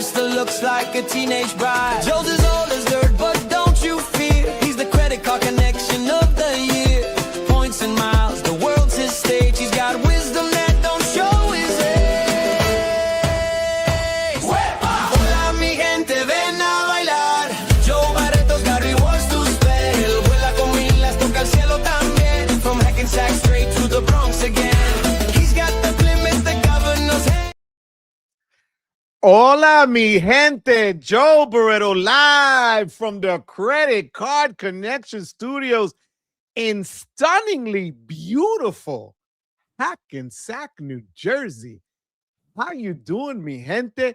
sister looks like a teenage bride. Joe's as old as dirt, but don't you fear. He's the credit card connection of the year. Points and miles, the world's his stage. He's got wisdom that don't show his age. Hola mi gente, ven a bailar. Joe Barreto's got rewards to spell. Vuela con milas, toca el cielo también. From Hackensack straight to the Bronx again. He's got the Plymouth, the governor's head. Hola, mi gente. Joe Barreto live from the Credit Card Connection Studios in stunningly beautiful Hackensack, New Jersey. How you doing, mi gente?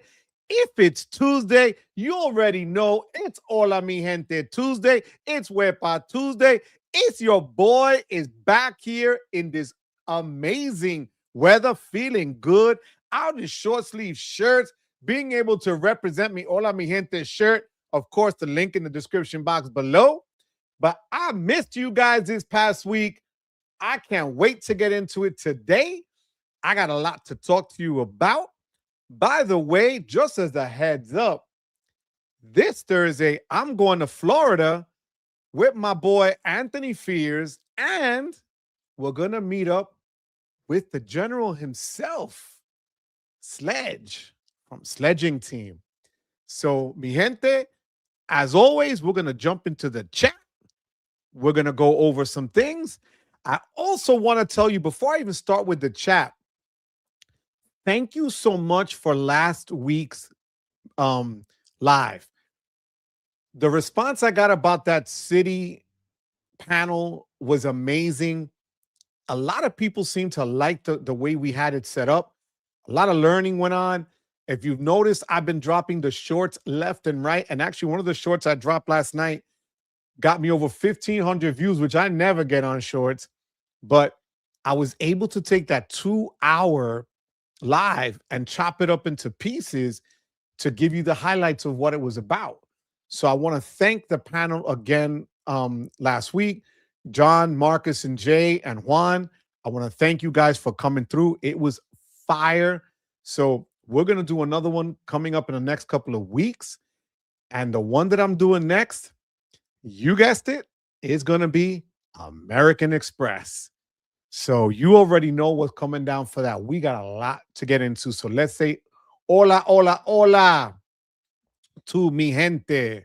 If it's Tuesday, you already know it's Hola, mi gente Tuesday. It's Wepa Tuesday. It's your boy is back here in this amazing weather, feeling good, out in short sleeve shirts, being able to represent me Hola Mi Gente shirt. Of course, the link in the description box below. But I missed you guys this past week. I can't wait to get into it today. I got a lot to talk to you about. By the way, just as a heads up, this Thursday, I'm going to Florida with my boy Anthony Fears, and we're going to meet up with the general himself, Sledge, from Sledging Team. So, mi gente, as always, we're going to jump into the chat. We're going to go over some things. I also want to tell you, before I even start with the chat, thank you so much for last week's live. The response I got about that city panel was amazing. A lot of people seem to like the way we had it set up. A lot of learning went on. If you've noticed, I've been dropping the shorts left and right. And actually, one of the shorts I dropped last night got me over 1,500 views, which I never get on shorts. But I was able to take that 2-hour live and chop it up into pieces to give you the highlights of what it was about. So I want to thank the panel again last week. John, Marcus, and Jay, and Juan. I want to thank you guys for coming through. It was fire. So we're going to do another one coming up in the next couple of weeks. And the one that I'm doing next, you guessed it, is going to be American Express. So you already know what's coming down for that. We got a lot to get into. So let's say hola, hola, hola to mi gente.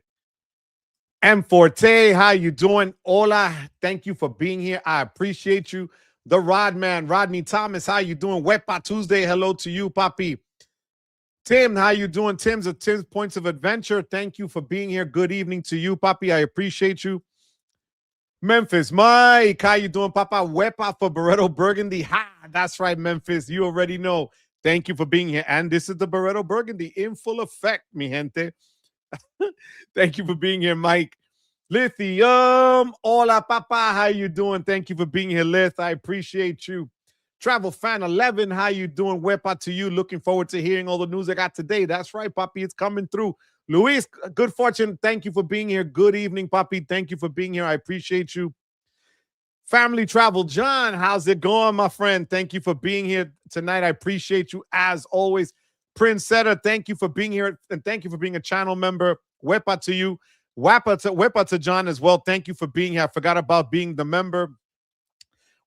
M. Forte, how you doing? Hola, thank you for being here. I appreciate you. The Rodman, Rodney Thomas, how you doing? Wepa Tuesday, hello to you, Papi. Tim, how you doing? Tim's Points of Adventure. Thank you for being here. Good evening to you, Papi. I appreciate you. Memphis, Mike, how you doing, Papa? Wepa for Barreto Burgundy. Ha, that's right, Memphis. You already know. Thank you for being here. And this is the Barreto Burgundy in full effect, mi gente. Thank you for being here, Mike. Lithium, hola, Papa. How you doing? Thank you for being here, Lith. I appreciate you. Travel Fan 11, how you doing? Wepa to you. Looking forward to hearing all the news I got today. That's right, Papi. It's coming through. Luis, good fortune. Thank you for being here. Good evening, Papi. Thank you for being here. I appreciate you. Family Travel, John, how's it going, my friend? Thank you for being here tonight. I appreciate you as always. Princetta, thank you for being here, and thank you for being a channel member. Wepa to you. Wepa to John as well. Thank you for being here. I forgot about being the member.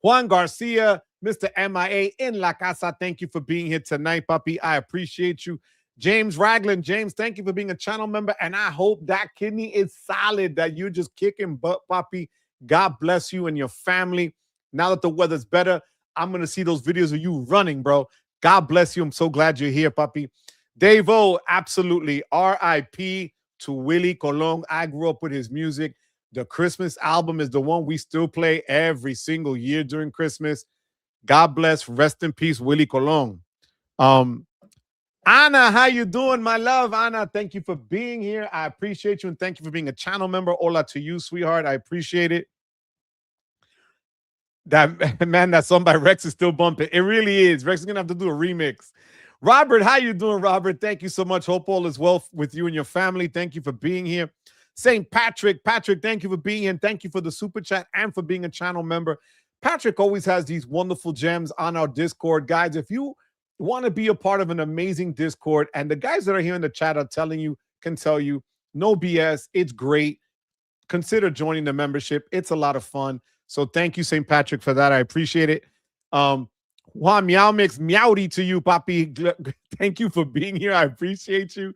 Juan Garcia, Mr. MIA in La Casa, thank you for being here tonight, Papi. I appreciate you. James Ragland, James, thank you for being a channel member, and I hope that kidney is solid, that you're just kicking butt, Papi. God bless you and your family. Now that the weather's better, I'm going to see those videos of you running, bro. God bless you. I'm so glad you're here, Papi. Dave-O, absolutely. R.I.P. to Willie Colon. I grew up with his music. The Christmas album is the one we still play every single year during Christmas. God bless. Rest in peace, Willie Colon. Anna, how you doing, my love? Anna, thank you for being here. I appreciate you, and thank you for being a channel member. Hola to you, sweetheart. I appreciate it. That song by Rex is still bumping. It really is. Rex is going to have to do a remix. Robert, how you doing, Robert? Thank you so much. Hope all is well with you and your family. Thank you for being here. St. Patrick, thank you for being here, and thank you for the super chat and for being a channel member. Patrick always has these wonderful gems on our Discord. Guys, if you want to be a part of an amazing Discord, and the guys that are here in the chat are can tell you, no BS, it's great. Consider joining the membership. It's a lot of fun. So thank you, St. Patrick, for that. I appreciate it. Juan Meow Mix, meowdy to you, Papi. Thank you for being here. I appreciate you.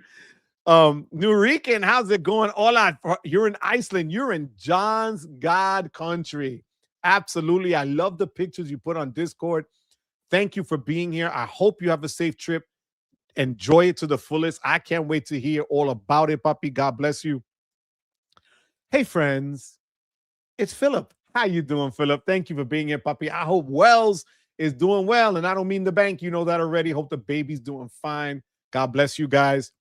Nurican, how's it going? Hola, you're in Iceland. You're in John's God country. Absolutely. I love the pictures you put on Discord. Thank you for being here. I hope you have a safe trip. Enjoy it to the fullest. I can't wait to hear all about it, Papi. God bless you. Hey, friends. It's Philip. How you doing, Philip? Thank you for being here, Papi. I hope Wells is doing well, and I don't mean the bank. You know that already. Hope the baby's doing fine. God bless you guys.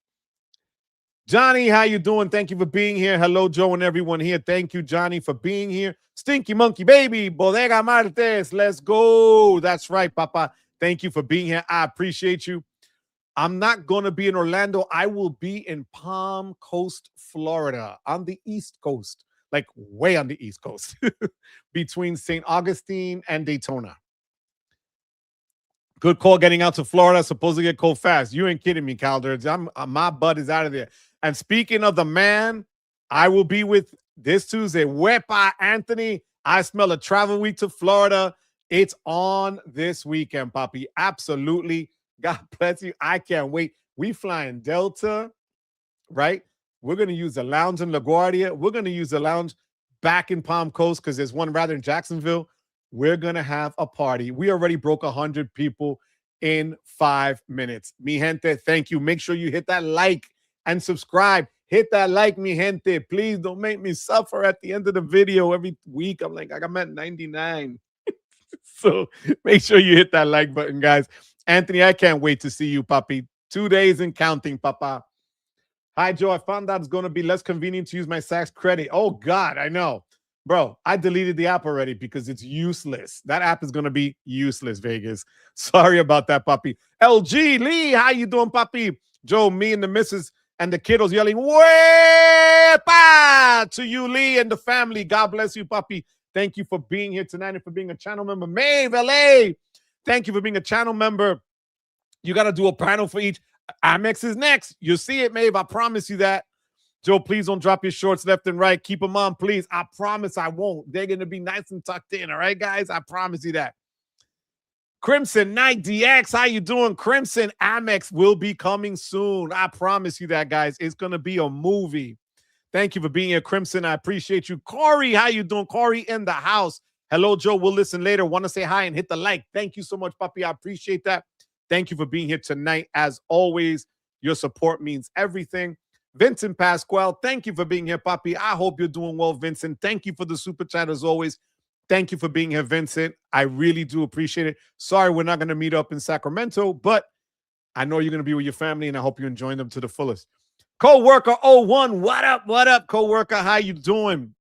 Johnny, how you doing? Thank you for being here. Hello, Joe and everyone here. Thank you, Johnny, for being here. Stinky Monkey Baby, Bodega Martes. Let's go. That's right, Papa. Thank you for being here. I appreciate you. I'm not going to be in Orlando. I will be in Palm Coast, Florida, on the East Coast, like way on the East Coast, between St. Augustine and Daytona. Good call getting out to Florida. Supposed to get cold fast. You ain't kidding me, Calder. My butt is out of there. And speaking of the man, I will be with this Tuesday. Wepa Anthony. I smell a travel week to Florida. It's on this weekend, Papi. Absolutely. God bless you. I can't wait. We flying Delta, right? We're going to use the lounge in LaGuardia. We're going to use the lounge back in Palm Coast because there's one rather in Jacksonville. We're going to have a party. We already broke 100 people in 5 minutes. Mi gente, thank you. Make sure you hit that like and subscribe. Hit that like, mi gente. Please don't make me suffer at the end of the video every week. I'm like, I'm at 99. So make sure you hit that like button, guys. Anthony, I can't wait to see you, Papi. 2 days and counting, Papa. Hi, Joe. I found out it's going to be less convenient to use my Saks credit. Oh, God, I know. Bro, I deleted the app already because it's useless. That app is going to be useless, Vegas. Sorry about that, Papi. LG Lee, how you doing, Papi? Joe, me and the missus and the kiddos yelling, "Wepa!" to you, Lee, and the family. God bless you, Papi. Thank you for being here tonight and for being a channel member. Maeve, LA, thank you for being a channel member. You got to do a panel for each. Amex is next. You'll see it, Maeve. I promise you that. Joe, please don't drop your shorts left and right. Keep them on, please. I promise I won't. They're going to be nice and tucked in, all right, guys? I promise you that. Crimson Knight DX, how you doing? Crimson Amex will be coming soon. I promise you that, guys. It's going to be a movie. Thank you for being here, Crimson. I appreciate you. Corey, how you doing? Corey in the house. Hello, Joe. We'll listen later. Want to say hi and hit the like. Thank you so much, Papi. I appreciate that. Thank you for being here tonight. As always, your support means everything. Vincent Pasquale, thank you for being here, Papi. I hope you're doing well, Vincent. Thank you for the super chat as always. Thank you for being here, Vincent. I really do appreciate it. Sorry, we're not going to meet up in Sacramento, but I know you're going to be with your family, and I hope you're enjoying them to the fullest. Coworker 01, what up, coworker? How you doing?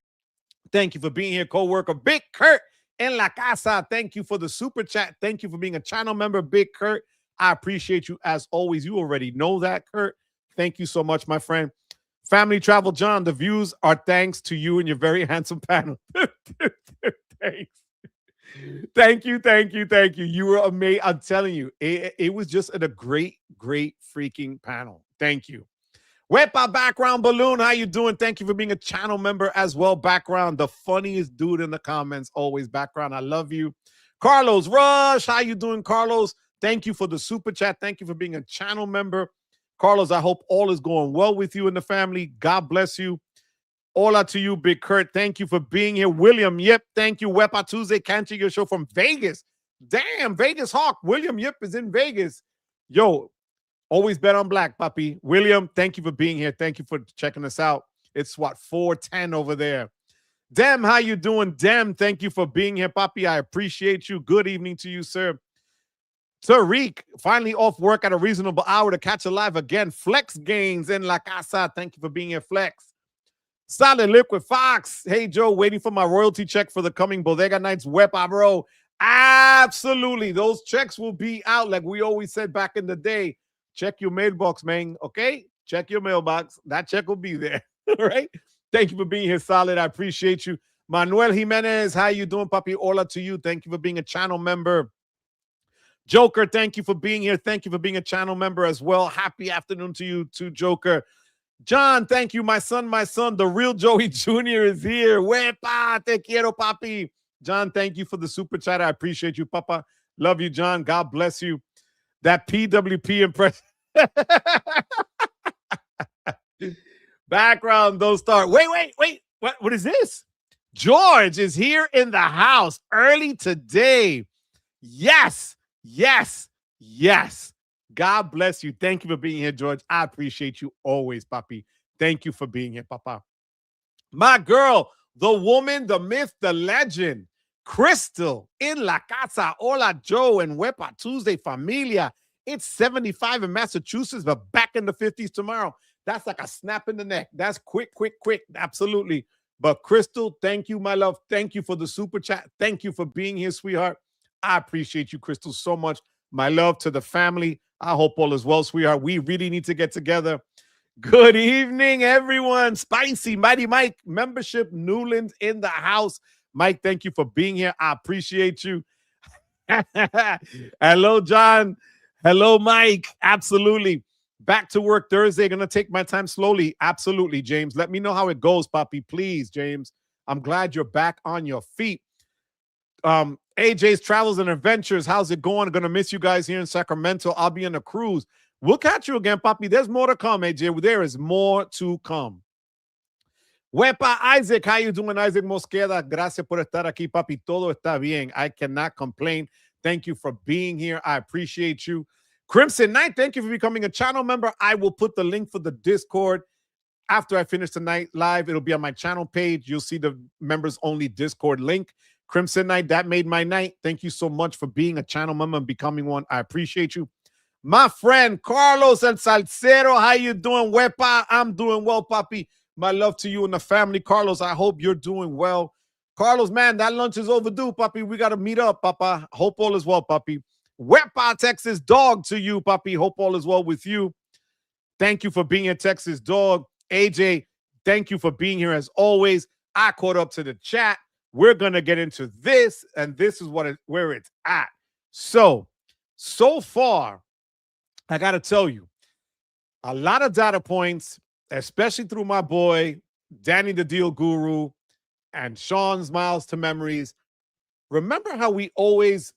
Thank you for being here, coworker. Big Kurt in La Casa, thank you for the super chat. Thank you for being a channel member, Big Kurt. I appreciate you as always. You already know that, Kurt. Thank you so much, my friend. Family Travel John, the views are thanks to you and your very handsome panel. Thanks. Thank you. You were amazing. I'm telling you, it was just a great freaking panel. Thank you. Wepa Background Balloon, how you doing? Thank you for being a channel member as well. Background, the funniest dude in the comments, always. Background, I love you. Carlos Rush, how you doing, Carlos? Thank you for the super chat. Thank you for being a channel member. Carlos, I hope all is going well with you and the family. God bless you. Hola to you, Big Kurt. Thank you for being here. William Yip, thank you. Wepa Tuesday, canceling your show from Vegas. Damn, Vegas Hawk. William Yip is in Vegas. Yo, always bet on black, Papi. William, thank you for being here. Thank you for checking us out. It's what, 4:10 over there. Dem, how you doing? Dem, thank you for being here, Papi. I appreciate you. Good evening to you, sir. Tariq, finally off work at a reasonable hour to catch a live again. Flex Gains in La Casa. Thank you for being here, Flex. Solid Liquid Fox. Hey, Joe, waiting for my royalty check for the coming Bodega Nights Wepa, bro. Absolutely. Those checks will be out like we always said back in the day. Check your mailbox, man, okay? Check your mailbox. That check will be there, all right? Thank you for being here, Solid. I appreciate you. Manuel Jimenez, how you doing, Papi? Hola to you. Thank you for being a channel member. Joker, thank you for being here. Thank you for being a channel member as well. Happy afternoon to you too, Joker. John, thank you. My son, the real Joey Jr. is here. Wepa, te quiero, papi. John, thank you for the super chat. I appreciate you, Papa. Love you, John. God bless you. That PWP impression. Background, don't start. Wait. What is this? George is here in the house early today. Yes. God bless you. Thank you for being here, George. I appreciate you always, papi. Thank you for being here, papa. My girl, the woman, the myth, the legend, Crystal in La Casa. Hola, Joe and Wepa Tuesday, familia. It's 75 in Massachusetts, but back in the 50s tomorrow. That's like a snap in the neck. That's quick. Absolutely. But Crystal, thank you, my love. Thank you for the super chat. Thank you for being here, sweetheart. I appreciate you, Crystal, so much. My love to the family. I hope all is well, sweetheart. We really need to get together. Good evening, everyone. Spicy, Mighty Mike, membership, Newland in the house. Mike, thank you for being here. I appreciate you. Hello, John. Hello, Mike. Absolutely. Back to work Thursday. Going to take my time slowly. Absolutely, James. Let me know how it goes, Papi. Please, James. I'm glad you're back on your feet. AJ's Travels and Adventures. How's it going? Going to miss you guys here in Sacramento. I'll be on a cruise. We'll catch you again, Papi. There's more to come, AJ. There is more to come. Wepa, Isaac. How you doing, Isaac Mosqueda? Gracias por estar aquí, Papi. Todo está bien. I cannot complain. Thank you for being here. I appreciate you. Crimson Knight, thank you for becoming a channel member. I will put the link for the Discord after I finish tonight live. It'll be on my channel page. You'll see the members only Discord link. Crimson Knight, that made my night. Thank you so much for being a channel member and becoming one. I appreciate you. My friend Carlos El Salcero, how you doing, Wepa? I'm doing well, Papi. My love to you and the family. Carlos, I hope you're doing well. Carlos, man, that lunch is overdue, Papi. We got to meet up, Papa. Hope all is well, Papi. Wepa, Texas Dog to you, Papi. Hope all is well with you. Thank you for being a Texas Dog. AJ, thank you for being here as always. I caught up to the chat. We're going to get into this, and this is where it's at. So far, I got to tell you, a lot of data points, especially through my boy, Danny the Deal Guru, and Sean's Miles to Memories. Remember how we always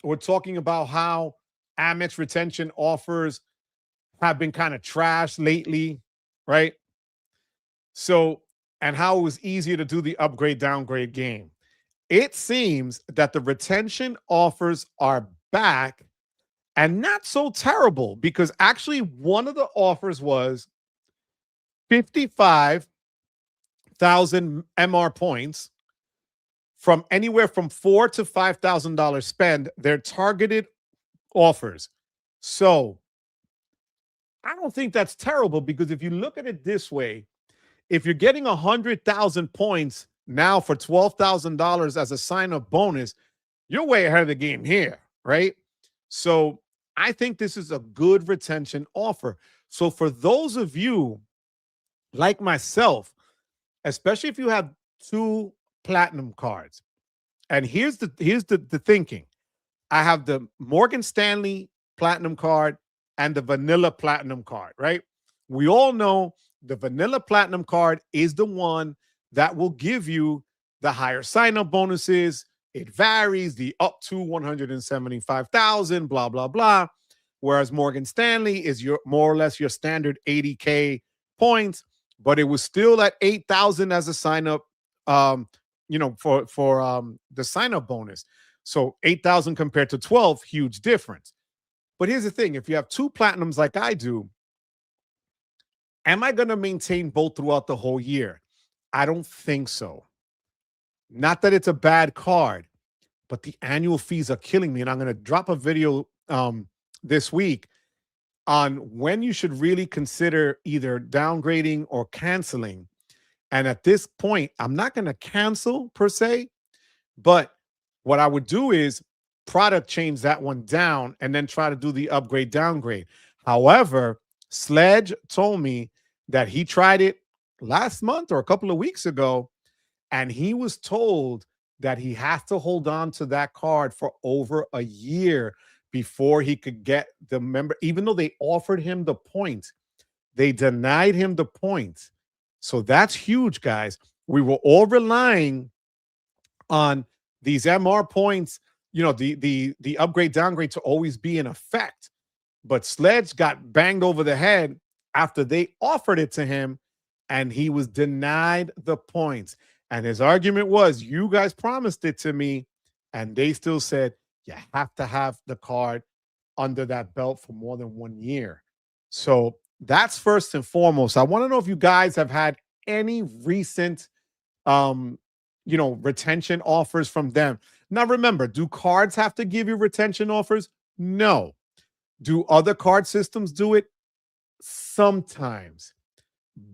were talking about how Amex retention offers have been kind of trashed lately, right? So, and how it was easier to do the upgrade-downgrade game. It seems that the retention offers are back and not so terrible, because actually one of the offers was 55,000 MR points from anywhere from $4,000 to $5,000 spend. They're targeted offers. So I don't think that's terrible, because if you look at it this way, if you're getting 100,000 points now for $12,000 as a sign-up bonus, you're way ahead of the game here, right? So I think this is a good retention offer. So for those of you like myself, especially if you have 2 platinum cards, and here's the thinking. I have the Morgan Stanley platinum card and the vanilla platinum card, right? We all know the vanilla platinum card is the one that will give you the higher sign-up bonuses. It varies, the up to 175,000, blah, blah, blah. Whereas Morgan Stanley is your more or less your standard 80K points, but it was still at 8,000 as a sign-up, for the sign-up bonus. So 8,000 compared to 12, huge difference. But here's the thing. If you have 2 platinums like I do, am I going to maintain both throughout the whole year? I don't think so. Not that it's a bad card, but the annual fees are killing me. And I'm going to drop a video this week on when you should really consider either downgrading or canceling. And at this point, I'm not going to cancel per se, but what I would do is product change that one down and then try to do the upgrade downgrade. However, Sledge told me that he tried it last month or a couple of weeks ago, and he was told that he has to hold on to that card for over a year before he could get the member, even though they offered him the points, they denied him the points. So that's huge, guys. We were all relying on these MR points, the upgrade downgrade to always be in effect. But Sledge got banged over the head after they offered it to him, and he was denied the points. And his argument was, you guys promised it to me, and they still said you have to have the card under that belt for more than 1 year. So that's first and foremost. I want to know if you guys have had any recent retention offers from them. Now remember, do cards have to give you retention offers? No. Do other card systems do it? Sometimes,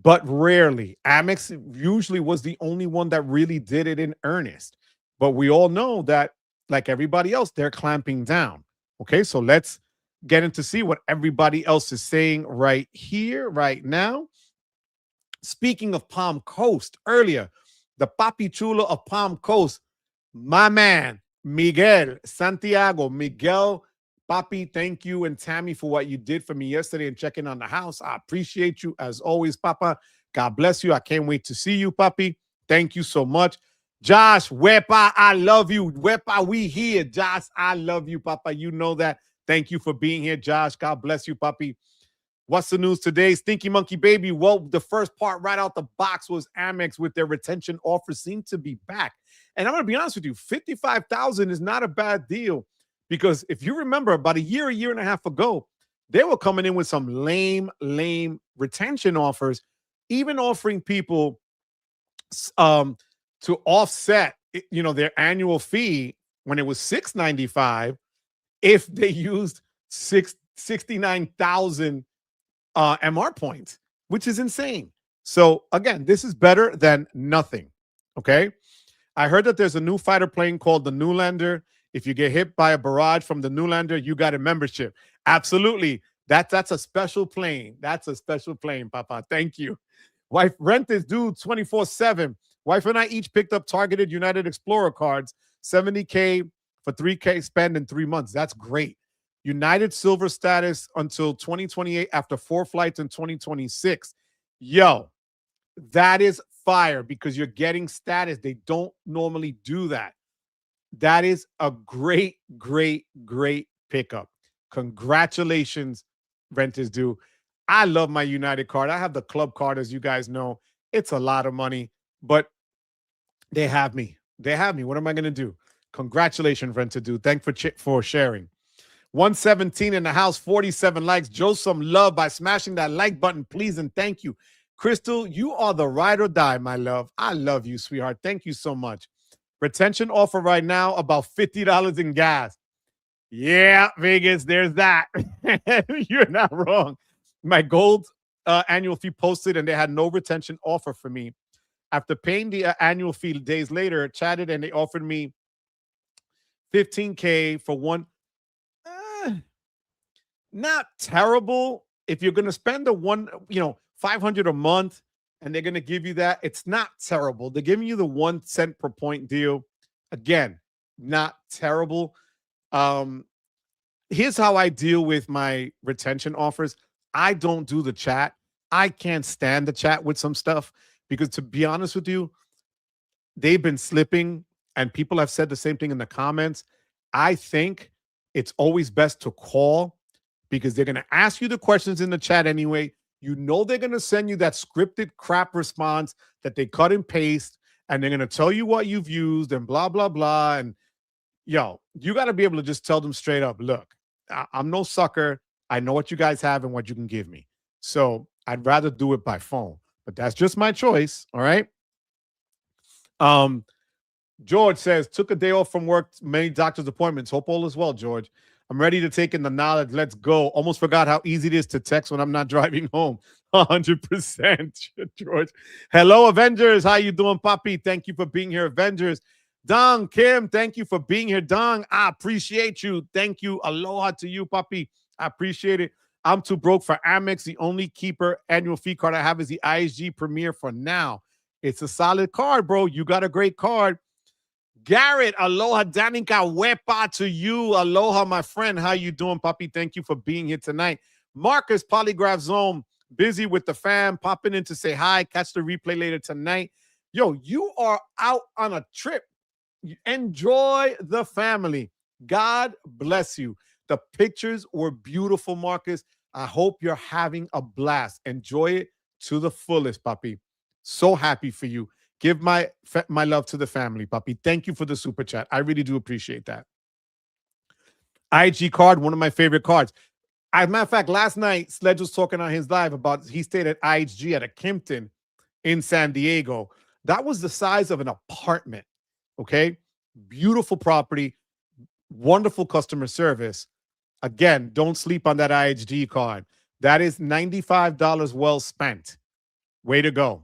but rarely. Amex usually was the only one that really did it in earnest. But we all know that, like everybody else, they're clamping down. Okay, so let's get into see what everybody else is saying right here, right now. Speaking of Palm Coast, earlier, the Papi Chulo of Palm Coast, my man, Miguel Santiago. Miguel, Papi, thank you, and Tammy, for what you did for me yesterday and checking on the house. I appreciate you as always, Papa. God bless you. I can't wait to see you, Papi. Thank you so much. Josh, Wepa, I love you. Wepa, we here. Josh, I love you, Papa. You know that. Thank you for being here, Josh. God bless you, Papi. What's the news today? Stinky Monkey Baby. Well, the first part right out the box was Amex with their retention offers seem to be back. And I'm going to be honest with you, $55,000 is not a bad deal, because if you remember about a year and a half ago, they were coming in with some lame retention offers, even offering people to offset, their annual fee when it was $695 if they used 69,000 MR points, which is insane. So again, this is better than nothing. Okay. I heard that there's a new fighter plane called the Newlander. If you get hit by a barrage from the Newlander, you got a membership. Absolutely. That's a special plane. That's a special plane, Papa. Thank you. Wife, rent is due 24/7. Wife and I each picked up targeted United Explorer cards, $70K for $3K spend in 3 months. That's great. United Silver status until 2028 after 4 flights in 2026. Yo, that is fire, because you're getting status. They don't normally do that. That is a great pickup. Congratulations, rent is due. I love my United card. I have the club card, as you guys know. It's a lot of money, but they have me. They have me. What am I going to do? Congratulations, rent to due. Thanks for sharing. 117 in the house, 47 likes. Joe some love by smashing that like button, please, and thank you. Crystal, you are the ride or die, my love. I love you, sweetheart. Thank you so much. Retention offer right now, about $50 in gas. Yeah, Vegas, there's that. You're not wrong. My gold annual fee posted, and they had no retention offer for me. After paying the annual fee days later, chatted, and they offered me $15K for one. Not terrible. If you're going to spend $500 a month and they're going to give you that, it's not terrible. They're giving you the 1 cent per point deal. Again, not terrible. Here's how I deal with my retention offers. I don't do the chat. I can't stand the chat with some stuff, because to be honest with you, they've been slipping, and people have said the same thing in the comments. I think it's always best to call, because they're going to ask you the questions in the chat anyway. You know they're going to send you that scripted crap response that they cut and paste, and they're going to tell you what you've used and blah, blah, blah. And, you got to be able to just tell them straight up, look, I'm no sucker. I know what you guys have and what you can give me. So I'd rather do it by phone, but that's just my choice, all right? George says, took a day off from work, many doctor's appointments. Hope all is well, George. I'm ready to take in the knowledge. Let's go. Almost forgot how easy it is to text when I'm not driving home. 100%, George. Hello, Avengers. How you doing, Papi? Thank you for being here, Avengers. Dong, Kim, thank you for being here. Dong, I appreciate you. Thank you. Aloha to you, Papi. I appreciate it. I'm too broke for Amex. The only keeper annual fee card I have is the ISG Premier for now. It's a solid card, bro. You got a great card. Garrett, aloha Danica Wepa to you. Aloha, my friend. How you doing, puppy? Thank you for being here tonight. Marcus, Polygraph Zone, busy with the fam, popping in to say hi. Catch the replay later tonight. Yo, you are out on a trip. Enjoy the family. God bless you. The pictures were beautiful, Marcus. I hope you're having a blast. Enjoy it to the fullest, puppy. So happy for you. Give my love to the family, puppy. Thank you for the super chat. I really do appreciate that. IG card, one of my favorite cards. As a matter of fact, last night, Sledge was talking on his live about he stayed at IHG at a Kimpton in San Diego. That was the size of an apartment, okay? Beautiful property, wonderful customer service. Again, don't sleep on that IHG card. That is $95 well spent. Way to go.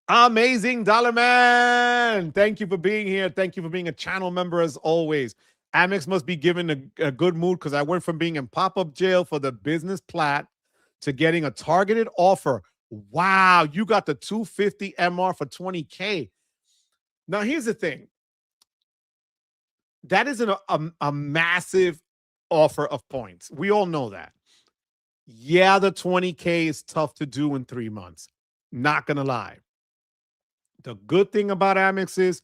Amazing Dollar Man. Thank you for being here. Thank you for being a channel member as always. Amex must be given a good mood because I went from being in pop-up jail for the business plat to getting a targeted offer. Wow, you got the 250 MR for $20K. Now, here's the thing. That isn't a massive offer of points. We all know that. Yeah, the $20K is tough to do in 3 months. Not going to lie. The good thing about Amex is,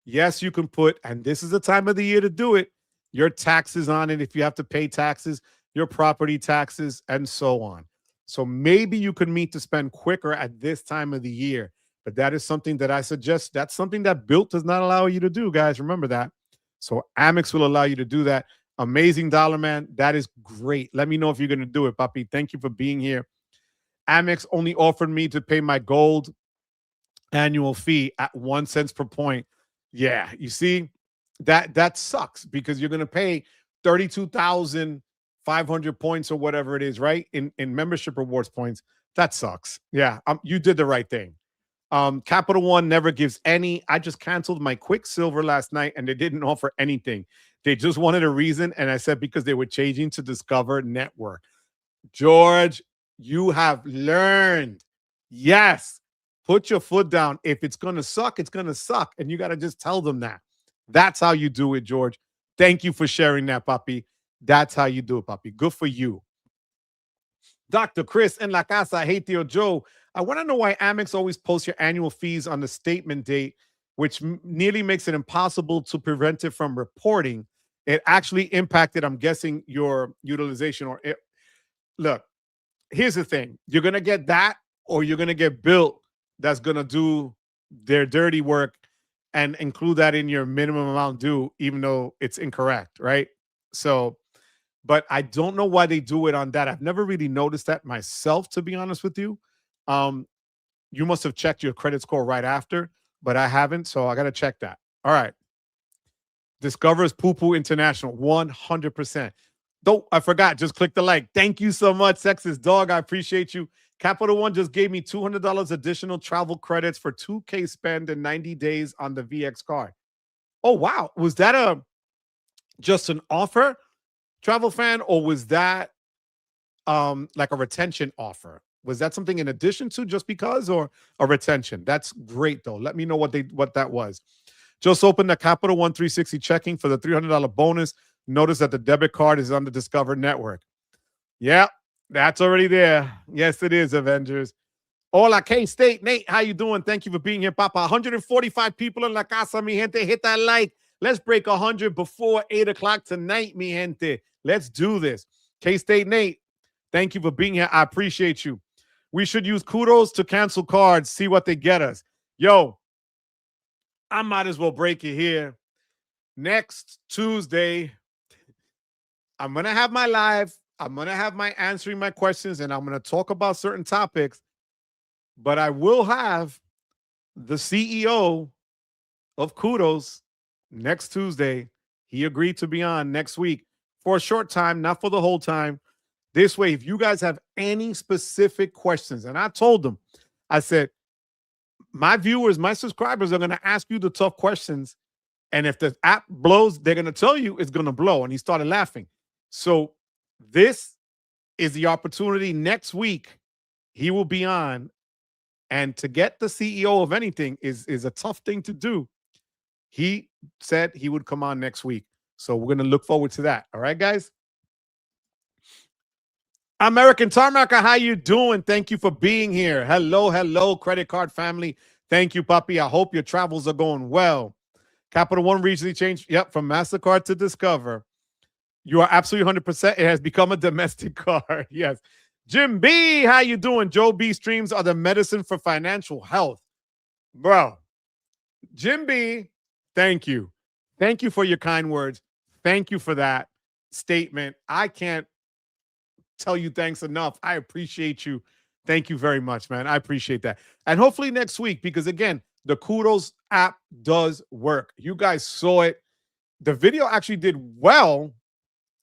yes, you can put, and this is the time of the year to do it, your taxes on it if you have to pay taxes, your property taxes, and so on. So maybe you can meet to spend quicker at this time of the year. But that is something that I suggest. That's something that Bilt does not allow you to do, guys. Remember that. So Amex will allow you to do that. Amazing Dollar Man. That is great. Let me know if you're going to do it, puppy. Thank you for being here. Amex only offered me to pay my gold annual fee at 1 cent per point. Yeah, you see, that sucks because you're going to pay 32,500 points or whatever it is, right? In membership rewards points. That sucks. Yeah, you did the right thing. Capital One never gives any. I just canceled my Quicksilver last night and they didn't offer anything. They just wanted a reason. And I said, because they were changing to Discover Network. George, you have learned. Yes. Put your foot down. If it's going to suck, it's going to suck. And you got to just tell them that. That's how you do it, George. Thank you for sharing that, puppy. That's how you do it, puppy. Good for you. Dr. Chris in La Casa. Hey, Theo Joe. I want to know why Amex always posts your annual fees on the statement date, which nearly makes it impossible to prevent it from reporting. It actually impacted, I'm guessing, your utilization. Look, here's the thing. You're going to get that or you're going to get Bilt that's going to do their dirty work and include that in your minimum amount due, even though it's incorrect, right? So, but I don't know why they do it on that. I've never really noticed that myself, to be honest with you. You must have checked your credit score right after, but I haven't, so I got to check that. All right. Discovers Poo Poo International, 100%. Don't, I forgot, just click the like. Thank you so much, Sexist Dog. I appreciate you. Capital One just gave me $200 additional travel credits for $2K spend in 90 days on the VX card. Oh, wow. Was that just an offer, Travel Fan, or was that like a retention offer? Was that something in addition to just because, or a retention? That's great, though. Let me know what that was. Just opened the Capital One 360 checking for the $300 bonus. Notice that the debit card is on the Discover Network. Yeah, that's already there. Yes, it is, Avengers. Hola, K-State. Nate, how you doing? Thank you for being here, Papa. 145 people in La Casa, mi gente. Hit that like. Let's break 100 before 8 o'clock tonight, mi gente. Let's do this. K-State Nate, thank you for being here. I appreciate you. We should use KUDOS to cancel cards, see what they get us. Yo, I might as well break it here. Next Tuesday, I'm going to have my live. I'm going to have my answering my questions, and I'm going to talk about certain topics. But I will have the CEO of KUDOS next Tuesday. He agreed to be on next week for a short time, not for the whole time. This way, if you guys have any specific questions, and I told them, I said, my viewers, my subscribers are going to ask you the tough questions. And if the app blows, they're going to tell you it's going to blow. And he started laughing. So this is the opportunity. Next week, he will be on And to get the CEO of anything is a tough thing to do. He said he would come on next week. So we're going to look forward to that. All right, guys? American Tarmaker, how you doing? Thank you for being here. Hello, hello, credit card family. Thank you, puppy. I hope your travels are going well. Capital One recently changed, yep, from MasterCard to Discover. You are absolutely 100%. It has become a domestic card. Yes. Jim B, how you doing? Joe B, streams are the medicine for financial health. Bro, Jim B, thank you. Thank you for your kind words. Thank you for that statement. I can't tell you thanks enough. I appreciate you. Thank you very much, man. I appreciate that. And hopefully next week, because again, the KUDOS app does work. You guys saw it. The video actually did well,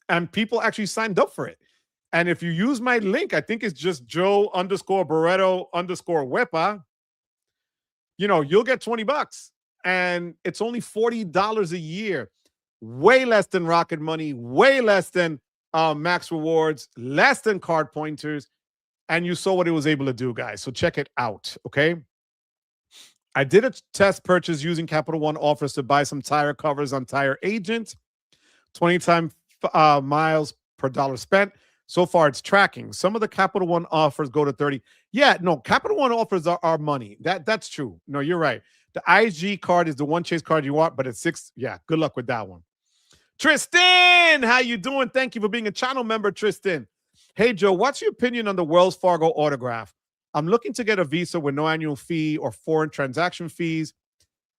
and people actually signed up for it. And if you use my link, I think it's just Joe_Barreto_Wepa, you'll get $20. And it's only $40 a year. Way less than Rocket Money, way less than Max Rewards, less than card pointers. And you saw what it was able to do, guys. So check it out, okay? I did a test purchase using Capital One offers to buy some tire covers on Tire Agent. 20 times miles per dollar spent. So far, it's tracking. Some of the Capital One offers go to 30. Yeah, no, Capital One offers are money. That's true. No, you're right. The IG card is the one Chase card you want, but it's 6. Yeah, good luck with that one. Tristan, how you doing? Thank you for being a channel member, Tristan. Hey, Joe, what's your opinion on the Wells Fargo autograph? I'm looking to get a Visa with no annual fee or foreign transaction fees.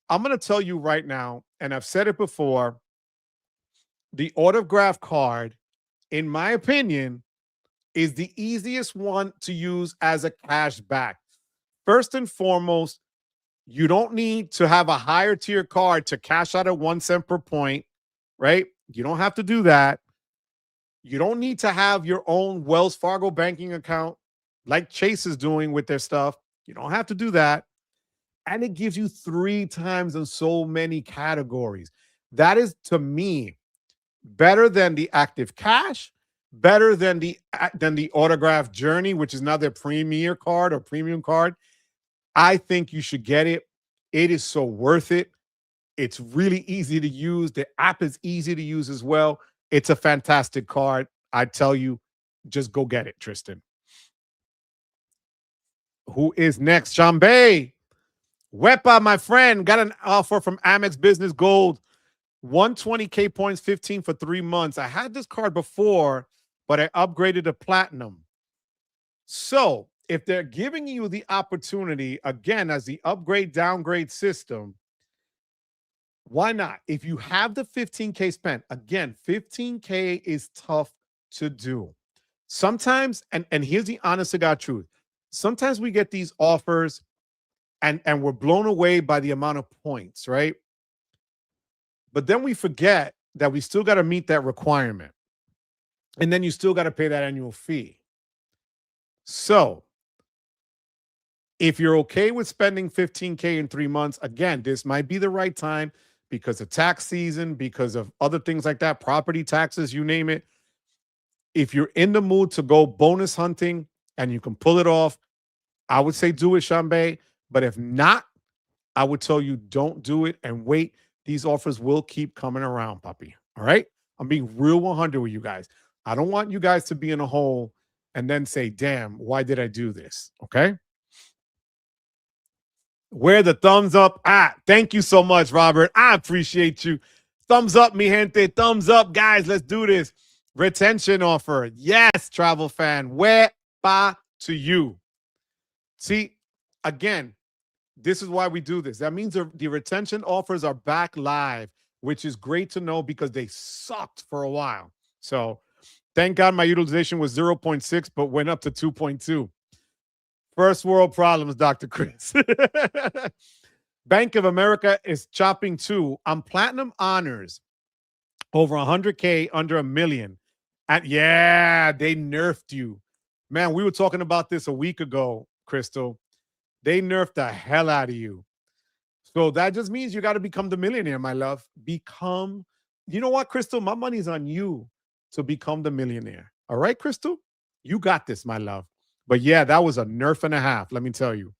I'm going to tell you right now, and I've said it before, the autograph card, in my opinion, is the easiest one to use as a cash back. First and foremost, you don't need to have a higher tier card to cash out at 1 cent per point, right? You don't have to do that. You don't need to have your own Wells Fargo banking account like Chase is doing with their stuff. You don't have to do that. And it gives you 3 times in so many categories. That is, to me, better than the active cash, better than the autograph journey, which is now their premier card or premium card. I think you should get it. It is so worth it. It's really easy to use. The app is easy to use as well. It's a fantastic card. I tell you, just go get it, Tristan. Who is next? Shambe. Wepa, my friend, got an offer from Amex Business Gold. 120K points, 15 for 3 months. I had this card before, but I upgraded to platinum. So if they're giving you the opportunity, again, as the upgrade downgrade system, why not? If you have the 15K spent, again, 15K is tough to do. Sometimes, and here's the honest to God truth, sometimes we get these offers and we're blown away by the amount of points, right? But then we forget that we still got to meet that requirement. And then you still got to pay that annual fee. So if you're okay with spending 15K in 3 months, again, this might be the right time because of tax season, because of other things like that, property taxes, you name it. If you're in the mood to go bonus hunting and you can pull it off, I would say do it, Shambe. But if not, I would tell you don't do it and wait. These offers will keep coming around, puppy. All right? I'm being real 100 with you guys. I don't want you guys to be in a hole and then say, damn, why did I do this? Okay? Where the thumbs up at? Thank you so much, Robert. I appreciate you. Thumbs up, mi gente. Thumbs up, guys. Let's do this. Retention offer. Yes, travel fan. Where to you? See, again, this is why we do this. That means the retention offers are back live, which is great to know because they sucked for a while. So thank God my utilization was 0.6, but went up to 2.2. First world problems, Dr. Chris. Bank of America is chopping too. On Platinum Honors, over 100K, under $1 million. And yeah, they nerfed you. Man, we were talking about this a week ago, Crystal. They nerfed the hell out of you. So that just means you got to become the millionaire, my love. You know what, Crystal? My money's on you to become the millionaire. All right, Crystal? You got this, my love. But yeah, that was a nerf and a half, let me tell you.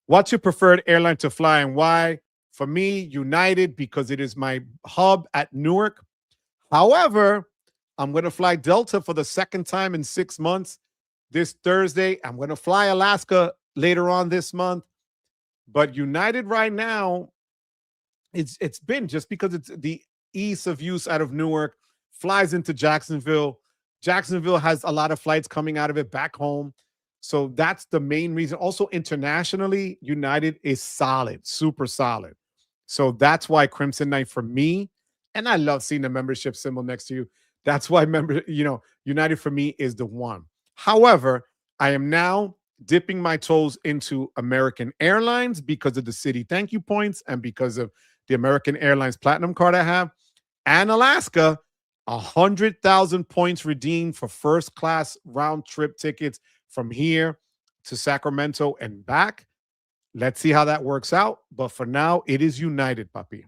What's your preferred airline to fly and why? For me, United, because it is my hub at Newark. However, I'm going to fly Delta for the second time in 6 months this Thursday. I'm going to fly Alaska later on this month. But United right now, it's been just because it's the ease of use out of Newark, flies into Jacksonville. Jacksonville has a lot of flights coming out of it back home. So that's the main reason. Also, internationally, United is solid, super solid. So that's why Crimson Knight for me, and I love seeing the membership symbol next to you. That's why United for me is the one. However, I am now dipping my toes into American Airlines because of the city thank you points and because of the American Airlines Platinum card I have, and Alaska, 100,000 points redeemed for first class round trip tickets from here to Sacramento and back. Let's see how that works out. But for now, it is United, puppy.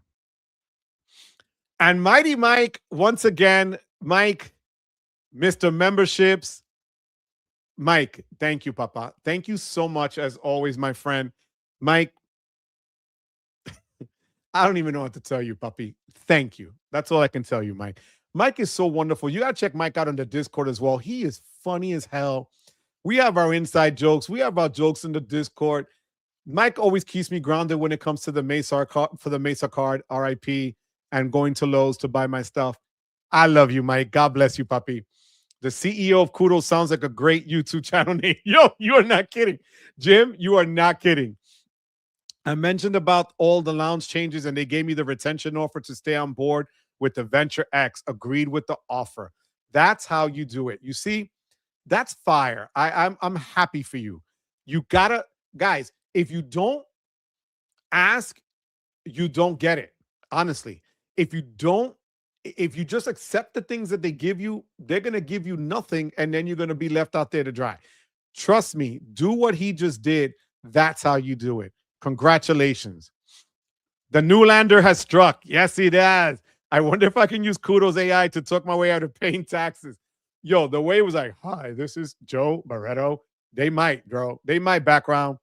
And Mighty Mike, once again, Mike, Mr. Memberships. Mike, thank you, Papa. Thank you so much, as always, my friend. Mike, I don't even know what to tell you, puppy. Thank you. That's all I can tell you, Mike. Mike is so wonderful. You got to check Mike out on the Discord as well. He is funny as hell. We have our inside jokes. We have our jokes in the Discord. Mike always keeps me grounded when it comes to the Mesa card, for the Mesa card, RIP, and going to Lowe's to buy my stuff. I love you, Mike. God bless you, puppy. The CEO of KUDOS sounds like a great YouTube channel name. Yo, you are not kidding. Jim, you are not kidding. I mentioned about all the lounge changes, and they gave me the retention offer to stay on board with the Venture X. Agreed with the offer. That's how you do it. You see, that's fire. I'm happy for you. You gotta, guys, if you don't ask, you don't get it. Honestly, if you just accept the things that they give you, they're gonna give you nothing, and then you're gonna be left out there to dry. Trust me, do what he just did. That's how you do it. Congratulations. The Newlander has struck. Yes, it has. I wonder if I can use KUDOS AI to talk my way out of paying taxes. Yo, the way it was like, hi, this is Joe Barreto. They might, bro. They might background.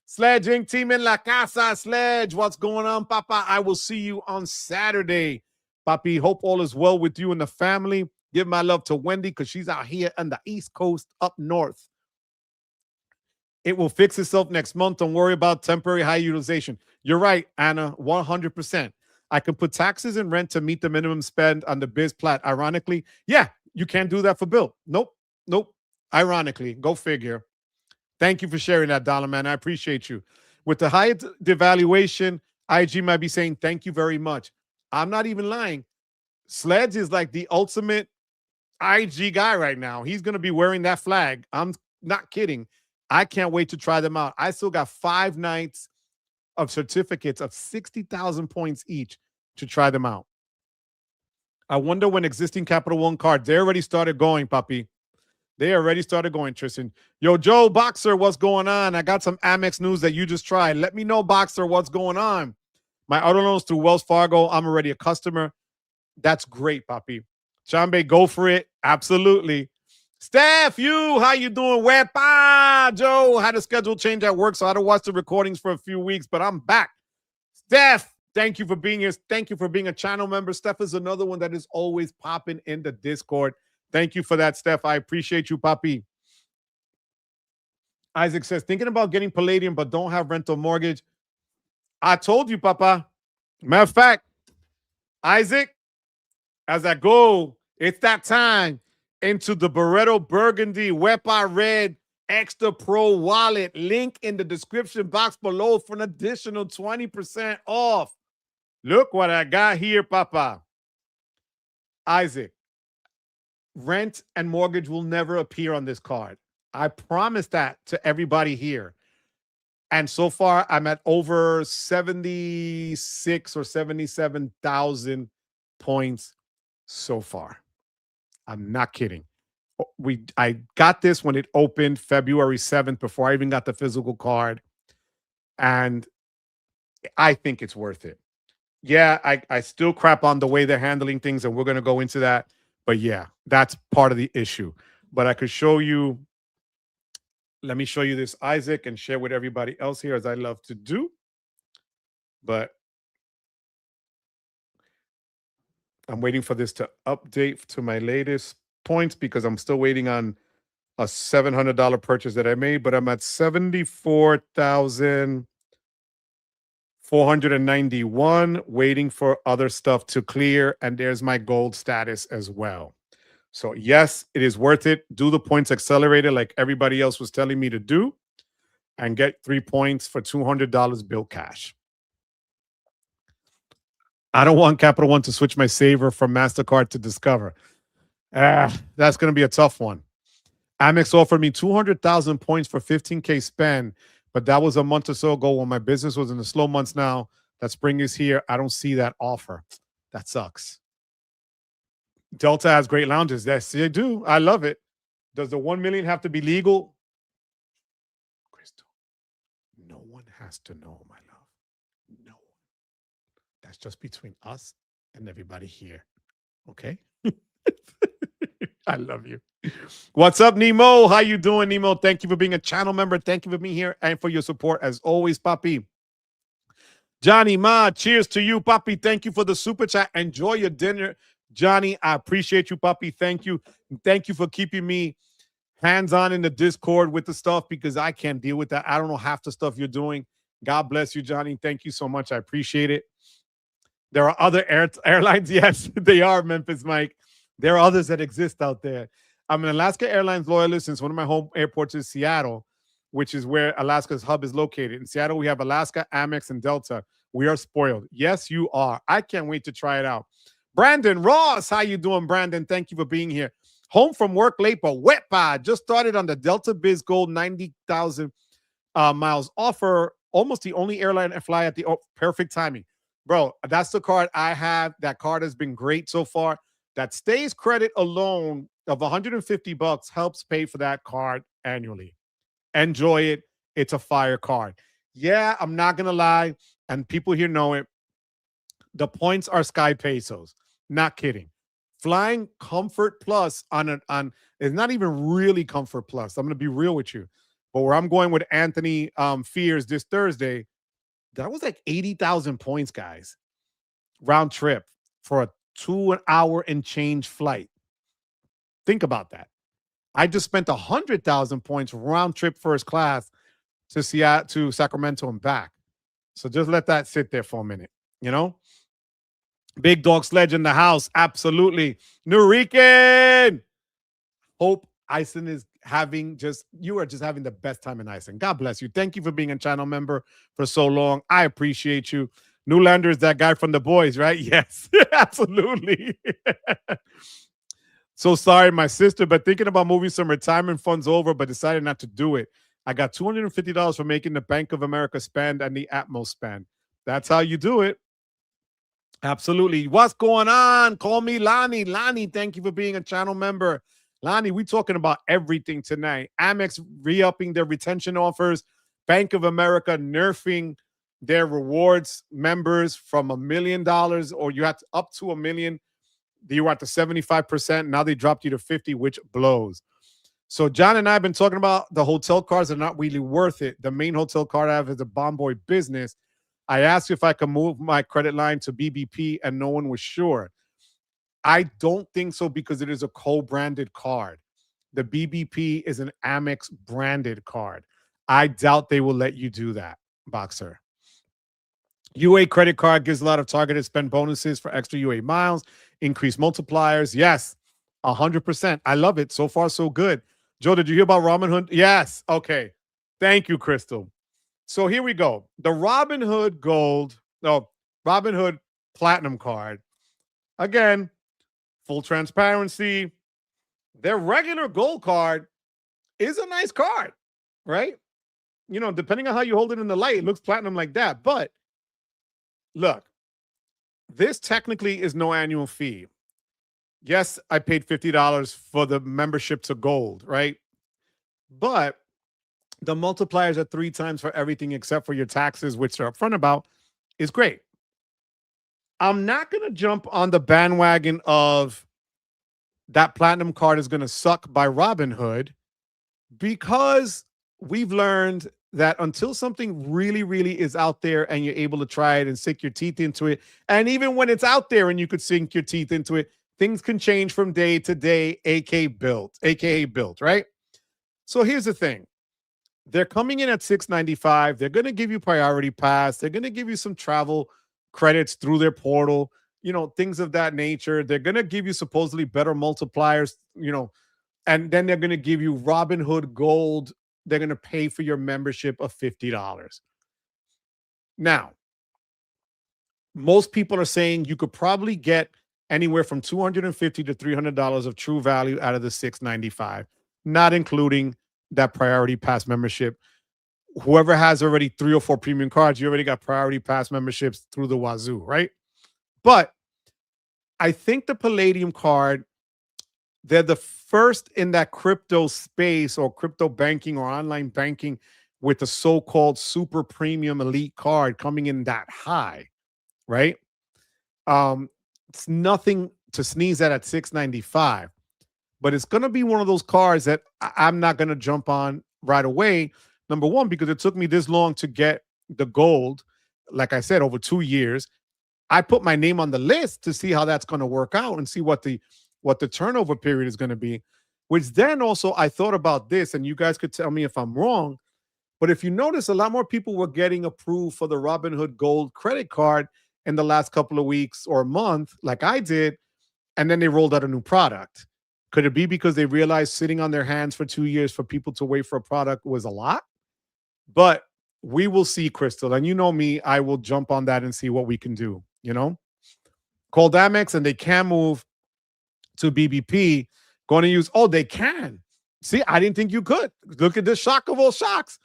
Sledging team in La Casa. Sledge, what's going on, Papa? I will see you on Saturday. Papi, hope all is well with you and the family. Give my love to Wendy because she's out here on the East Coast up north. It will fix itself next month. Don't worry about temporary high utilization. You're right, Anna, 100%. I can put taxes and rent to meet the minimum spend on the biz plat. Ironically, yeah, you can't do that for Bill. Nope. Ironically, go figure. Thank you for sharing that, Dollar Man. I appreciate you. With the high devaluation, IG might be saying thank you very much. I'm not even lying. Sledge is like the ultimate IG guy right now. He's going to be wearing that flag. I'm not kidding. I can't wait to try them out. I still got 5 nights of certificates of 60,000 points each to try them out. I wonder when existing Capital One cards, they already started going, puppy. They already started going, Tristan. Yo, Joe, Boxer, what's going on? I got some Amex news that you just tried. Let me know, Boxer, what's going on. My auto loans through Wells Fargo. I'm already a customer. That's great, puppy. Chambe, go for it. Absolutely. Steph, how you doing? Wepa, Joe, had a schedule change at work, so I had to watch the recordings for a few weeks, but I'm back. Steph, thank you for being here. Thank you for being a channel member. Steph is another one that is always popping in the Discord. Thank you for that, Steph. I appreciate you, Papi. Isaac says, thinking about getting Palladium, but don't have rental mortgage. I told you, Papa. Matter of fact, Isaac, as I go, it's that time into the Barreto Burgundy Wepa Red Ekster Pro wallet. Link in the description box below for an additional 20% off. Look what I got here, Papa. Isaac, rent and mortgage will never appear on this card. I promise that to everybody here. And so far, I'm at over 76 or 77,000 points so far. I'm not kidding. I got this when it opened February 7th before I even got the physical card. And I think it's worth it. Yeah, I still crap on the way they're handling things, and we're going to go into that. But yeah, that's part of the issue. But I could show you Let me show you this, Isaac, and share with everybody else here as I love to do. But I'm waiting for this to update to my latest points because I'm still waiting on a $700 purchase that I made, but I'm at 74,491 waiting for other stuff to clear. And there's my gold status as well. So yes, it is worth it. Do the points accelerated like everybody else was telling me to do and get 3 points for $200 Bilt cash. I don't want Capital One to switch my saver from MasterCard to Discover. That's going to be a tough one. Amex offered me 200,000 points for 15K spend, but that was a month or so ago when my business was in the slow months now. That spring is here. I don't see that offer. That sucks. Delta has great lounges. Yes, they do. I love it. Does the 1 million have to be legal? Crystal, no one has to know, my love. No one. That's just between us and everybody here. Okay? I love you. What's up, Nemo? How you doing, Nemo? Thank you for being a channel member. Thank you for being here and for your support as always, Papi. Johnny Ma, cheers to you, Papi. Thank you for the super chat. Enjoy your dinner. Johnny, I appreciate you, Papi. Thank you. Thank you for keeping me hands-on in the Discord with the stuff because I can't deal with that. I don't know half the stuff you're doing. God bless you, Johnny. Thank you so much. I appreciate it. There are other airlines. Yes, they are, Memphis Mike. There are others that exist out there. I'm an Alaska Airlines loyalist since one of my home airports is Seattle, which is where Alaska's hub is located. In Seattle, we have Alaska, Amex, and Delta. We are spoiled. Yes, you are. I can't wait to try it out. Brandon Ross, how you doing, Brandon? Thank you for being here. Home from work late, but Wepa just started on the Delta Biz Gold 90,000 miles offer. Almost the only airline I fly at the perfect timing. Bro, that's the card I have. That card has been great so far. That stays credit alone of $150 helps pay for that card annually. Enjoy it. It's a fire card. Yeah, I'm not going to lie. And people here know it. The points are Sky Pesos. Not kidding. Flying Comfort Plus on it's not even really Comfort Plus. I'm going to be real with you. But where I'm going with Anthony Fears this Thursday, that was like 80,000 points, guys. Round trip for a 2 hour and change flight. Think about that. I just spent 100,000 points round trip first class to Seattle, to Sacramento and back. So just let that sit there for a minute, you know? Big Dog Sledge in the house. Absolutely. Nurican. Hope Iceland is you are just having the best time in Iceland. God bless you. Thank you for being a channel member for so long. I appreciate you. Newlander is that guy from The Boys, right? Yes, absolutely. So sorry, my sister, but thinking about moving some retirement funds over, but decided not to do it. I got $250 for making the Bank of America spend and the Atmos spend. That's how you do it. Absolutely. What's going on? Call me Lonnie. Lonnie, thank you for being a channel member. Lonnie, we're talking about everything tonight. Amex re-upping their retention offers. Bank of America nerfing their rewards members from $1 million, or you had to, up to $1 million. You were at the 75%. Now they dropped you to 50, which blows. So John and I have been talking about the hotel cards are not really worth it. The main hotel card I have is a Bomb Boy Business. I asked if I could move my credit line to BBP, and no one was sure. I don't think so because it is a co-branded card. The BBP is an Amex branded card. I doubt they will let you do that, Boxer. UA credit card gives a lot of targeted spend bonuses for extra UA miles, increased multipliers. Yes, 100%. I love it. So far, so good. Joe, did you hear about Robinhood? Yes. Okay. Thank you, Crystal. So here we go. The Robinhood Robinhood Platinum card. Again, full transparency. Their regular gold card is a nice card, right? You know, depending on how you hold it in the light, it looks platinum like that. But look, this technically is no annual fee. Yes, I paid $50 for the membership to gold, right? But the multipliers are 3 times for everything except for your taxes, which are upfront about, is great. I'm not going to jump on the bandwagon of that platinum card is going to suck by Robinhood because we've learned that until something really, really is out there and you're able to try it and sink your teeth into it, and even when it's out there and you could sink your teeth into it, things can change from day to day, aka built, right? So here's the thing. They're coming in at 695. They're going to give you priority pass. They're going to give you some travel credits through their portal, things of that nature. They're going to give you supposedly better multipliers, and then they're going to give you Robinhood Gold. They're going to pay for your membership of $50. Now, most people are saying you could probably get anywhere from $250 to $300 of true value out of the 695, not including that priority pass membership. Whoever has already 3 or 4 premium cards, you already got priority pass memberships through the wazoo, right? But I think the Palladium card, they're the first in that crypto space or crypto banking or online banking with the so-called super premium elite card coming in that high, right? It's nothing to sneeze at 695, but it's going to be one of those cards that I'm not going to jump on right away. Number one, because it took me this long to get the gold. Like I said, over 2 years, I put my name on the list to see how that's going to work out and see what the turnover period is going to be. Which then also I thought about this, and you guys could tell me if I'm wrong. But if you notice, a lot more people were getting approved for the Robinhood Gold credit card in the last couple of weeks or a month, like I did, and then they rolled out a new product. Could it be because they realized sitting on their hands for 2 years for people to wait for a product was a lot? But we will see, Crystal. And you know me, I will jump on that and see what we can do, Called Amex, and they can move to BBP. Going to use, they can. See, I didn't think you could. Look at this shock of all shocks.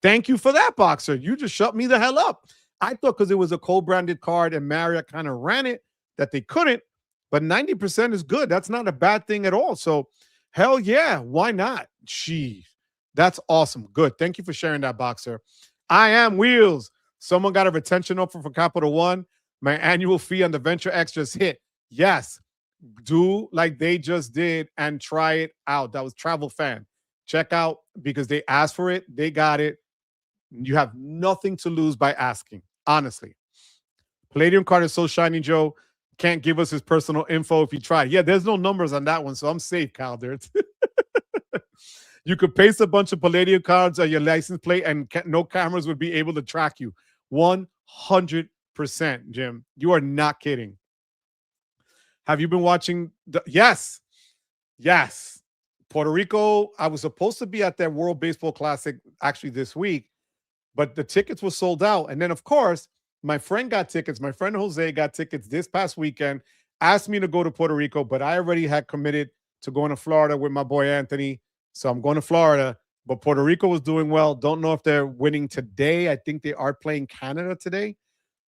Thank you for that, Boxer. You just shut me the hell up. I thought because it was a co-branded card and Marriott kind of ran it that they couldn't, but 90% is good. That's not a bad thing at all. So hell yeah, why not? Gee, that's awesome. Good. Thank you for sharing that, Boxer. I am Wheels. Someone got a retention offer for Capital One. My annual fee on the Venture X just hit. Yes, do like they just did and try it out. That was Travel Fan. Check out, because they asked for it. They got it. You have nothing to lose by asking, honestly. Palladium card is so shiny, Joe. Can't give us his personal info if he tried. Yeah, there's no numbers on that one, so I'm safe, Calder. You could paste a bunch of Palladium cards on your license plate and no cameras would be able to track you. 100%, Jim. You are not kidding. Have you been watching? Yes. Puerto Rico, I was supposed to be at that World Baseball Classic actually this week, but the tickets were sold out. And then, of course, my friend got tickets. My friend Jose got tickets this past weekend, asked me to go to Puerto Rico, but I already had committed to going to Florida with my boy Anthony. So I'm going to Florida, but Puerto Rico was doing well. Don't know if they're winning today. I think they are playing Canada today,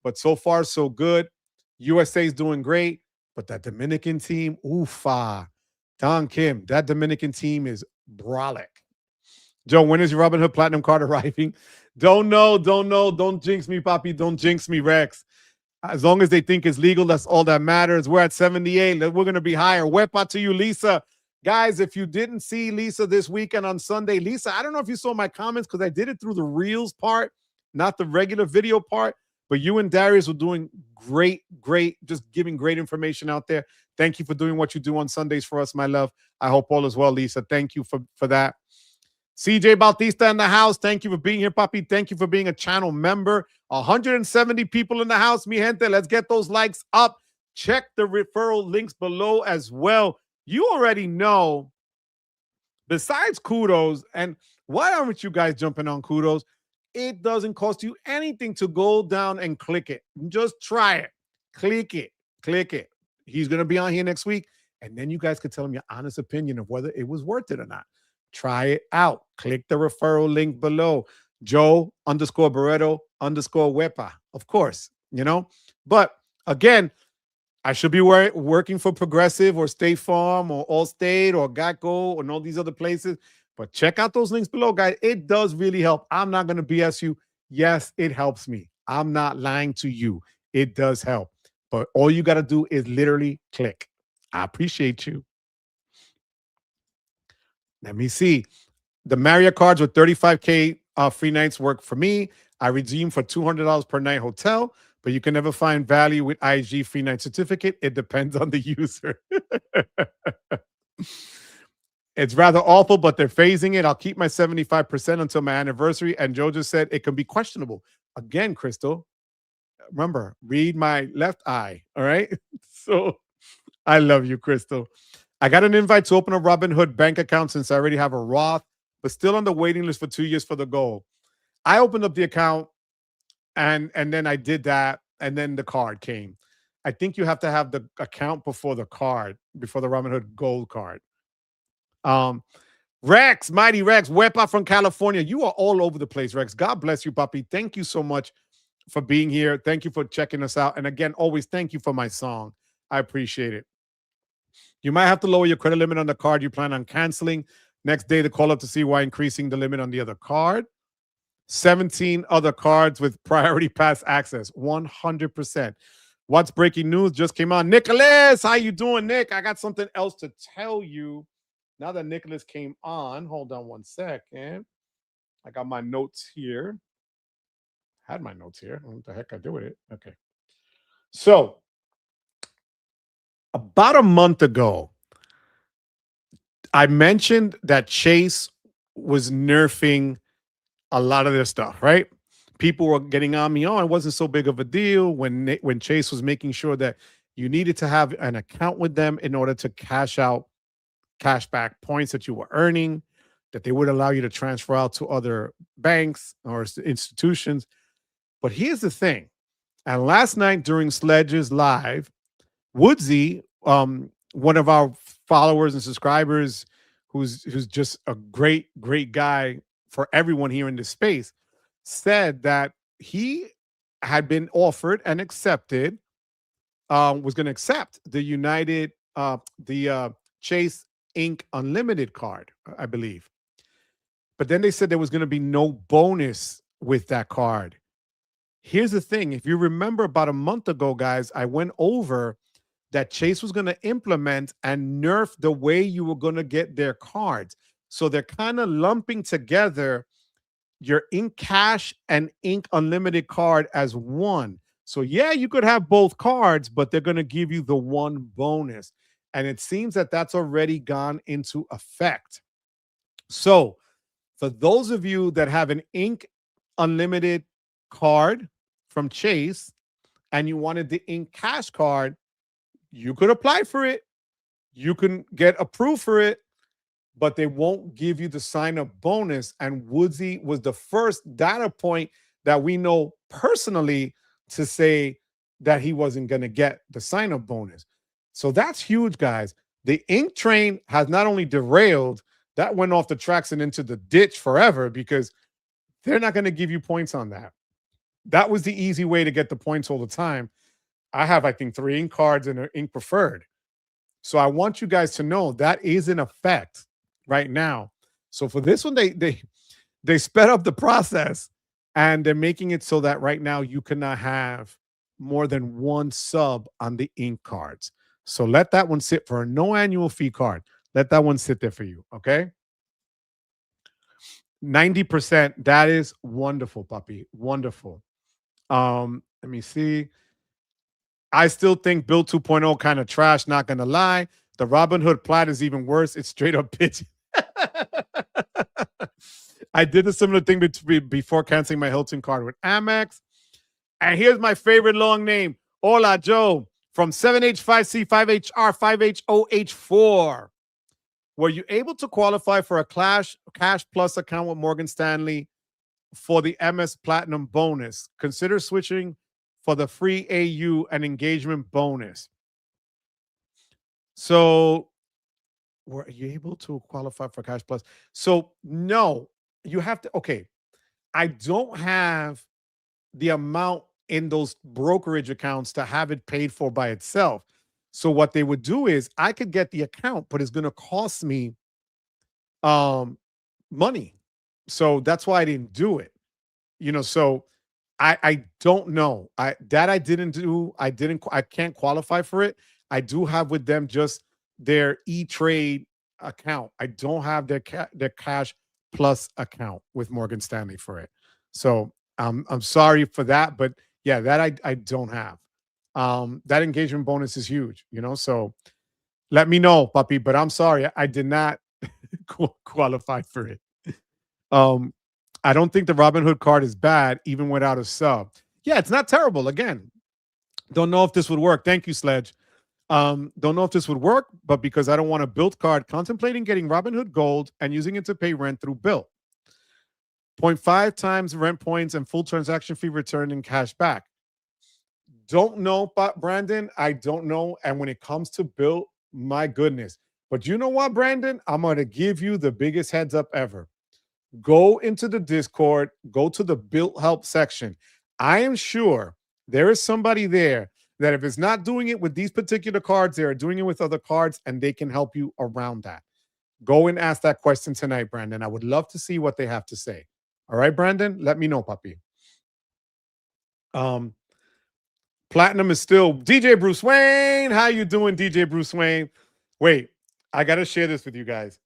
but so far so good. USA is doing great, but that Dominican team, oofa. Don Kim, that Dominican team is brolic. Joe, when is your Robinhood Platinum card arriving? Don't know. Don't jinx me, Papi. Don't jinx me, Rex. As long as they think it's legal, that's all that matters. We're at 78. We're going to be higher. Wepa to you, Lisa. Guys, if you didn't see Lisa this weekend on Sunday, Lisa, I don't know if you saw my comments because I did it through the Reels part, not the regular video part, but you and Darius were doing great, just giving great information out there. Thank you for doing what you do on Sundays for us, my love. I hope all is well, Lisa. Thank you for that. CJ Bautista in the house. Thank you for being here, Papi. Thank you for being a channel member. 170 people in the house, mi gente. Let's get those likes up. Check the referral links below as well. You already know, besides KUDOS, and why aren't you guys jumping on KUDOS? It doesn't cost you anything to go down and click it. Just try it. Click it. He's going to be on here next week, and then you guys can tell him your honest opinion of whether it was worth it or not. Try it out. Click the referral link below. Joe_Barreto_Wepa. Of course, But again, I should be working for Progressive or State Farm or Allstate or Geico and all these other places. But check out those links below, guys. It does really help. I'm not going to BS you. Yes, it helps me. I'm not lying to you. It does help. But all you got to do is literally click. I appreciate you. Let me see. The Marriott cards with 35K free nights work for me. I redeem for $200 per night hotel, but you can never find value with IG free night certificate. It depends on the user. It's rather awful, but they're phasing it. I'll keep my 75% until my anniversary. And Joe just said it can be questionable. Again, Crystal, remember, read my left eye. All right. So I love you, Crystal. I got an invite to open a Robinhood bank account since I already have a Roth, but still on the waiting list for 2 years for the goal. I opened up the account and then I did that, and then the card came. I think you have to have the account before the card, before the Robinhood Gold card. Rex, Mighty Rex, Wepa from California. You are all over the place, Rex. God bless you, puppy. Thank you so much for being here. Thank you for checking us out. And again, always thank you for my song. I appreciate it. You might have to lower your credit limit on the card you plan on canceling. Next day to call up to see why increasing the limit on the other card. 17 other cards with priority pass access. 100%. What's breaking news just came on. Nicholas, how you doing, Nick? I got something else to tell you. Now that Nicholas came on, hold on one second. I got my notes here. Had my notes here. What the heck I do with it? Okay. So, about a month ago, I mentioned that Chase was nerfing a lot of their stuff, right? People were getting on me, oh, it wasn't so big of a deal when Chase was making sure that you needed to have an account with them in order to cash out cashback points that you were earning, that they would allow you to transfer out to other banks or institutions. But here's the thing. And last night during Sledge's Live, Woodsy, one of our followers and subscribers, who's just a great guy for everyone here in this space, said that he had been offered and accepted, was going to accept the Chase Inc. Unlimited card, I believe. But then they said there was going to be no bonus with that card. Here's the thing. If you remember about a month ago, guys, I went over that Chase was going to implement and nerf the way you were going to get their cards. So they're kind of lumping together your Ink Cash and Ink Unlimited card as one. So yeah, you could have both cards, but they're going to give you the one bonus. And it seems that that's already gone into effect. So for those of you that have an Ink Unlimited card from Chase and you wanted the Ink Cash card, you could apply for it. You can get approved for it, but they won't give you the sign-up bonus. And Woodsy was the first data point that we know personally to say that he wasn't going to get the sign-up bonus. So that's huge, guys. The Ink train has not only derailed, that went off the tracks and into the ditch forever because they're not going to give you points on that. That was the easy way to get the points all the time. I have, I think, 3 Ink cards and an Ink Preferred. So I want you guys to know that is in effect right now. So for this one, they sped up the process and they're making it so that right now you cannot have more than one sub on the Ink cards. So let that one sit for a no annual fee card. Let that one sit there for you, okay? 90%. That is wonderful, puppy. Wonderful. Let me see. I still think Bilt 2.0 kind of trash, not going to lie. The Robinhood Plaid is even worse. It's straight up bitch. I did a similar thing before canceling my Hilton card with Amex. And here's my favorite long name. Hola, Joe. From 7H5C5HR5HOH4. Were you able to qualify for a Cash Plus account with Morgan Stanley for the MS Platinum bonus? Consider switching for the free AU and engagement bonus. So, were you able to qualify for Cash Plus? So, no, you have to. Okay, I don't have the amount in those brokerage accounts to have it paid for by itself. So what they would do is I could get the account, but it's going to cost me money. So that's why I didn't do it. So I don't know. I didn't do. I can't qualify for it. I do have with them just their E-Trade account. I don't have their Cash Plus account with Morgan Stanley for it. So I'm sorry for that, but yeah, that I don't have. That engagement bonus is huge, So let me know, puppy. But I'm sorry, I did not qualify for it. Um, I don't think the Robinhood card is bad, even without a sub. Yeah, it's not terrible. Again, don't know if this would work. Thank you, Sledge. Don't know if this would work, but because I don't want a Bilt card, contemplating getting Robinhood Gold and using it to pay rent through Bilt. 0.5 times rent points and full transaction fee return in cash back. Don't know, Brandon. I don't know. And when it comes to Bilt, my goodness. But you know what, Brandon? I'm going to give you the biggest heads up ever. Go into the Discord, go to the Bilt help section. I am sure there is somebody there that if it's not doing it with these particular cards, they are doing it with other cards, and they can help you around that. Go and ask that question tonight, Brandon. I would love to see what they have to say. All right, Brandon? Let me know, puppy. Platinum is still DJ Bruce Wayne. How you doing, DJ Bruce Wayne? Wait, I got to share this with you guys.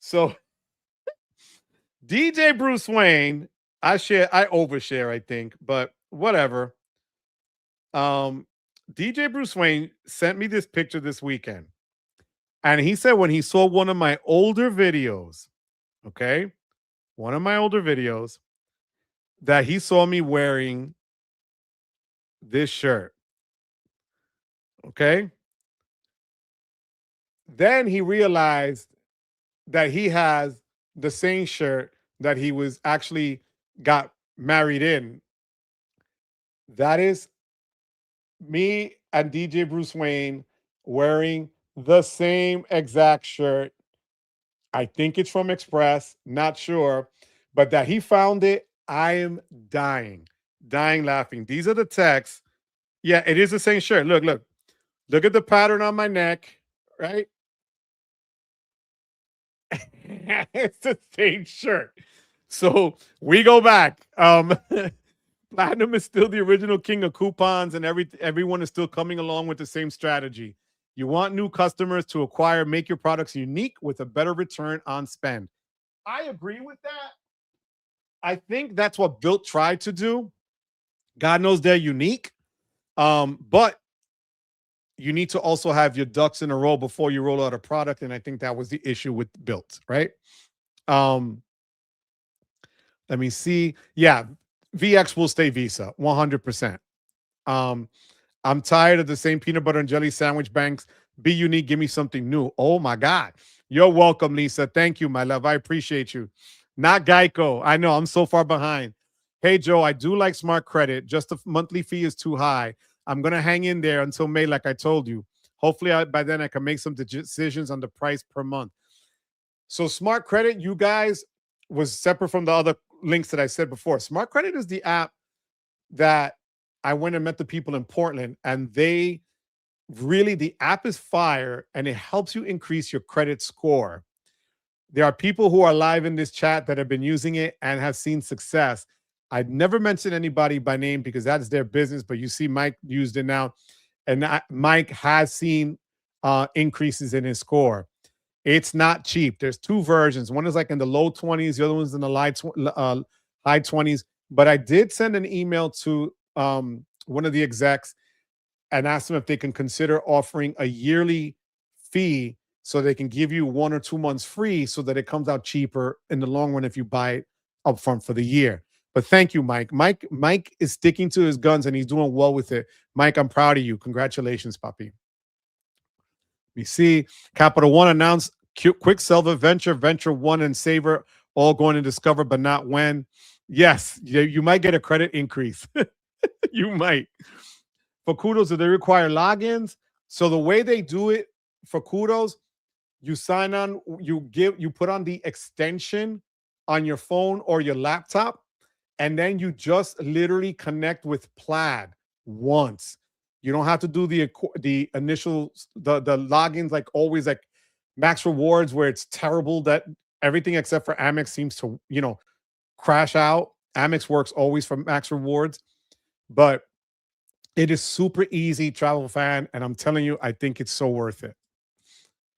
So DJ Bruce Wayne, I overshare, I think, but whatever. DJ Bruce Wayne sent me this picture this weekend. And he said when he saw one of my older videos, okay, one of my older videos, that he saw me wearing this shirt. Okay. Then he realized that he has the same shirt that he was actually got married in. That is me and DJ Bruce Wayne wearing the same exact shirt. I think it's from Express, not sure, but that he found it, I am dying laughing. These are the texts. Yeah, it is the same shirt. Look at the pattern on my neck, right? It's the same shirt. So we go back. Platinum is still the original king of coupons, and everyone is still coming along with the same strategy. You want new customers to acquire, make your products unique with a better return on spend. I agree with that. I think that's what Bilt tried to do. God knows they're unique. But you need to also have your ducks in a row before you roll out a product. And I think that was the issue with Bilt, right? Let me see. Yeah, VX will stay Visa, 100%. I'm tired of the same peanut butter and jelly sandwich banks. Be unique. Give me something new. Oh, my God. You're welcome, Lisa. Thank you, my love. I appreciate you. Not Geico. I know. I'm so far behind. Hey, Joe, I do like smart credit. Just the monthly fee is too high. I'm going to hang in there until May, like I told you. Hopefully, by then I can make some decisions on the price per month. So smart credit, you guys, was separate from the other links that I said before. Smart credit is the app that I went and met the people in Portland, and they really, the app is fire, and it helps you increase your credit score. There are people who are live in this chat that have been using it and have seen success. I'd never mention anybody by name because that's their business, but you see Mike used it now, and Mike has seen increases in his score. It's not cheap. There's two versions. One is like in the low 20s. The other one's in the high 20s. But I did send an email to one of the execs and asked them if they can consider offering a yearly fee so they can give you 1 or 2 months free so that it comes out cheaper in the long run if you buy it upfront for the year. But thank you, Mike. Mike is sticking to his guns and he's doing well with it. Mike, I'm proud of you. Congratulations, puppy. We see Capital One announced Quicksilver Venture 1 and Saver all going to Discover, but not when. Yes, you might get a credit increase. You might. For KUDOS, do they require logins? So the way they do it for KUDOS, you sign on, you put on the extension on your phone or your laptop, and then you just literally connect with Plaid once. You don't have to do the initial the logins like always, like Max Rewards, where it's terrible that everything except for Amex seems to crash out. Amex works always for Max Rewards, but it is super easy, travel fan, and I'm telling you, I think it's so worth it.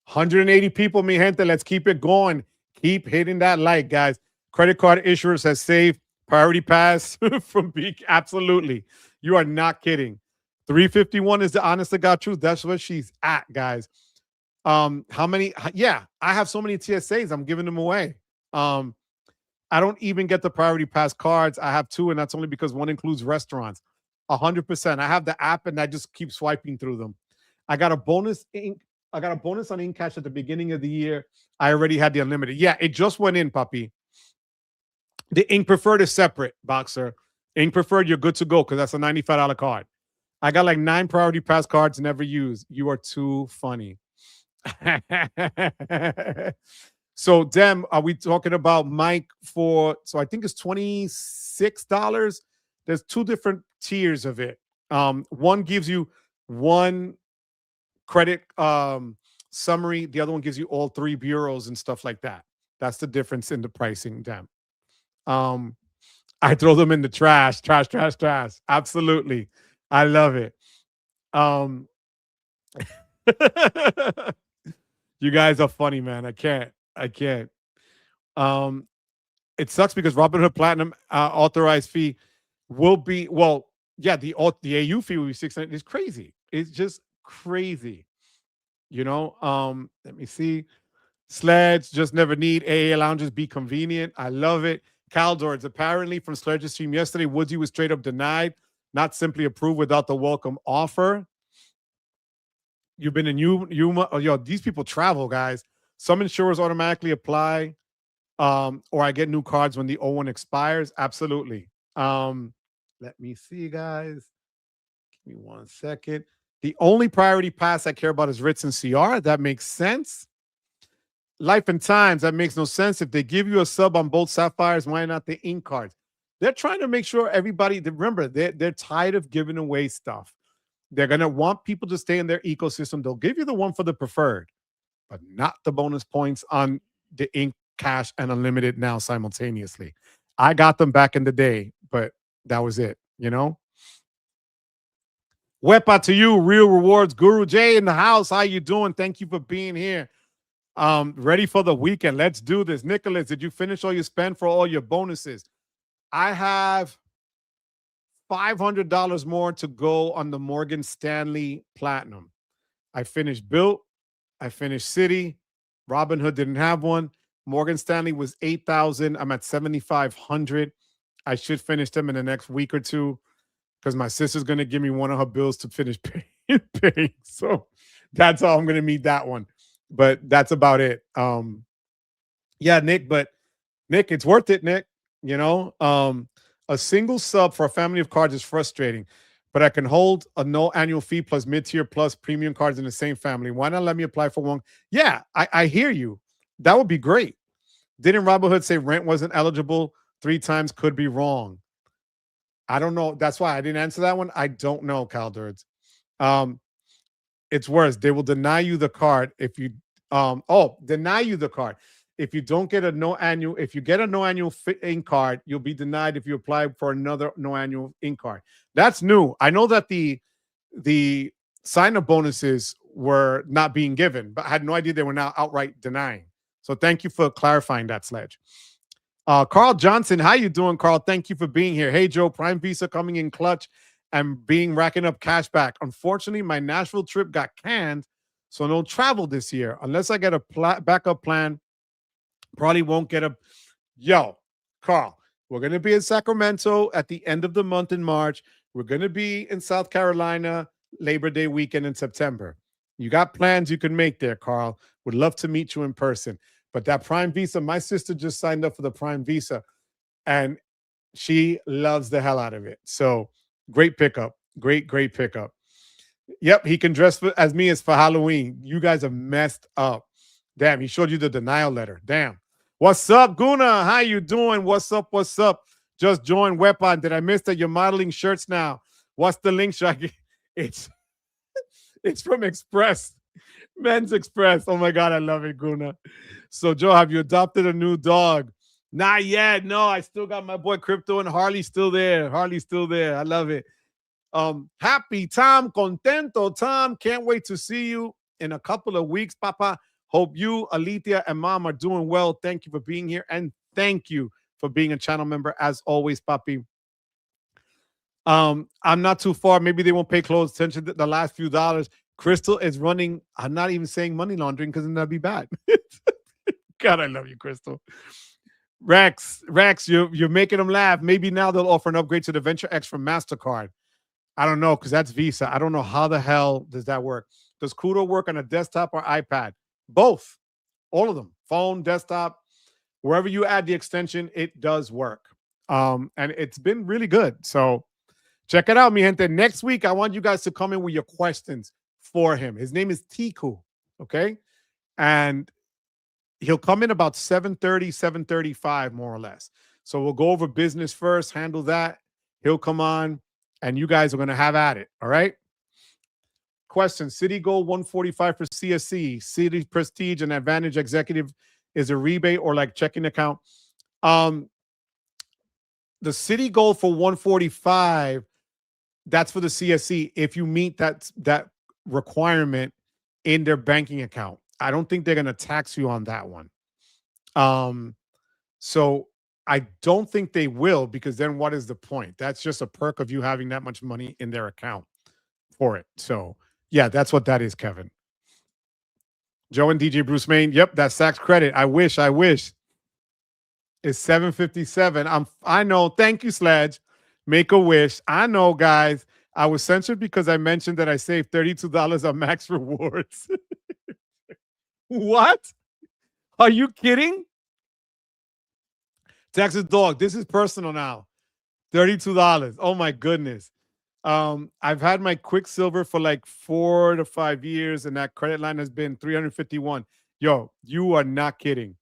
180 people, mi gente. Let's keep it going. Keep hitting that like, guys. Credit card issuers has saved Priority Pass from being absolutely. You are not kidding. 351 is the honest to God truth. That's what she's at, guys. How many? Yeah, I have so many TSAs. I'm giving them away. Um, I don't even get the Priority Pass cards. I have two, and that's only because one includes restaurants. 100%. I have the app, and I just keep swiping through them. I got a bonus. I got a bonus on Ink Cash at the beginning of the year. I already had the unlimited. Yeah, it just went in, puppy. The Ink Preferred is separate, Boxer. Ink Preferred, you're good to go because that's a $95 card. I got like 9 Priority Pass cards never used. You are too funny. So, Dem, are we talking about Mike for? So I think it's $26. There's 2 different tiers of it. One gives you one credit summary. The other one gives you all 3 bureaus and stuff like that. That's the difference in the pricing, Dem. I throw them in the trash. Absolutely. I love it. You guys are funny, man. I can't. It sucks because Robinhood Platinum authorized fee will be the AU fee will be $600. It's crazy. It's just crazy. Let me see. Sledge just never need AA lounges be convenient. I love it. Caldors apparently from Sledge's stream yesterday, Woodsy was straight up denied, not simply approved without the welcome offer. You've been in Yuma. These people travel, guys. Some insurers automatically apply, or I get new cards when the old one expires. Absolutely. Let me see, guys. Give me 1 second. The only Priority Pass I care about is Ritz and CR. That makes sense. Life and Times, that makes no sense. If they give you a sub on both Sapphires, why not the Ink cards? They're trying to make sure everybody, remember, they're tired of giving away stuff. They're going to want people to stay in their ecosystem. They'll give you the one for the preferred, but not the bonus points on the Ink Cash and Unlimited now simultaneously. I got them back in the day, but that was it, Wepa to you, Real Rewards Guru Jay in the house. How you doing? Thank you for being here. Ready for the weekend. Let's do this. Nicholas, did you finish all your spend for all your bonuses? I have $500 more to go on the Morgan Stanley Platinum. I finished Bilt. I finished City. Robinhood didn't have one. Morgan Stanley was $8,000. I'm at $7,500. I should finish them in the next week or two because my sister's going to give me one of her bills to finish paying. So that's how I'm going to meet that one. But that's about it. Yeah, Nick, it's worth it, Nick. A single sub for a family of cards is frustrating, but I can hold a no annual fee plus mid-tier plus premium cards in the same family. Why not let me apply for one? Yeah, I hear you. That would be great. Didn't Robinhood say rent wasn't eligible 3 times? Could be wrong. I don't know. That's why I didn't answer that one. I don't know, Caldurds. It's worse. They will deny you the card if you deny you the card. If you don't get a no annual, if you get a no annual ink card, you'll be denied if you apply for another no annual ink card. That's new. I know that the sign-up bonuses were not being given, but I had no idea they were now outright denying. So thank you for clarifying that, Sledge. Carl Johnson, how you doing, Carl? Thank you for being here. Hey, Joe, Prime Visa coming in clutch and racking up cash back. Unfortunately, my Nashville trip got canned, so no travel this year. Unless I get a backup plan, probably won't get a... Yo, Carl, we're going to be in Sacramento at the end of the month in March. We're going to be in South Carolina Labor Day weekend in September. You got plans you can make there, Carl. Would love to meet you in person. But that Prime Visa, my sister just signed up for the Prime Visa, and she loves the hell out of it. So great pickup. Great pickup. Yep, he can dress as me as for Halloween. You guys are messed up. Damn, he showed you the denial letter. Damn. What's up, Guna? How you doing? What's up? Just joined Weapon. Did I miss that you're modeling shirts now? What's the link? It's from Express. Men's Express. Oh my God, I love it, Guna. So, Joe, have you adopted a new dog? Not yet. No, I still got my boy Crypto and Harley still there. I love it. Happy Tom, contento Tom. Can't wait to see you in a couple of weeks, Papa. Hope you, Alethea, and Mom are doing well. Thank you for being here, and thank you for being a channel member. As always, Papi. I'm not too far. Maybe they won't pay close attention to the last few dollars. Crystal is running. I'm not even saying money laundering because then that'd be bad. God, I love you, Crystal. Rex, you're making them laugh. Maybe now they'll offer an upgrade to the Venture X from MasterCard. I don't know because that's Visa. I don't know how the hell does that work. Does Kudo work on a desktop or iPad? Both, all of them. Phone, desktop, wherever you add the extension, it does work. And it's been really good. So check it out, mi gente. Next week, I want you guys to come in with your questions for him. His name is Tiku, okay? And he'll come in about 7:30, 7:35, more or less. So we'll go over business first, handle that. He'll come on, and you guys are going to have at it, all right? Question, City Gold 145 for CSC, City Prestige and Advantage Executive is a rebate or like checking account. The City Gold for 145, that's for the CSC if you meet that requirement in their banking account. I don't think they're going to tax you on that one. So I don't think they will, because then what is the point? That's just a perk of you having that much money in their account for it. So yeah, that's what that is, Kevin. Joe and DJ Bruce Main. Yep, that's Saks credit. I wish. It's 7:57. I know. Thank you, Sledge. Make a wish. I know, guys. I was censored because I mentioned that I saved $32 on Max Rewards. What? Are you kidding? Texas Dog, this is personal now. $32. Oh my goodness. I've had my Quicksilver for like 4 to 5 years, and that credit line has been 351. Yo, you are not kidding.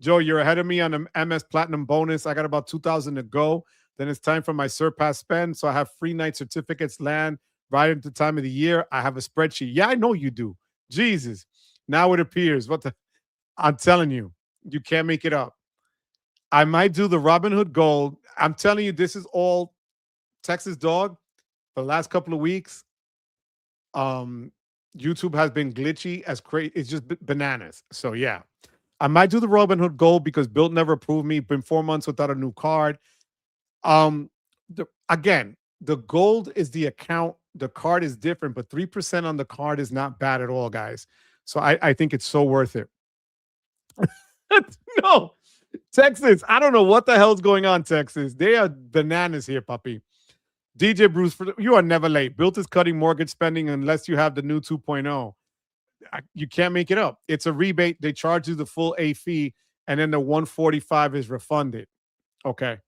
Joe, you're ahead of me on the MS Platinum bonus. I got about 2,000 to go. Then it's time for my surpass spend. So I have free night certificates land right at the time of the year. I have a spreadsheet. Yeah, I know you do. Jesus. Now it appears. I'm telling you, you can't make it up. I might do the Robinhood Gold. I'm telling you, this is all Texas Dog. For the last couple of weeks, YouTube has been glitchy as crazy. It's just bananas. So yeah, I might do the Robinhood Gold because Bilt never approved me. Been 4 months without a new card. Again, the gold is the account. The card is different, but 3% on the card is not bad at all, guys. So I think it's so worth it. No, Texas. I don't know what the hell's going on, Texas. They are bananas here, puppy. DJ Bruce, you are never late. Bilt is cutting mortgage spending unless you have the new 2.0. You can't make it up. It's a rebate. They charge you the full A fee, and then the 145 is refunded. Okay.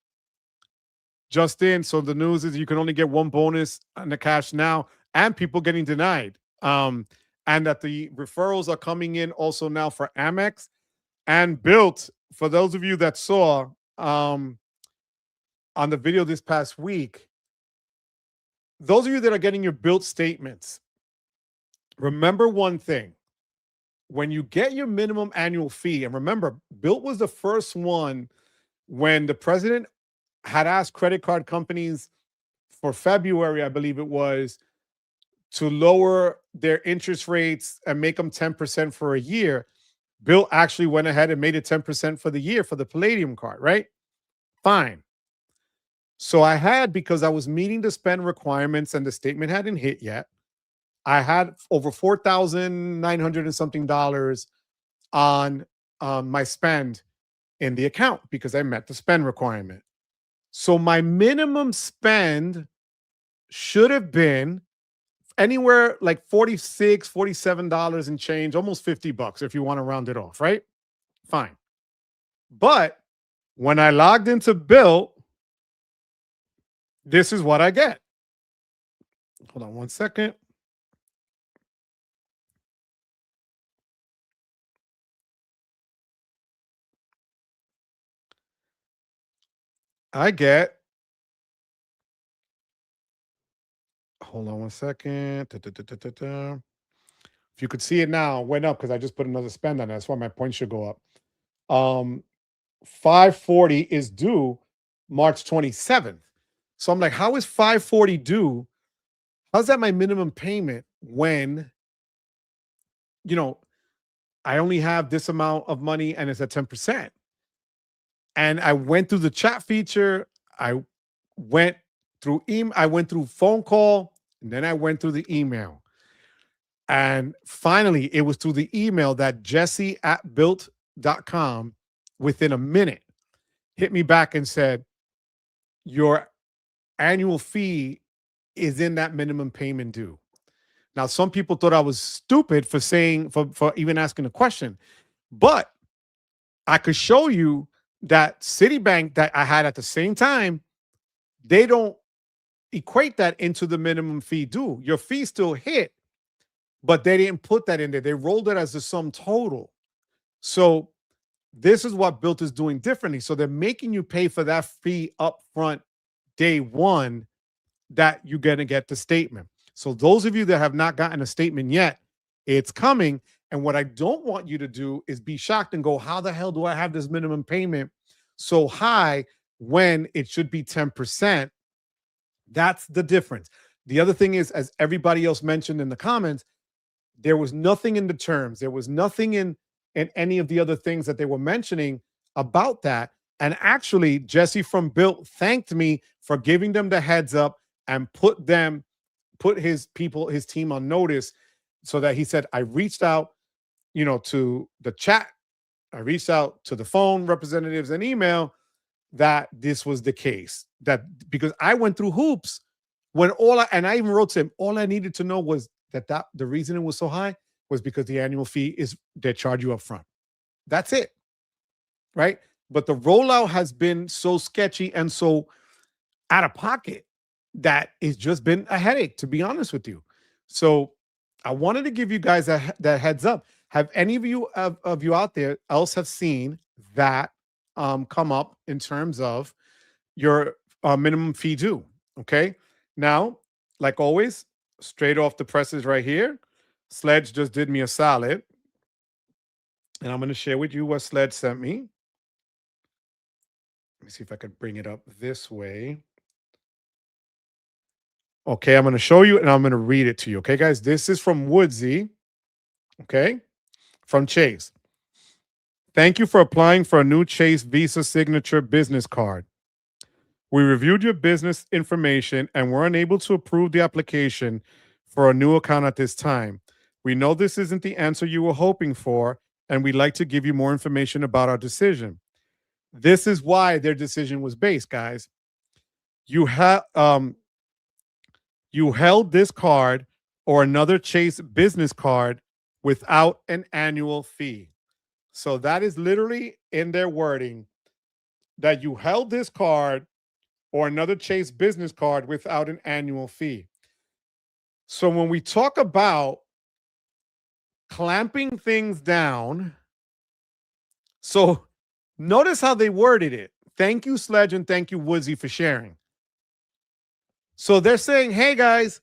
Just in, so the news is you can only get one bonus on the cash now, and people getting denied. And that the referrals are coming in also now for Amex and Bilt. For those of you that saw on the video this past week, those of you that are getting your Bilt statements, remember one thing. When you get your minimum annual fee, and remember, Bilt was the first one when the president had asked credit card companies for February, I believe it was, to lower their interest rates and make them 10% for a year. Bilt actually went ahead and made it 10% for the year for the Palladium card, right? Fine. So I had, because I was meeting the spend requirements and the statement hadn't hit yet, I had over $4,900 and something on my spend in the account because I met the spend requirement. So my minimum spend should have been anywhere like $46, $47 and change, almost $50 if you want to round it off, right? Fine. But when I logged into Bilt, this is what I get. Hold on one second. I get, hold on one second. If you could see it now, it went up because I just put another spend on it. That's why my points should go up. 540 is due March 27th. So I'm like, how is 540 due? How's that my minimum payment when, I only have this amount of money and it's at 10%? And I went through the chat feature. I went through email. I went through phone call. And then I went through the email. And finally, it was through the email that Jesse at Bilt.com within a minute hit me back and said, your annual fee is in that minimum payment due. Now, some people thought I was stupid for saying, for even asking a question, but I could show you that Citibank that I had at the same time, they don't equate that into the minimum fee due. Your fee still hit, but they didn't put that in there. They rolled it as a sum total. So this is what Bilt is doing differently. So they're making you pay for that fee up front day one that you're going to get the statement. So those of you that have not gotten a statement yet, it's coming. And what I don't want you to do is be shocked and go, how the hell do I have this minimum payment so high when it should be 10%? That's the difference. The other thing is, as everybody else mentioned in the comments, there was nothing in the terms. There was nothing in any of the other things that they were mentioning about that. And actually, Jesse from Bilt thanked me for giving them the heads up and put his team on notice, so that he said, I reached out, to the chat. I reached out to the phone representatives and email that this was the case. That because I went through hoops when I even wrote to him, all I needed to know was that the reason it was so high was because the annual fee is they charge you up front. That's it. Right? But the rollout has been so sketchy and so out of pocket that it's just been a headache, to be honest with you. So I wanted to give you guys that heads up. Have any of you out there else have seen that come up in terms of your minimum fee due? Okay. Now, like always, straight off the presses right here, Sledge just did me a solid. And I'm going to share with you what Sledge sent me. Let me see if I could bring it up this way. Okay, I'm going to show you and I'm going to read it to you. Okay, guys, this is from Woodsy. Okay, from Chase. Thank you for applying for a new Chase Visa Signature business card. We reviewed your business information and were unable to approve the application for a new account at this time. We know this isn't the answer you were hoping for, and we'd like to give you more information about our decision. This is why their decision was based, guys. You held this card or another Chase business card without an annual fee. So that is literally in their wording, that you held this card or another Chase business card without an annual fee. So when we talk about clamping things down, so notice how they worded it. Thank you, Sledge, and thank you, Woodsy, for sharing. So they're saying, hey, guys,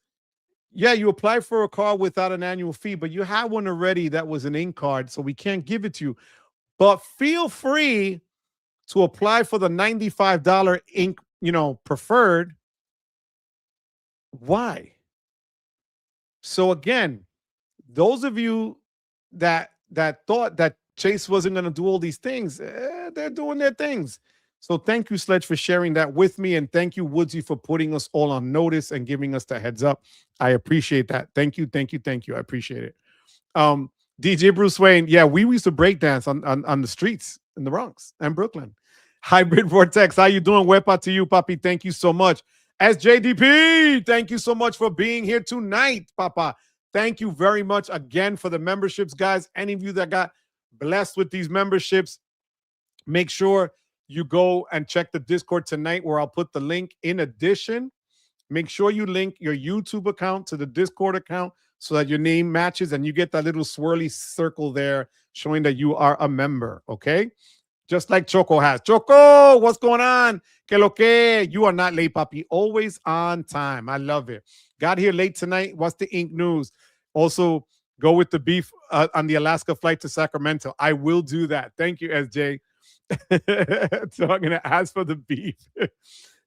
yeah, you applied for a card without an annual fee, but you had one already that was an ink card, so we can't give it to you. But feel free to apply for the $95 ink, preferred. Why? So again, those of you that thought that Chase wasn't going to do all these things, they're doing their things. So thank you, Sledge, for sharing that with me. And thank you, Woodsy, for putting us all on notice and giving us the heads up. I appreciate that. Thank you. Thank you. Thank you. I appreciate it. DJ Bruce Wayne. Yeah, we used to break dance on the streets in the Bronx and Brooklyn. Hybrid Vortex. How you doing? Wepa to you, Papi. Thank you so much. SJDP. Thank you so much for being here tonight, Papa. Thank you very much again for the memberships, guys. Any of you that got blessed with these memberships, make sure you go and check the Discord tonight where I'll put the link. In addition, make sure you link your YouTube account to the Discord account so that your name matches and you get that little swirly circle there showing that you are a member, okay? Just like Choco has. Choco, what's going on? Que lo que? You are not late, Papi. Always on time. I love it. Got here late tonight. What's the ink news? Also, go with the beef on the Alaska flight to Sacramento. I will do that. Thank you, SJ. So I'm going to ask for the beef.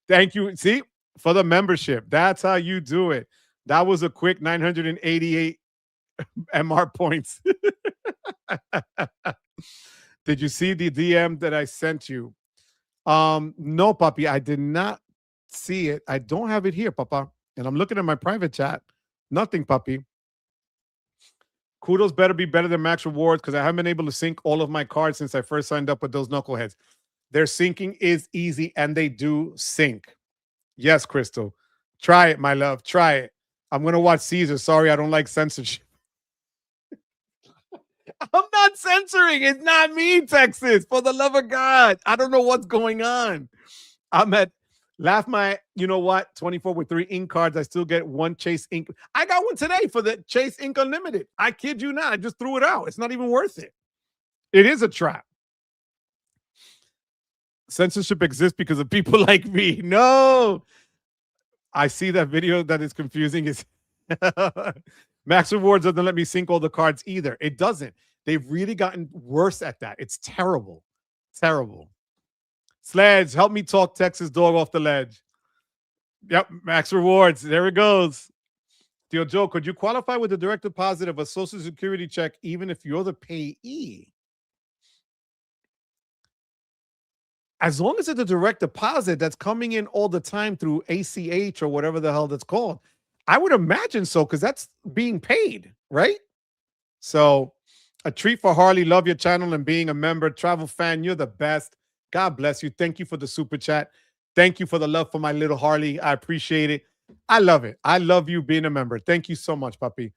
Thank you. See, for the membership. That's how you do it. That was a quick 988 MR points. Did you see the DM that I sent you? No, papi, I did not see it. I don't have it here, papa. And I'm looking at my private chat. Nothing, papi. Kudos better be better than Max Rewards because I haven't been able to sync all of my cards since I first signed up with those knuckleheads. Their syncing is easy and they do sync. Yes, Crystal. Try it, my love. Try it. I'm going to watch Caesar. Sorry, I don't like censorship. I'm not censoring. It's not me, Texas. For the love of God. I don't know what's going on. I'm at Laugh My, you know what? 24 with 3 ink cards. I still get one Chase Ink. I got one today for the Chase Ink Unlimited. I kid you not. I just threw it out. It's not even worth it. It is a trap. Censorship exists because of people like me. No. I see that video that is confusing. Is Max Rewards doesn't let me sync all the cards either. It doesn't. They've really gotten worse at that. It's terrible. Terrible. Sledge, help me talk Texas dog off the ledge. Yep, Max Rewards. There it goes. Theo Joe, could you qualify with the direct deposit of a Social Security check even if you're the payee? As long as it's a direct deposit that's coming in all the time through ACH or whatever the hell that's called, I would imagine so because that's being paid, right? So a treat for Harley. Love your channel and being a member. Travel fan, you're the best. God bless you. Thank you for the super chat. Thank you for the love for my little Harley. I appreciate it. I love it. I love you being a member. Thank you so much, puppy.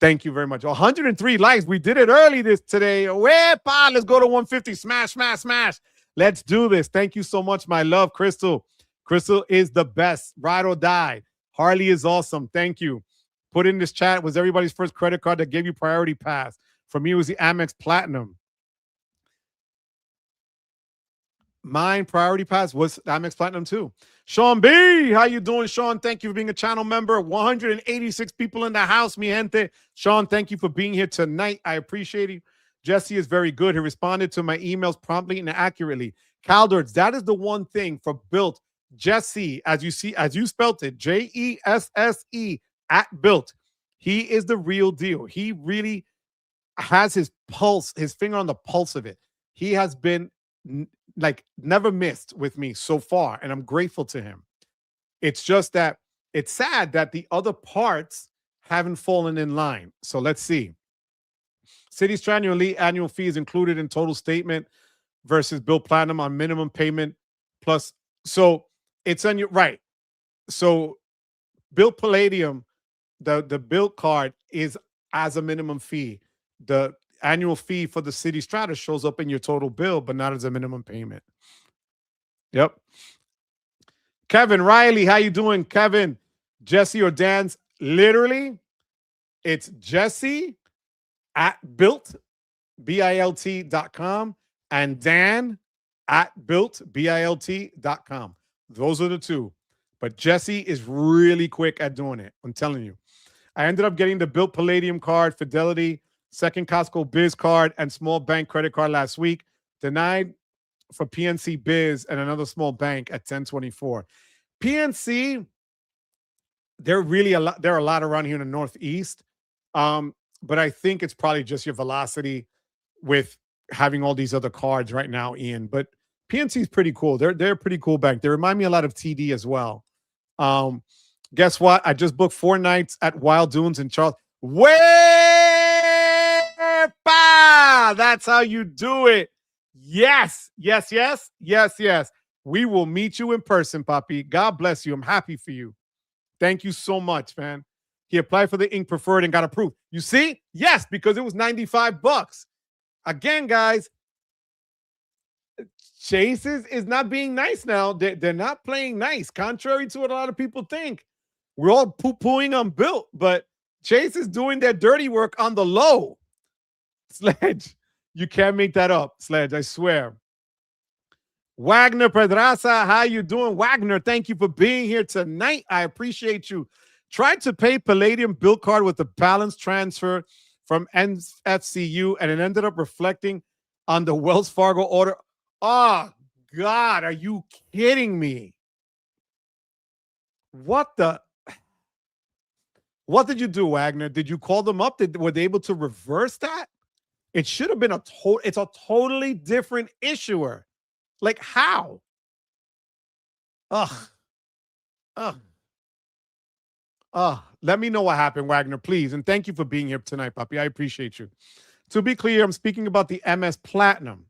Thank you very much. 103 likes. We did it early today. Wepa, let's go to 150. Smash, smash, smash. Let's do this. Thank you so much, my love, Crystal. Crystal is the best. Ride or die. Harley is awesome. Thank you. Put in this chat. Was everybody's first credit card that gave you priority pass. For me, it was the Amex Platinum. Mine priority pass was Amex Platinum too. Sean B, how you doing, Sean? Thank you for being a channel member. 186 people in the house, mi gente. Sean, thank you for being here tonight. I appreciate you. Jesse is very good. He responded to my emails promptly and accurately. Calders, that is the one thing for Bilt. Jesse, as you see, as you spelt it, Jesse at Bilt. He is the real deal. He really has his pulse, his finger on the pulse of it. He has been like never missed with me so far, and I'm grateful to him. It's just that it's sad that the other parts haven't fallen in line. So let's see. City's annual fee is included in total statement versus Bilt Platinum on minimum payment plus. So it's on your right. So Bilt Palladium, the Bilt card is as a minimum fee. The annual fee for the City Strata shows up in your total bill, but not as a minimum payment. Yep. Kevin Riley, how you doing, Kevin? Jesse or Dan's? Literally, it's Jesse at Bilt, BILT.com, and Dan at Bilt, BILT.com. Those are the two. But Jesse is really quick at doing it. I'm telling you. I ended up getting the Bilt Palladium card, Fidelity, second Costco Biz card, and small bank credit card last week. Denied for PNC Biz and another small bank at 1024. PNC, there are a lot around here in the Northeast. But I think it's probably just your velocity with having all these other cards right now, Ian. But PNC is pretty cool. They're a pretty cool bank. They remind me a lot of TD as well. Guess what? I just booked 4 nights at Wild Dunes in Charles. Wepa! That's how you do it. Yes, yes, yes, yes, yes. We will meet you in person, Papi. God bless you. I'm happy for you. Thank you so much, man. He applied for the ink preferred and got approved. You see? Yes, because it was $95. Again, guys, Chase is not being nice now. They're not playing nice, contrary to what a lot of people think. We're all poo-pooing on Bilt, but Chase is doing their dirty work on the low. Sledge, you can't make that up, Sledge, I swear. Wagner Pedraza, how you doing? Wagner, thank you for being here tonight. I appreciate you. Tried to pay Palladium Bilt card with the balance transfer from NFCU, and it ended up reflecting on the Wells Fargo order. Oh, God, are you kidding me? What did you do, Wagner? Did you call them up? Were they able to reverse that? It should have been it's a totally different issuer. Like how? Ugh. Ugh. Let me know what happened, Wagner, please. And thank you for being here tonight, Puppy. I appreciate you. To be clear, I'm speaking about the MS Platinum.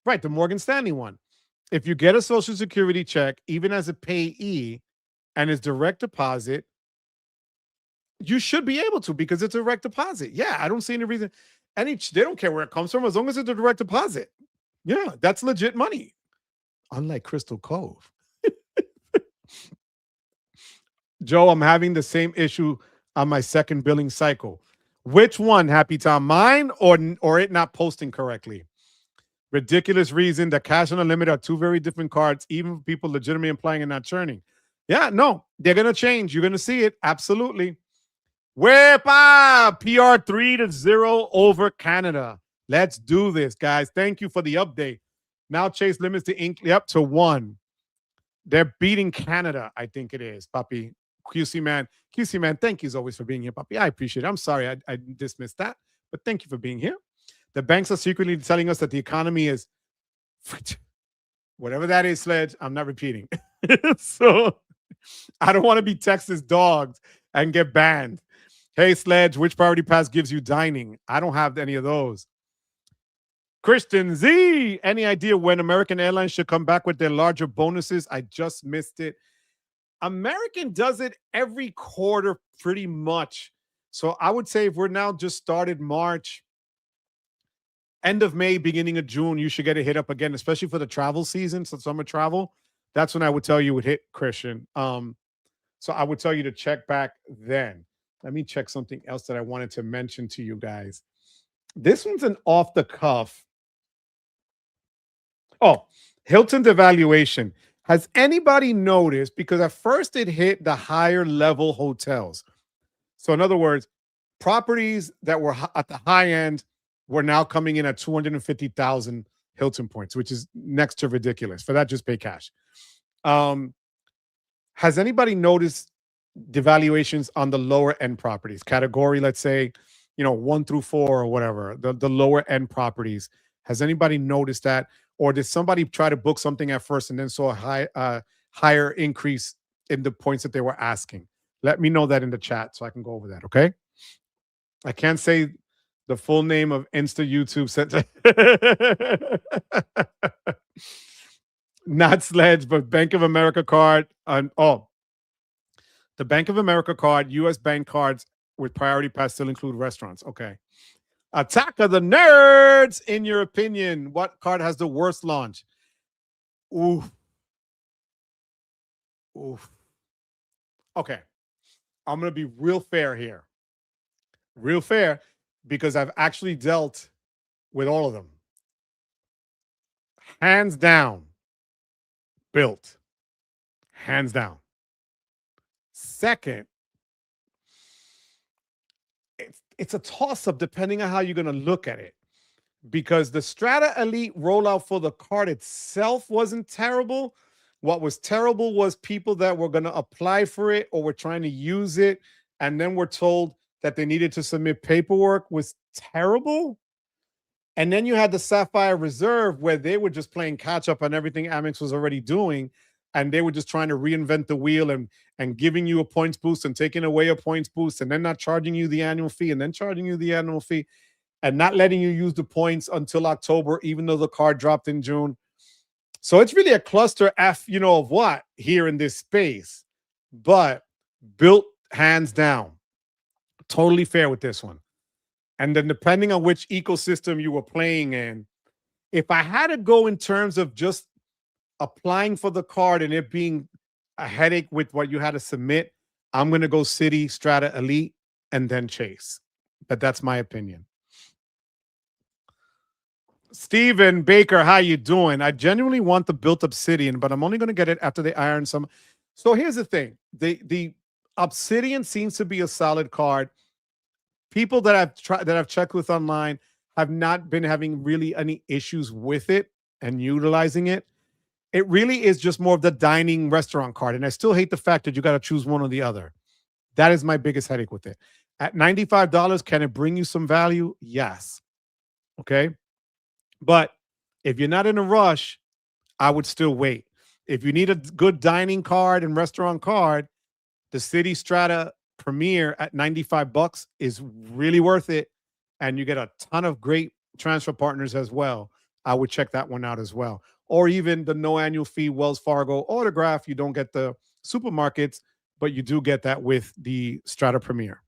Right, the Morgan Stanley one. If you get a Social Security check, even as a payee, and it's direct deposit, you should be able to because it's a direct deposit. Yeah, I don't see any reason. They don't care where it comes from as long as it's a direct deposit. Yeah, that's legit money. Unlike Crystal Cove. Joe, I'm having the same issue on my second billing cycle. Which one, Happy Tom? Mine or it not posting correctly? Ridiculous reason. The cash and the limit are two very different cards, even for people legitimately applying and not churning. Yeah, no, they're going to change. You're going to see it. Absolutely. Wepa! PR 3-0 over Canada. Let's do this, guys. Thank you for the update. Now Chase limits the ink up to 1. They're beating Canada, I think it is, Puppy. QC man, thank you as always for being here, Puppy. I appreciate it. I'm sorry I dismissed that, but thank you for being here. The banks are secretly telling us that the economy is whatever that is, Sledge. I'm not repeating. So I don't want to be Texas dogs and get banned. Hey, Sledge, which priority pass gives you dining? I don't have any of those. Christian Z, any idea when American Airlines should come back with their larger bonuses? I just missed it. American does it every quarter pretty much. So I would say if we're now just started March, end of May, beginning of June, you should get a hit up again, especially for the travel season. So summer travel, that's when I would tell you would hit, Christian. So I would tell you to check back then. Let me check something else that I wanted to mention to you guys. This one's an off the cuff. Oh, Hilton's evaluation. Has anybody noticed? Because at first it hit the higher level hotels. So in other words, properties that were at the high end were now coming in at 250,000 Hilton points, which is next to ridiculous. For that, just pay cash. Has anybody noticed devaluations on the lower end properties? Category, let's say, 1 through 4 or whatever, the lower end properties. Has anybody noticed that? Or did somebody try to book something at first and then saw a higher increase in the points that they were asking? Let me know that in the chat so I can go over that, okay? I can't say the full name of Insta YouTube Center. Not Sledge, but Bank of America card. The Bank of America card, U.S. bank cards with priority pass still include restaurants. Okay. Attack of the Nerds. In your opinion, what card has the worst launch? Oof. Okay. I'm going to be real fair here. Real fair, because I've actually dealt with all of them. Hands down, Bilt. Hands down. Second, it's a toss-up depending on how you're going to look at it. Because the Strata Elite rollout for the card itself wasn't terrible. What was terrible was people that were going to apply for it or were trying to use it and then were told that they needed to submit paperwork was terrible. And then you had the Sapphire Reserve where they were just playing catch-up on everything Amex was already doing. And they were just trying to reinvent the wheel and giving you a points boost and taking away a points boost and then not charging you the annual fee and then charging you the annual fee and not letting you use the points until October, even though the card dropped in June. So it's really a cluster F, of what here in this space. But Bilt hands down. Totally fair with this one. And then depending on which ecosystem you were playing in, if I had to go in terms of just applying for the card and it being a headache with what you had to submit, I'm going to go City, Strata Elite, and then Chase. But that's my opinion. Steven Baker, how you doing? I genuinely want the Built Obsidian, but I'm only going to get it after they iron some. So here's the thing. The Obsidian seems to be a solid card. People that I've checked with online have not been having really any issues with it and utilizing it. It really is just more of the dining restaurant card. And I still hate the fact that you got to choose one or the other. That is my biggest headache with it. At $95, can it bring you some value? Yes. Okay. But if you're not in a rush, I would still wait. If you need a good dining card and restaurant card, the City Strata Premier at $95 is really worth it. And you get a ton of great transfer partners as well. I would check that one out as well. Or even the no annual fee Wells Fargo autograph. You don't get the supermarkets, but you do get that with the Strata Premier.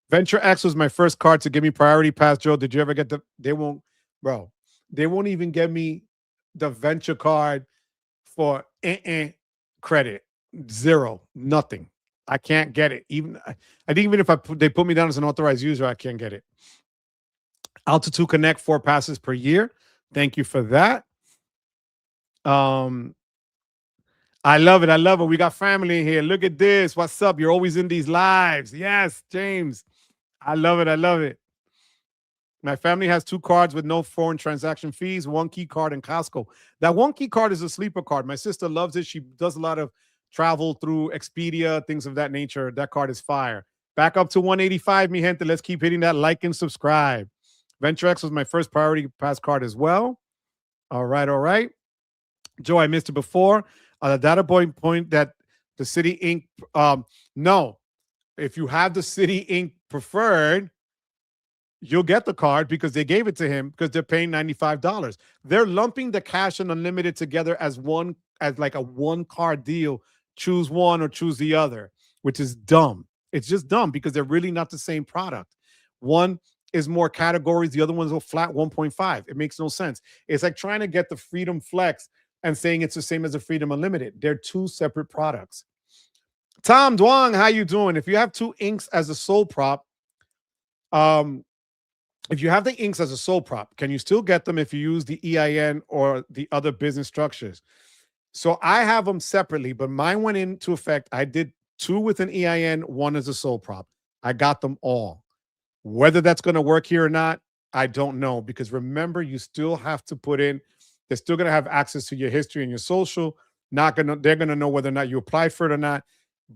Venture X was my first card to give me priority pass. Joe, did you ever get they won't, bro, they won't even give me the venture card for credit. Zero, nothing. I can't get it. I think even if they put me down as an authorized user, I can't get it. Altitude Connect 4 passes per year. Thank you for that. I love it. I love it. We got family here. Look at this. What's up? You're always in these lives. Yes, James. I love it. I love it. My family has 2 cards with no foreign transaction fees, 1 key card in Costco. That 1 key card is a sleeper card. My sister loves it. She does a lot of travel through Expedia, things of that nature. That card is fire. Back up to 185, mi gente. Let's keep hitting that like and subscribe. Venture X was my first priority pass card as well. All right, all right. Joe, I missed it before. The data point that the City Inc. No, if you have the City Inc. preferred, you'll get the card because they gave it to him because they're paying $95. They're lumping the cash and unlimited together as like a 1 card deal. Choose one or choose the other, which is dumb. It's just dumb because they're really not the same product. One is more categories. The other one's a flat 1.5. It makes no sense. It's like trying to get the Freedom Flex and saying it's the same as the Freedom Unlimited. They're 2 separate products. Tom Duong, how you doing? If you have 2 inks as a sole prop, if you have the inks as a sole prop, can you still get them if you use the EIN or the other business structures? So I have them separately, but mine went into effect. I did 2 with an EIN, 1 as a sole prop. I got them all. Whether that's going to work here or not, I don't know. Because remember, you still have to put in, they're still going to have access to your history and your social. They're going to know whether or not you applied for it or not.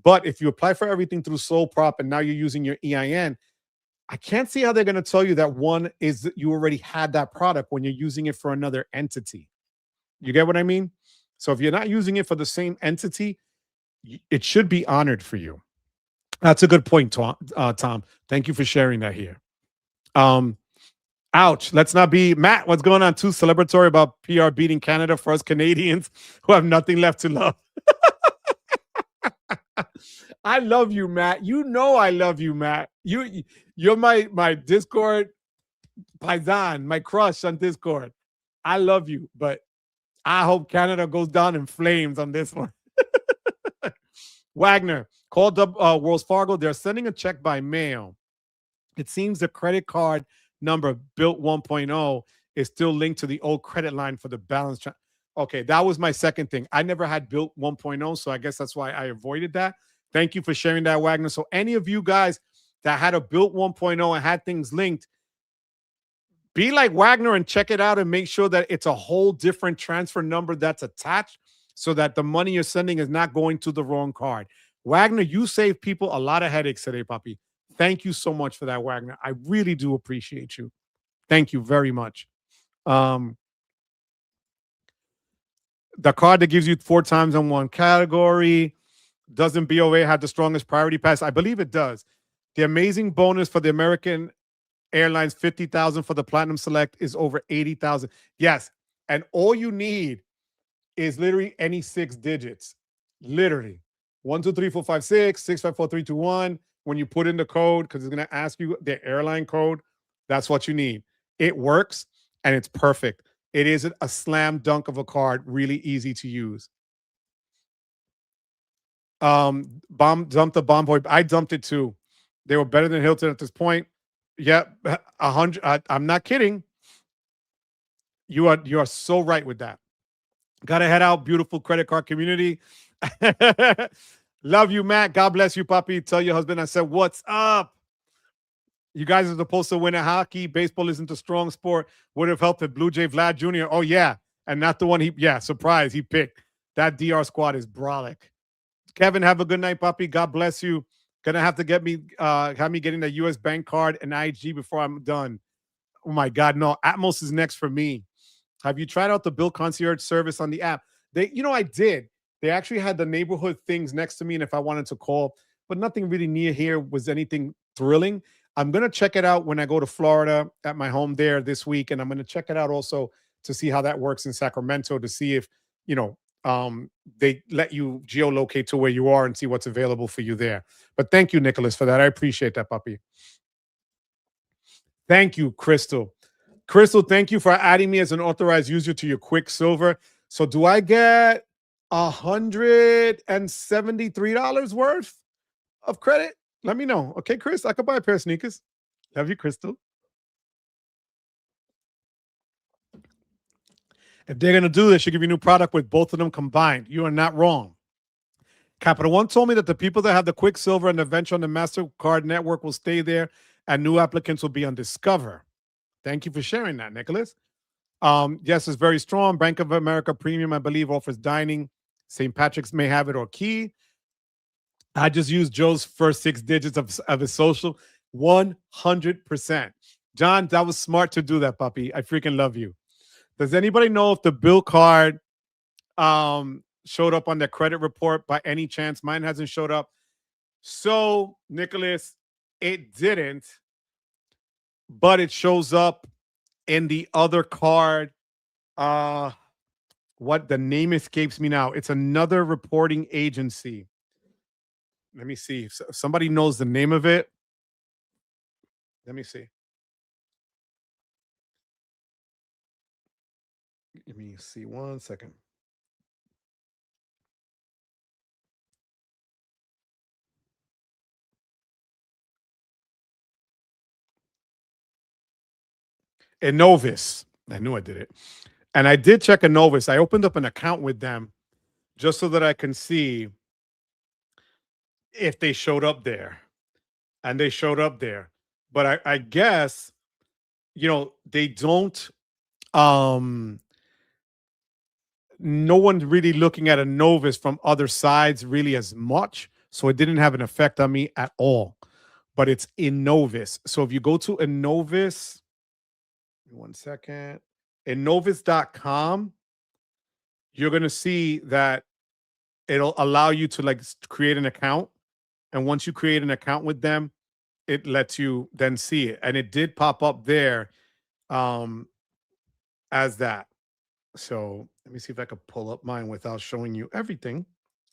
But if you apply for everything through sole prop and now you're using your EIN, I can't see how they're going to tell you that one is that you already had that product when you're using it for another entity. You get what I mean? So if you're not using it for the same entity, it should be honored for you. That's a good point, Tom. Thank you for sharing that here. Ouch. Let's not be Matt. What's going on? Too celebratory about PR beating Canada for us Canadians who have nothing left to love. I love you, Matt. You know I love you, Matt. You're my Discord paisan, my crush on Discord. I love you, but I hope Canada goes down in flames on this one. Wagner called up Wells Fargo. They're sending a check by mail. It seems the credit card number Bilt 1.0 is still linked to the old credit line for the balance. Okay, that was my second thing. I never had Bilt 1.0, so I guess that's why I avoided that. Thank you for sharing that, Wagner. So any of you guys that had a Bilt 1.0 and had things linked, be like Wagner and check it out and make sure that it's a whole different transfer number that's attached so that the money you're sending is not going to the wrong card. Wagner, you saved people a lot of headaches today, puppy. Thank you so much for that, Wagner. I really do appreciate you. Thank you very much. The card that gives you 4 times on one category. Doesn't BOA have the strongest priority pass? I believe it does. The amazing bonus for the American Airlines, 50,000 for the Platinum Select is over 80,000. Yes. And all you need is literally any 6 digits. Literally. 1, 2, 3, 4, 5, 6, 6, 5, 4, 3, 2, 1. When you put in the code, because it's going to ask you the airline code, that's what you need. It works and it's perfect. It is a slam dunk of a card, really easy to use. Dumped the bomb boy. I dumped it too. They were better than Hilton at this point. Yep, 100. I'm not kidding. You are so right with that. Gotta head out, beautiful credit card community. Love you, Matt. God bless you, puppy. Tell your husband I said, what's up? You guys are supposed to win at hockey. Baseball isn't a strong sport. Would have helped if Blue Jay Vlad Jr. Oh, yeah. And not the one surprise, he picked. That DR squad is brolic. Kevin, have a good night, puppy. God bless you. Gonna have to have me getting the US bank card and IG before I'm done. Oh my God, no. Atmos is next for me. Have you tried out the Bill Concierge service on the app? I did. They actually had the neighborhood things next to me, and if I wanted to call, but nothing really near here was anything thrilling. I'm gonna check it out when I go to Florida at my home there this week, and I'm gonna check it out also to see how that works in Sacramento to see if you know they let you geolocate to where you are and see what's available for you there. But thank you, Nicholas, for that. I appreciate that, puppy. Thank you, Crystal. Crystal, thank you for adding me as an authorized user to your Quicksilver. So do I get $173 worth of credit? Let me know. Okay, Chris, I could buy a pair of sneakers. Love you, Crystal. If they're going to do this, you give you a new product with both of them combined. You are not wrong. Capital One told me that the people that have the Quicksilver and the venture on the MasterCard network will stay there and new applicants will be on Discover. Thank you for sharing that, Nicholas. Yes, it's very strong. Bank of America Premium, I believe, offers dining. St. Patrick's may have it or Key. I just used Joe's first 6 digits of his social. 100%. John, that was smart to do that, puppy. I freaking love you. Does anybody know if the bill card showed up on their credit report by any chance? Mine hasn't showed up. So, Nicholas, it didn't, but it shows up in the other card. What the name escapes me now. It's another reporting agency. Let me see if somebody knows the name of it. Let me see. Let me see 1 second. Innovis. I knew I did it. And I did check Innovis. I opened up an account with them just so that I can see if they showed up there. And they showed up there. But I guess, they don't no one's really looking at Innovis from other sides really as much. So it didn't have an effect on me at all. But it's Innovis. So if you go to Innovis, 1 second, Innovis.com, you're going to see that it'll allow you to create an account. And once you create an account with them, it lets you then see it. And it did pop up there as that. So let me see if I could pull up mine without showing you everything,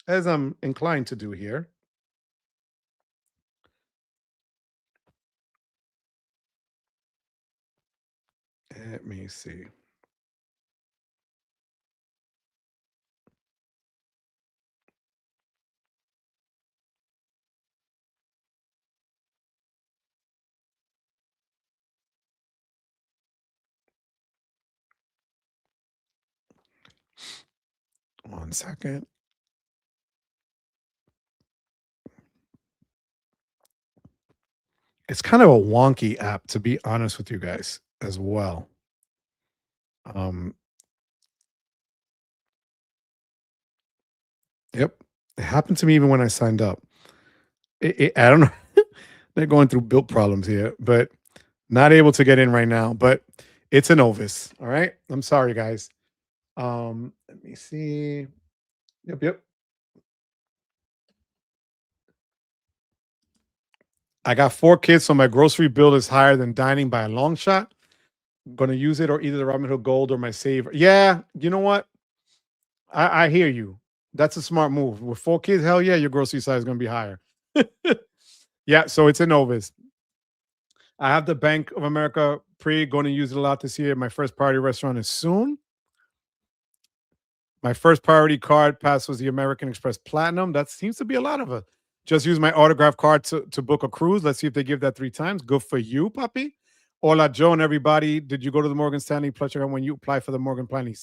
as I'm inclined to do here. Let me see. One second. It's kind of a wonky app, to be honest with you guys, as well. Yep. It happened to me even when I signed up. I don't know. They're going through built problems here, but not able to get in right now. But it's an Ovis. All right. I'm sorry, guys. Let me see. Yep. I got 4 kids, so my grocery bill is higher than dining by a long shot. I'm gonna use it or either the Robinhood Gold or my saver. Yeah, you know what? I hear you. That's a smart move. With 4 kids, hell yeah, your grocery size is gonna be higher. Yeah, so it's a Novus. I have the Bank of America Pre, going to use it a lot this year. My first priority restaurant is soon. My first priority card pass was the American Express Platinum. That seems to be a lot of it. Just use my autograph card to book a cruise. Let's see if they give that 3 times. Good for you, puppy. Hola, Joe, and everybody. Did you go to the Morgan Stanley Plus account when you apply for the Morgan Stanley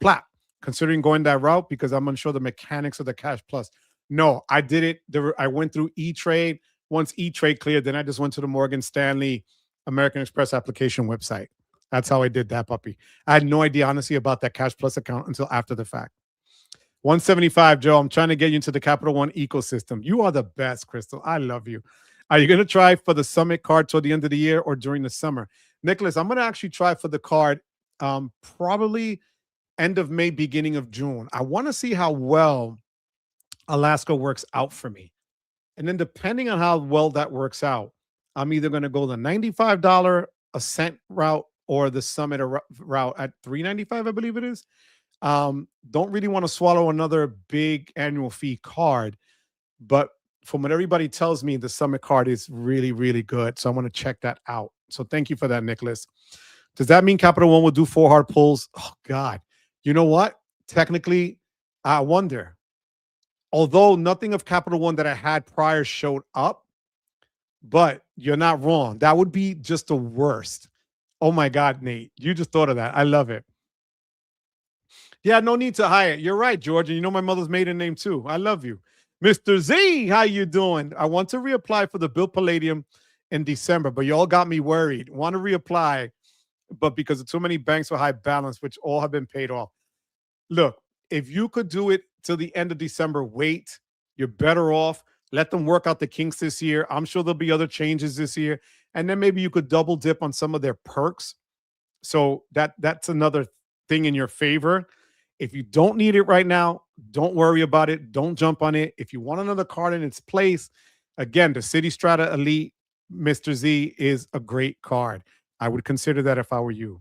Plat? Considering going that route because I'm unsure the mechanics of the Cash Plus. No, I did it. I went through E-Trade. Once E-Trade cleared, then I just went to the Morgan Stanley American Express application website. That's how I did that, puppy. I had no idea, honestly, about that Cash Plus account until after the fact. 175, Joe. I'm trying to get you into the Capital One ecosystem. You are the best, Crystal. I love you. Are you going to try for the Summit card toward the end of the year or during the summer? Nicholas, I'm going to actually try for the card probably end of May, beginning of June. I want to see how well Alaska works out for me. And then depending on how well that works out, I'm either going to go the $95 a cent route or the summit route at $395, I believe it is. Don't really want to swallow another big annual fee card, but from what everybody tells me, the summit card is really, really good. So I want to check that out. So thank you for that, Nicholas. Does that mean Capital One will do 4 hard pulls? Oh God. You know what? Technically, I wonder. Although nothing of Capital One that I had prior showed up, but you're not wrong. That would be just the worst. Oh my God, Nate. You just thought of that. I love it. Yeah, no need to hire. You're right, George. And you know my mother's maiden name too. I love you. Mr. Z, how you doing? I want to reapply for the Bilt Palladium in December, but y'all got me worried. Want to reapply, but because of too many banks with high balance, which all have been paid off. Look, if you could do it till the end of December, wait. You're better off. Let them work out the kinks this year. I'm sure there'll be other changes this year. And then maybe you could double dip on some of their perks. So that's another thing in your favor. If you don't need it right now, don't worry about it. Don't jump on it. If you want another card in its place, again, the City Strata Elite Mr. Z is a great card. I would consider that if I were you.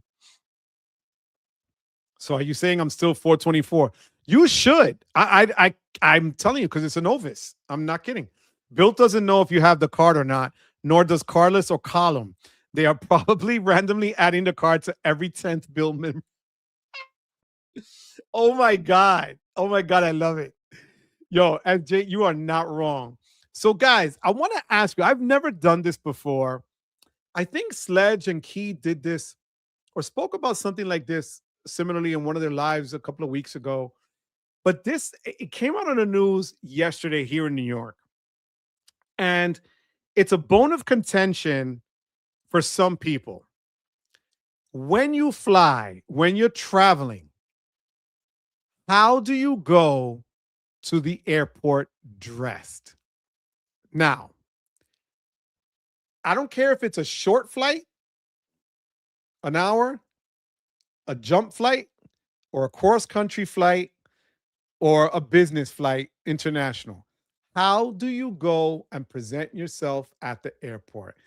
So are you saying I'm still 424? You should. I'm telling you because it's a novice. I'm not kidding. Bilt doesn't know if you have the card or not, nor does Carlos or Column. They are probably randomly adding the card to every 10th Bilt member. Oh my God. Oh my God. I love it. Yo, FJ, you are not wrong. So, guys, I want to ask you, I've never done this before. I think Sledge and Key did this or spoke about something like this similarly in one of their lives a couple of weeks ago. But it came out on the news yesterday here in New York. And it's a bone of contention for some people. When you fly, when you're traveling, how do you go to the airport dressed? Now, I don't care if it's a short flight, an hour, a jump flight, or a cross-country flight, or a business flight, international. How do you go and present yourself at the airport?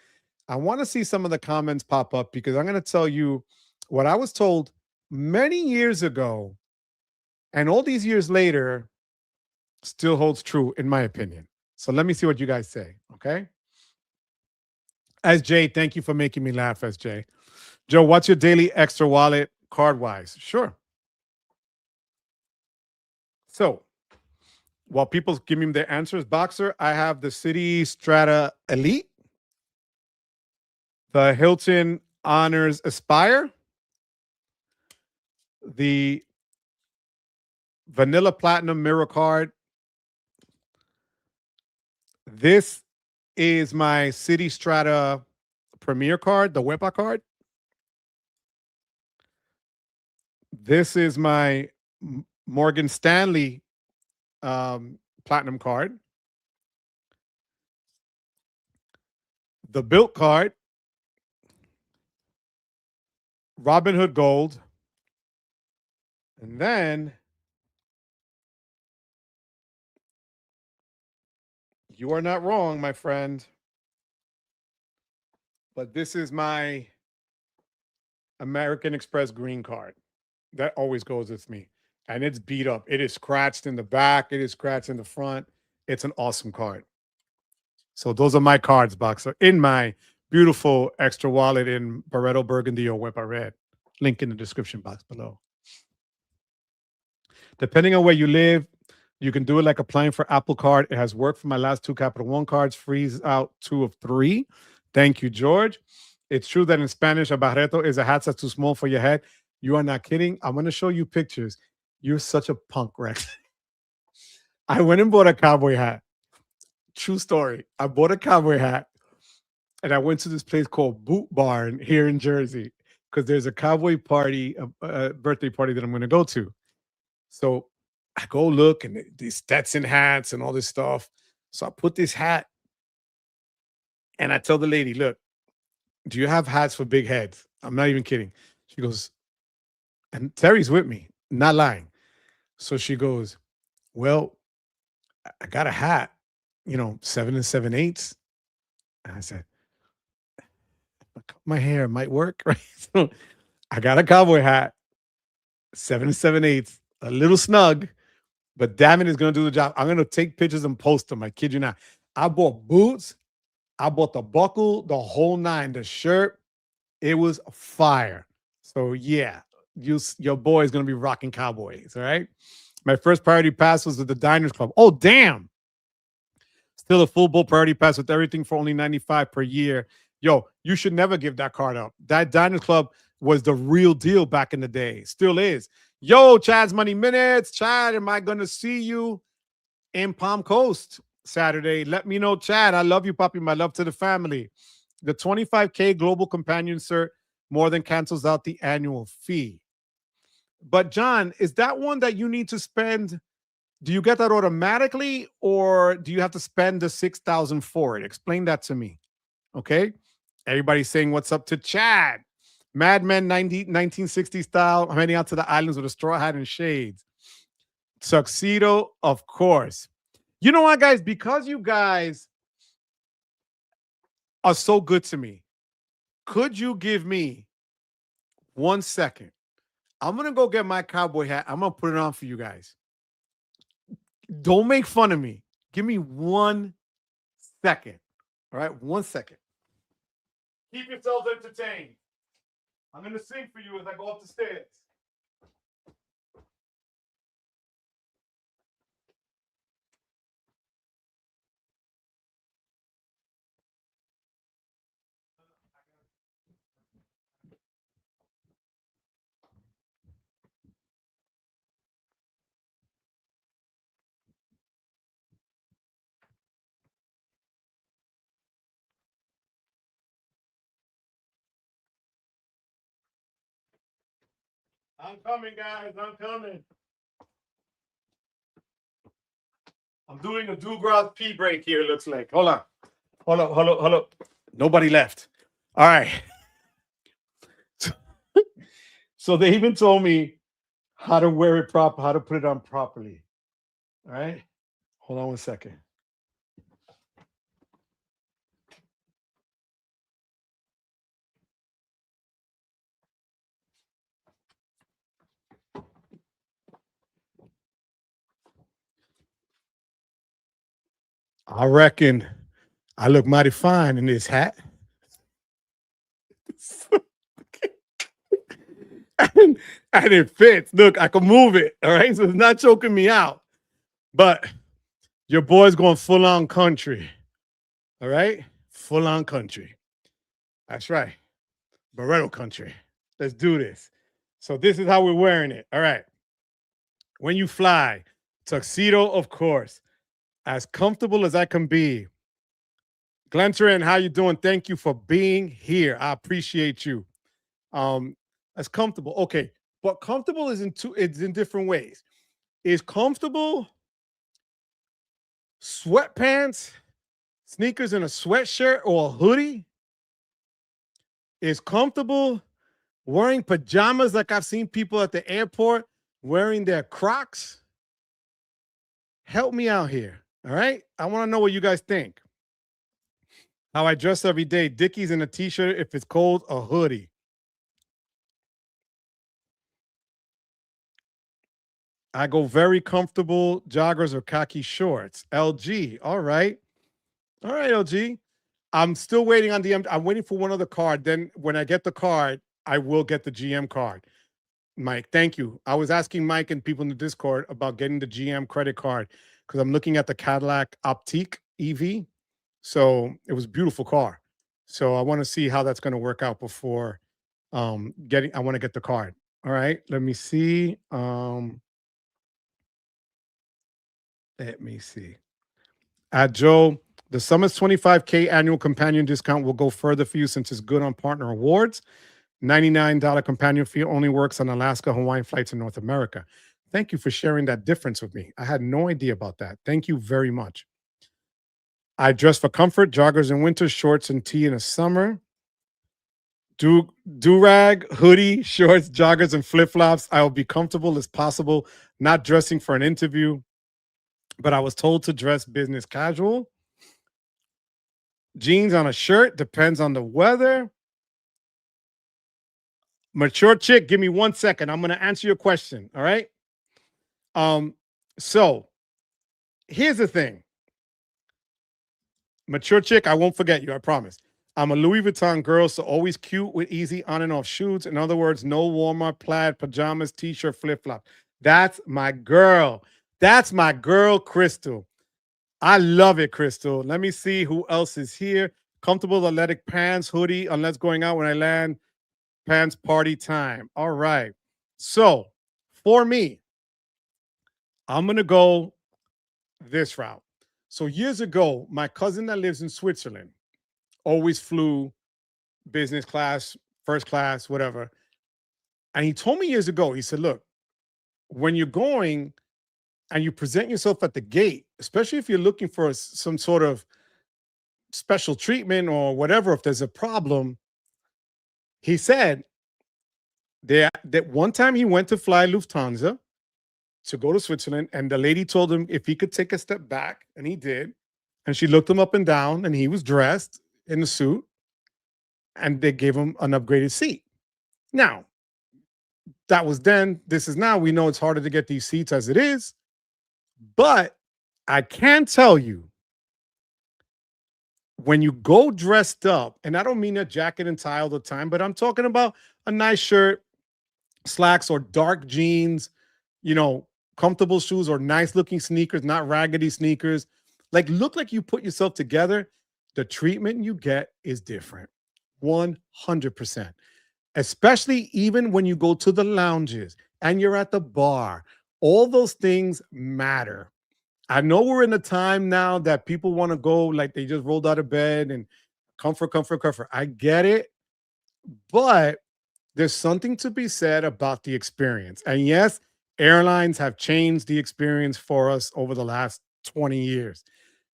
I want to see some of the comments pop up because I'm going to tell you what I was told many years ago, and all these years later still holds true in my opinion. So let me see what you guys say, okay? SJ, thank you for making me laugh, SJ. Joe, what's your daily extra wallet card-wise? Sure. So while people give me their answers, Boxer, I have the City Strata Elite, the Hilton Honors Aspire, the Vanilla Platinum Mirror Card. This is my City Strata Premier card, the Wepa card. This is my Morgan Stanley Platinum card. The Bilt card. Robinhood Gold. And then you are not wrong, my friend. But this is my American Express green card. That always goes with me. And it's beat up. It is scratched in the back. It is scratched in the front. It's an awesome card. So those are my cards, Boxer, in my beautiful extra wallet in Barreto Burgundy or Wepa Red. Link in the description box below. Depending on where you live, you can do it like applying for Apple Card. It has worked for my last 2 Capital One cards, freeze out 2 of 3. Thank you, George. It's true that in Spanish, a barreto is a hat that's too small for your head. You are not kidding. I'm going to show you pictures. You're such a punk, Rex. I went and bought a cowboy hat. True story. I bought a cowboy hat and I went to this place called Boot Barn here in Jersey because there's a cowboy party, a birthday party that I'm going to go to. So I go look and these Stetson hats and all this stuff. So I put this hat and I tell the lady, look, do you have hats for big heads? I'm not even kidding. She goes, and Terry's with me. Not lying. So she goes, well, I got a hat, 7 and 7/8. And I said, my hair might work, right? So I got a cowboy hat, 7 and 7/8, a little snug, but damn it, it's gonna do the job. I'm gonna take pictures and post them. I kid you not. I bought boots, I bought the buckle, the whole nine, the shirt. It was fire. So yeah, your boy is gonna be rocking cowboys. All right. My first priority pass was with the Diners Club. Oh damn! Still a full bowl priority pass with everything for only $95 per year. Yo, you should never give that card up. That Diners Club was the real deal back in the day. Still is. Yo, Chad's Money Minutes. Chad, am I gonna see you in Palm Coast Saturday? Let me know, Chad. I love you, Poppy. My love to the family. The 25K Global Companion Cert more than cancels out the annual fee. But John, is that one that you need to spend? Do you get that automatically, or do you have to spend the 6,000 for it? Explain that to me. Okay. Everybody's saying what's up to Chad. Mad Men 1960 style, heading out to the islands with a straw hat and shades. Tuxedo, of course. You know what, guys? Because you guys are so good to me, could you give me 1 second? I'm going to go get my cowboy hat. I'm going to put it on for you guys. Don't make fun of me. Give me 1 second. All right, 1 second. Keep yourselves entertained. I'm going to sing for you as I go up the stairs. I'm coming, guys. I'm coming. I'm doing a Dugrass pee break here, looks like. Hold on. Hold up. Nobody left. All right. So they even told me how to wear it proper, how to put it on properly. All right. Hold on 1 second. I reckon I look mighty fine in this hat. and it fits. Look, I can move it. All right. So it's not choking me out. But your boy's going full on country. All right. Full on country. That's right. Barreto country. Let's do this. So this is how we're wearing it. All right. When you fly, tuxedo, of course, as comfortable as I can be. Glenterin, how you doing? Thank you for being here. I appreciate you. As comfortable. Okay, but comfortable is it's in different ways. Is comfortable sweatpants, sneakers, and a sweatshirt or a hoodie? Is comfortable wearing pajamas like I've seen people at the airport wearing their Crocs? Help me out here. All right. I want to know what you guys think. How I dress every day. Dickies and a t-shirt. If it's cold, a hoodie. I go very comfortable joggers or khaki shorts. LG. All right. All right, LG. I'm still waiting on the I'm waiting for one other card. Then when I get the card, I will get the GM card. Mike, thank you. I was asking Mike and people in the Discord about getting the GM credit card because I'm looking at the Cadillac Optique EV. So it was a beautiful car. So I want to see how that's going to work out before I want to get the card. All right. Let me see. Let me see. At Joe, the Summit's 25K annual companion discount will go further for you since it's good on partner awards. $99 companion fee only works on Alaska, Hawaiian flights in North America. Thank you for sharing that difference with me. I had no idea about that. Thank you very much. I dress for comfort, joggers in winter, shorts and tee in the summer. Do-rag, hoodie, shorts, joggers, and flip-flops. I will be comfortable as possible, not dressing for an interview, but I was told to dress business casual. Jeans on a shirt, depends on the weather. Mature chick, give me 1 second. I'm going to answer your question, all right? So here's the thing. Mature chick, I won't forget you, I promise. I'm a Louis Vuitton girl, so always cute with easy on and off shoots. In other words, no warmer, plaid, pajamas, t-shirt, flip-flop. That's my girl. That's my girl, Crystal. I love it, Crystal. Let me see who else is here. Comfortable athletic pants, hoodie, unless going out when I land. Pants, party time. All right. So for me, I'm going to go this route. So years ago, my cousin that lives in Switzerland always flew business class, first class, whatever. And he told me years ago, he said, look, when you're going and you present yourself at the gate, especially if you're looking for some sort of special treatment or whatever, if there's a problem, he said that one time he went to fly Lufthansa to go to Switzerland, and the lady told him if he could take a step back, and he did. And she looked him up and down, and he was dressed in a suit, and they gave him an upgraded seat. Now, that was then. This is now. We know it's harder to get these seats as it is. But I can tell you, when you go dressed up, and I don't mean a jacket and tie all the time, but I'm talking about a nice shirt, slacks, or dark jeans, comfortable shoes or nice looking sneakers, not raggedy sneakers, like look like you put yourself together, the treatment you get is different. 100%. Especially even when you go to the lounges and you're at the bar, all those things matter. I know we're in a time now that people want to go like they just rolled out of bed and comfort. I get it. But there's something to be said about the experience. And yes, airlines have changed the experience for us over the last 20 years.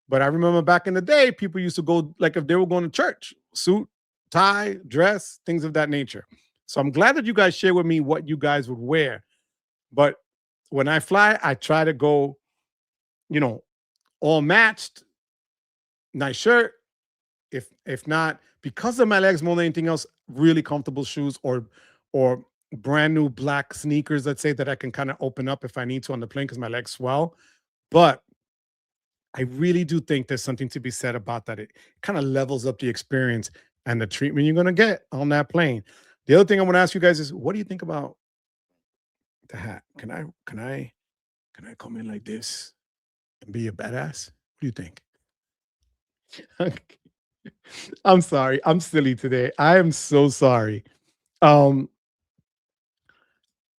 But I remember back in the day, people used to go like if they were going to church, suit, tie, dress, things of that nature. So I'm glad that you guys share with me what you guys would wear. But when I fly, I try to go, all matched, nice shirt. If not, because of my legs more than anything else, really comfortable shoes or brand new black sneakers, let's say, that I can kind of open up if I need to on the plane because my legs swell. But I really do think there's something to be said about that. It kind of levels up the experience and the treatment you're going to get on that plane. The other thing I want to ask you guys is, what do you think about the hat? Can I come in like this and be a badass? What do you think? I'm sorry. I'm silly today. I am so sorry.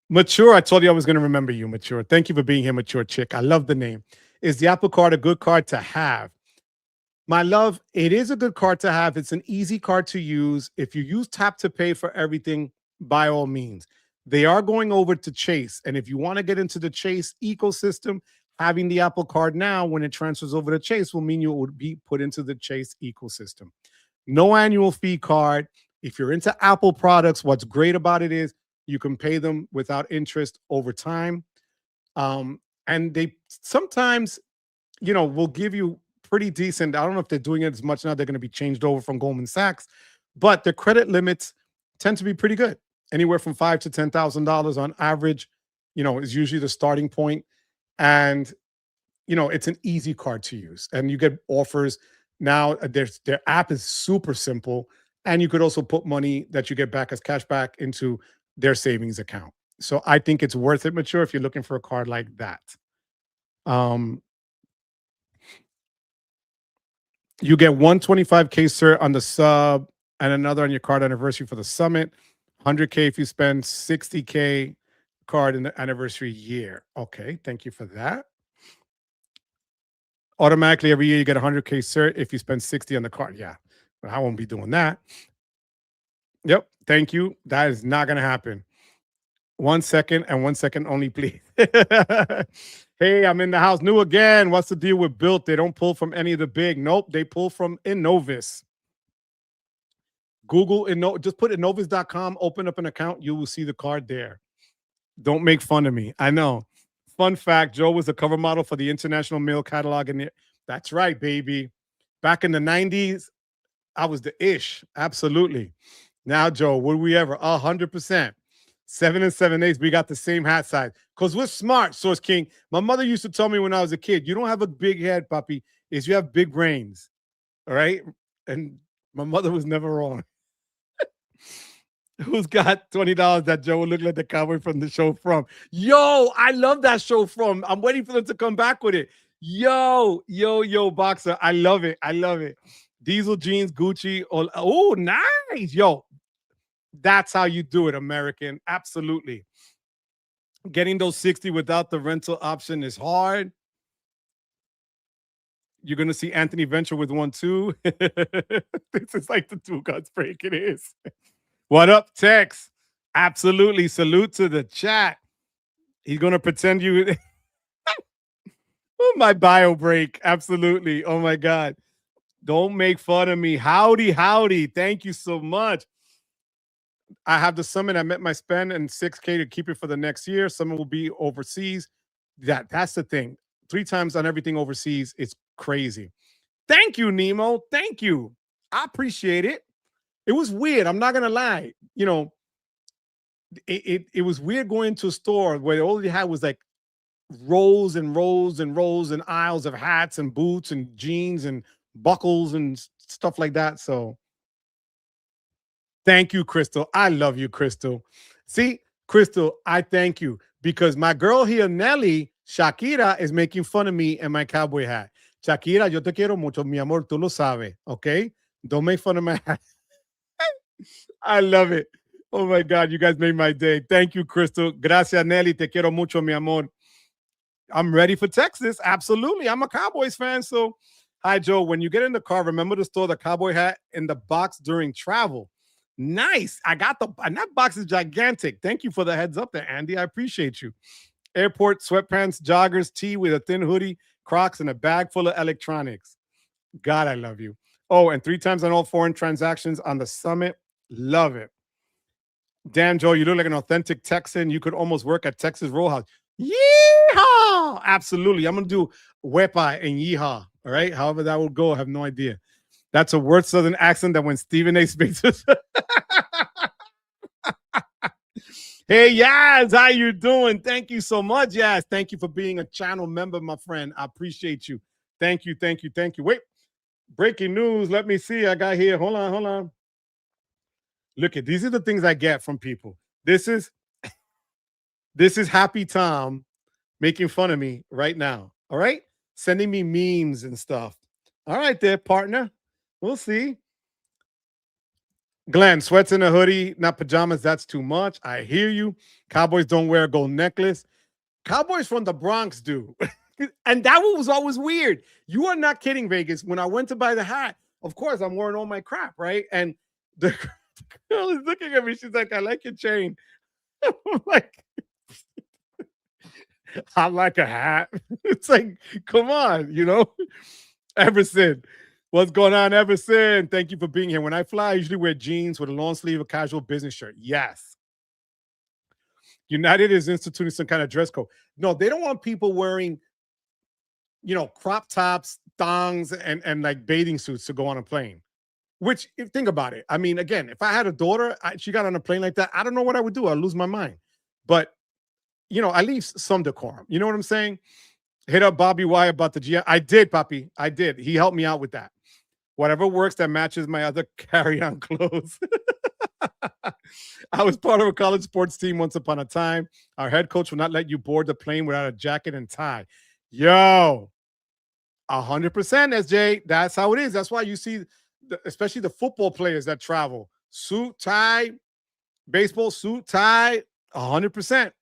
Mature, I told you I was going to remember you, Mature. Thank you for being here, Mature Chick. I love the name. Is the Apple Card a good card to have? My love, it is a good card to have. It's an easy card to use. If you use Tap to Pay for everything, by all means. They are going over to Chase. And if you want to get into the Chase ecosystem, having the Apple Card now, when it transfers over to Chase, will mean you would be put into the Chase ecosystem. No annual fee card. If you're into Apple products, what's great about it is you can pay them without interest over time. And they sometimes, will give you pretty decent. I don't know if they're doing it as much now. They're going to be changed over from Goldman Sachs, but their credit limits tend to be pretty good. Anywhere from $5,000 to $10,000 on average, is usually the starting point. And, it's an easy card to use. And you get offers now. Their app is super simple. And you could also put money that you get back as cash back into their savings account. So I think it's worth it, Mature, if you're looking for a card like that. You get 125K, sir, on the sub and another on your card anniversary for the summit. 100K if you spend 60K card in the anniversary year. Okay, thank you for that. Automatically every year you get 100K cert if you spend 60 on the card. Yeah, but I won't be doing that. Yep, thank you. That is not going to happen. 1 second and 1 second only, please. Hey, I'm in the house. New again. What's the deal with Bilt? They don't pull from any of the big. Nope, they pull from Innovis. Google just put innovus.com, open up an account, you will see the card there. Don't make fun of me. I know. Fun fact, Joe was the cover model for the International Male Catalog. That's right, baby. Back in the 90s, I was the ish. Absolutely. Now, Joe, would we ever? 100%. 7 and 7/8, we got the same hat size. Because we're smart, Source King. My mother used to tell me when I was a kid, you don't have a big head, puppy, is you have big brains. All right? And my mother was never wrong. Who's got $20 that Joe would look like the cowboy from the show From? Yo, I love that show From. I'm waiting for them to come back with it. Yo, Boxer. I love it. I love it. Diesel jeans, Gucci. Oh, nice. Yo, that's how you do it, American. Absolutely. Getting those 60 without the rental option is hard. You're going to see Anthony Venture with one, too. This is like the two guns break. It is. What up, Tex? Absolutely. Salute to the chat. He's going to pretend you. Oh, my bio break. Absolutely. Oh, my God. Don't make fun of me. Howdy. Thank you so much. I have the summit. I met my spend and 6K to keep it for the next year. Summit will be overseas. That's the thing. 3 times on everything overseas. It's crazy. Thank you, Nemo. Thank you. I appreciate it. It was weird. I'm not gonna lie. You know, it was weird going to a store where all you had was like rows and rows and rows and aisles of hats and boots and jeans and buckles and stuff like that. So thank you, Crystal. I love you, Crystal. See, Crystal, I thank you because my girl here, Nelly, Shakira, is making fun of me and my cowboy hat. Shakira, yo te quiero mucho, mi amor, tú lo sabes, okay? Don't make fun of my hat. I love it. Oh my God, you guys made my day. Thank you, Crystal. Gracias, Nelly. Te quiero mucho, mi amor. I'm ready for Texas. Absolutely. I'm a Cowboys fan. So, hi, Joe. When you get in the car, remember to store the cowboy hat in the box during travel. Nice. And that box is gigantic. Thank you for the heads up there, Andy. I appreciate you. Airport sweatpants, joggers, tee with a thin hoodie, Crocs, and a bag full of electronics. God, I love you. Oh, and 3 times on all foreign transactions on the summit. Love it. Damn, Joe, you look like an authentic Texan. You could almost work at Texas Roadhouse. Yeehaw! Absolutely. I'm going to do wepa and yeehaw. All right. However that will go, I have no idea. That's a word Southern accent that when Stephen A. speaks. Hey, Yaz, how you doing? Thank you so much, Yaz. Thank you for being a channel member, my friend. I appreciate you. Thank you. Wait, breaking news. Let me see. I got here. Hold on. Look at these are the things I get from people. This is Happy Tom making fun of me right now. All right, sending me memes and stuff. All right, there, partner. We'll see. Glenn, sweats in a hoodie, not pajamas. That's too much. I hear you. Cowboys don't wear a gold necklace. Cowboys from the Bronx do. And that one was always weird. You are not kidding, Vegas. When I went to buy the hat, of course, I'm wearing all my crap, right? And the girl is looking at me. She's like, I like your chain. I'm like, I like a hat. It's like, come on, Everson. What's going on, Everson? Thank you for being here. When I fly, I usually wear jeans with a long sleeve, a casual business shirt. Yes. United is instituting some kind of dress code. No, they don't want people wearing, crop tops, thongs, and like bathing suits to go on a plane. Which, think about it. I mean, again, if I had a daughter, she got on a plane like that, I don't know what I would do. I'd lose my mind. But, I leave some decorum. You know what I'm saying? Hit up Bobby Wire about the GM. I did, Papi. I did. He helped me out with that. Whatever works that matches my other carry-on clothes. I was part of a college sports team once upon a time. Our head coach will not let you board the plane without a jacket and tie. Yo, 100%, SJ. That's how it is. That's why you see, especially the football players that travel. Suit, tie, baseball suit, tie, 100%.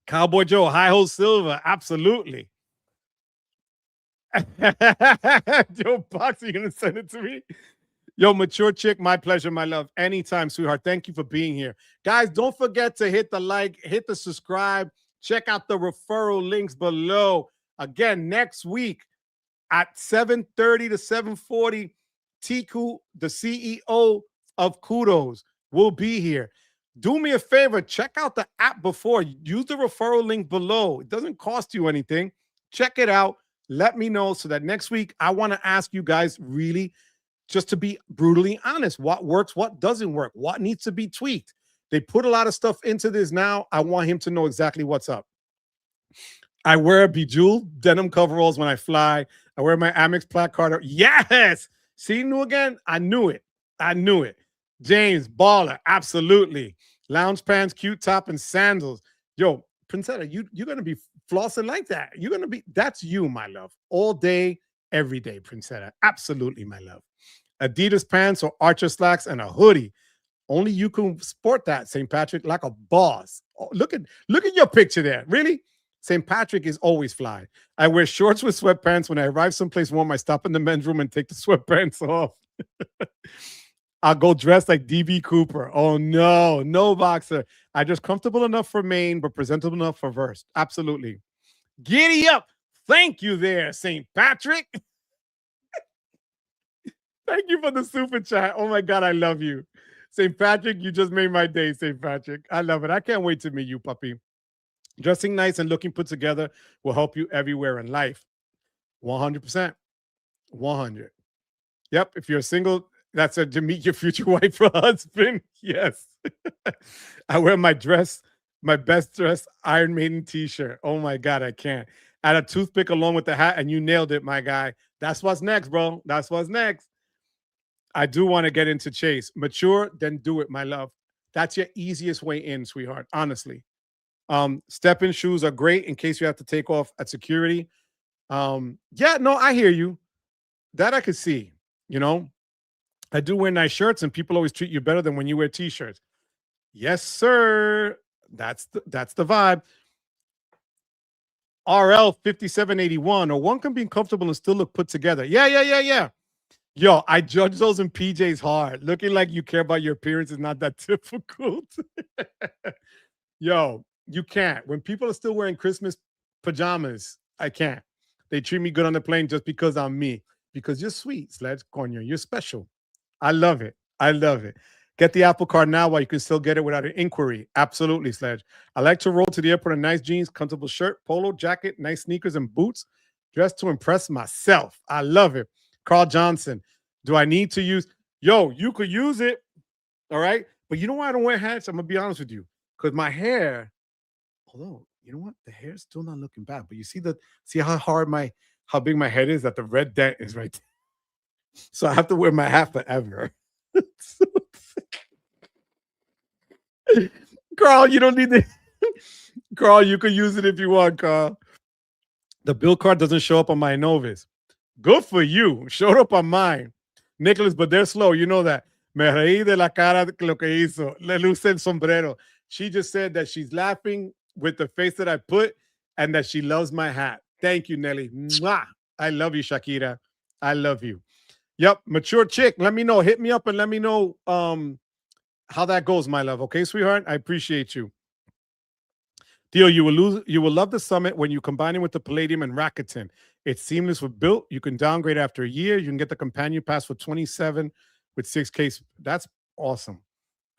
Cowboy Joe, high-hole silver, absolutely. Joe Box, are you going to send it to me? Yo, mature chick, my pleasure, my love. Anytime, sweetheart. Thank you for being here. Guys, don't forget to hit the like, hit the subscribe. Check out the referral links below. Again, next week at 7:30 to 7:40, Tiku, the CEO of KUDOS will be here. Do me a favor, check out the app before. Use the referral link below. It doesn't cost you anything. Check it out. Let me know so that next week I want to ask you guys really just to be brutally honest. What works, what doesn't work, what needs to be tweaked. They put a lot of stuff into this now. I want him to know exactly what's up. I wear bejeweled denim coveralls when I fly. I wear my Amex placard. Yes. See, new again? I knew it. I knew it. James, baller. Absolutely. Lounge pants, cute top, and sandals. Yo, Princetta, you're going to be flossing like that. You're going to be, that's you, my love. All day, every day, Princetta. Absolutely, my love. Adidas pants or Archer slacks and a hoodie. Only you can sport that, St. Patrick, like a boss. Oh, look at your picture there. Really? St. Patrick is always fly. I wear shorts with sweatpants. When I arrive someplace warm, I stop in the men's room and take the sweatpants off. I'll go dressed like DB Cooper. Oh, no boxer. I just comfortable enough for Maine, but presentable enough for verse. Absolutely. Giddy up. Thank you there, St. Patrick. Thank you for the super chat. Oh, my God, I love you. St. Patrick, you just made my day, St. Patrick. I love it. I can't wait to meet you, puppy. Dressing nice and looking put together will help you everywhere in life. 100%. 100. Yep. If you're single, that's to meet your future wife or husband. Yes. I wear my best dress Iron Maiden t-shirt. Oh my God, I can't. Add a toothpick along with the hat and you nailed it, my guy. That's what's next, bro. That's what's next. I do want to get into Chase. Mature, then do it, my love. That's your easiest way in, sweetheart. Honestly. Step-in shoes are great in case you have to take off at security. Yeah, no, I hear you. That I could see. You know, I do wear nice shirts, and people always treat you better than when you wear t-shirts. Yes, sir. That's the vibe. RL 5781, or one can be comfortable and still look put together. Yeah. Yo, I judge those in PJs hard. Looking like you care about your appearance is not that difficult. Yo, you can't. When people are still wearing Christmas pajamas, I can't. They treat me good on the plane just because I'm me. Because you're sweet, Sledge Corner. You're special. I love it. I love it. Get the Apple Card now while you can still get it without an inquiry. Absolutely, Sledge. I like to roll to the airport in nice jeans, comfortable shirt, polo jacket, nice sneakers, and boots, dressed to impress myself. I love it. Carl Johnson. Do I need to use? Yo, you could use it. All right. But you know why I don't wear hats? I'm going to be honest with you. Because my hair, although, you know what? The hair is still not looking bad. But you see how big my head is, that the red dent is right there. So I have to wear my hat forever. Carl, you don't need the Carl, you could use it if you want, Carl. The bill card doesn't show up on my Novis. Good for you. Showed up on mine. Nicholas, but they're slow. You know that. Me reí de la cara de lo que hizo. Le luce el sombrero. She just said that she's laughing with the face that I put and that she loves my hat. Thank you, Nelly. Mwah. I love you, Shakira. I love you. Yep, mature chick. Let me know. Hit me up and let me know how that goes, my love. Okay, sweetheart? I appreciate you. Theo, you will love the Summit when you combine it with the Palladium and Rakuten. It's seamless with Bilt. You can downgrade after a year. You can get the companion pass for 27 with 6K. That's awesome.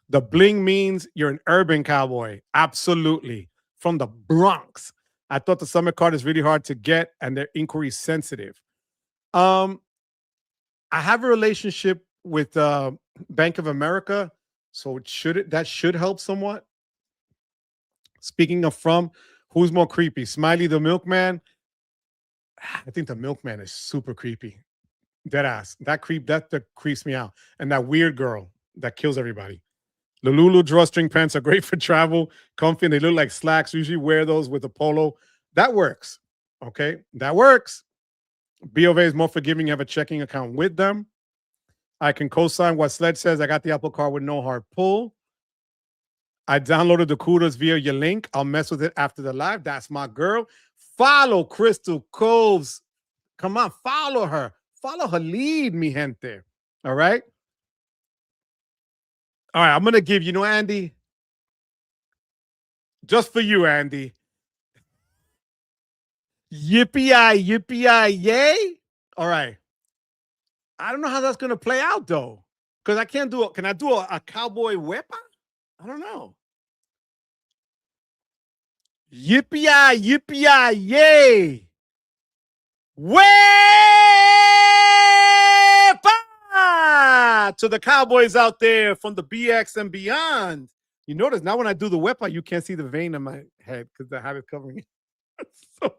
The bling means you're an urban cowboy. Absolutely. From the Bronx. I thought the Summit card is really hard to get and they're inquiry sensitive. I have a relationship with Bank of America, so that should help somewhat. Speaking of who's more creepy? Smiley the milkman? I think the milkman is super creepy. Dead ass. That creeps me out. And that weird girl that kills everybody. The Lulu drawstring pants are great for travel, comfy, and they look like slacks. Usually wear those with a polo. That works. Okay, that works. BOV is more forgiving. You have a checking account with them. I can co-sign what Sledge says. I got the Apple Card with no hard pull. I downloaded the KUDOS via your link. I'll mess with it after the live. That's my girl. Follow Crystal Coves. Come on, follow her. Follow her lead, mi gente. All right? All right, I'm going to give, Andy, just for you, Andy. Yippee-yi, yay? All right. I don't know how that's going to play out, though. Because I can't do it. Can I do a cowboy wepa? I don't know. Yippee-yi, yippee-yi, yay! Wepa! To the cowboys out there from the BX and beyond. You notice now when I do the wepa, you can't see the vein in my head because I have it covering it. So,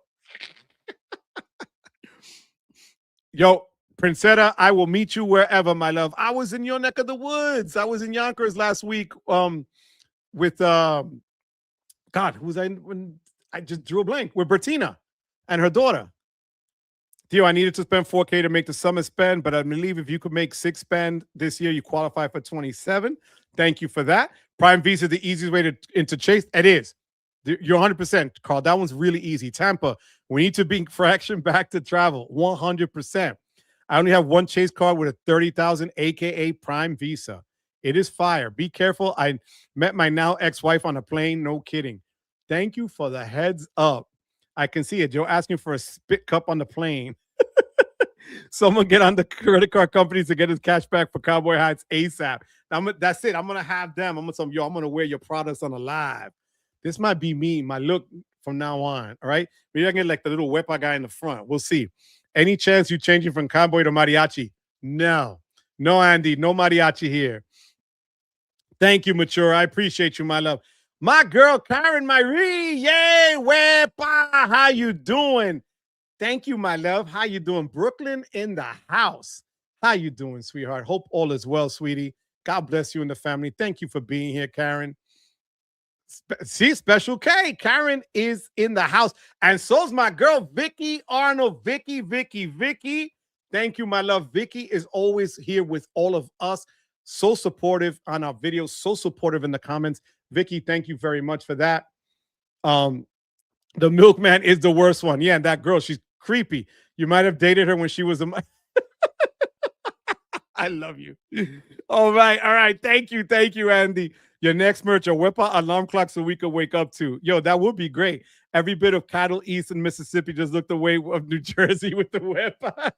yo, Princetta, I will meet you wherever, my love. I was in your neck of the woods. I was in Yonkers last week with God, who was I when I just drew a blank with Bertina and her daughter. Theo, I needed to spend $4K to make the summer spend, but I believe if you could make 6 spend this year, you qualify for 27. Thank you for that. Prime Visa, the easiest way to into Chase. It is. You're 100%, Carl. That one's really easy. Tampa, we need to bring fraction back to travel. 100%. I only have one Chase card with a 30,000 AKA Prime Visa. It is fire. Be careful. I met my now ex-wife on a plane. No kidding. Thank you for the heads up. I can see it. Joe asking for a spit cup on the plane. Someone get on the credit card companies to get his cash back for cowboy hats ASAP. That's it. I'm going to have them. I'm going to wear your products on a live. This might be me, my look from now on. All right. Maybe I can get like the little wepa guy in the front. We'll see. Any chance you changing from cowboy to mariachi? No. No, Andy. No mariachi here. Thank you, Mature. I appreciate you, my love. My girl, Karen Marie. Yay, wepa. How you doing? Thank you, my love. How you doing? Brooklyn in the house. How you doing, sweetheart? Hope all is well, sweetie. God bless you and the family. Thank you for being here, Karen. See, Special K. Karen is in the house. And so's my girl, Vicky Arnold. Vicky. Thank you, my love. Vicky is always here with all of us. So supportive on our videos. So supportive in the comments. Vicky, thank you very much for that. The milkman is the worst one. Yeah, and that girl, she's creepy. You might have dated her when she was a... I love you. All right. Thank you, Andy. Your next merch, a wepa alarm clock so we could wake up to. Yo, that would be great. Every bit of cattle east in Mississippi just looked away of New Jersey with the wepa.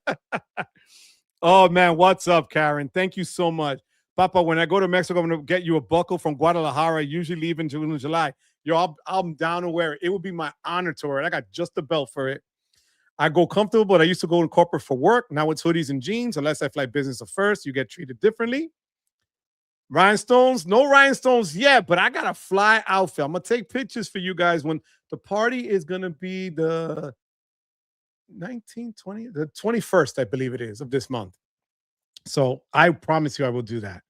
Oh, man, what's up, Karen? Thank you so much. Papa, when I go to Mexico, I'm going to get you a buckle from Guadalajara. I usually leave in June and July. Yo, I'm down to wear it. It would be my honor to wear it. I got just the belt for it. I go comfortable, but I used to go in corporate for work. Now it's hoodies and jeans. Unless I fly business or first, you get treated differently. Rhinestones? No rhinestones yet, but I got a fly outfit. I'm going to take pictures for you guys when the party is going to be the 21st, I believe it is, of this month. So I promise you I will do that.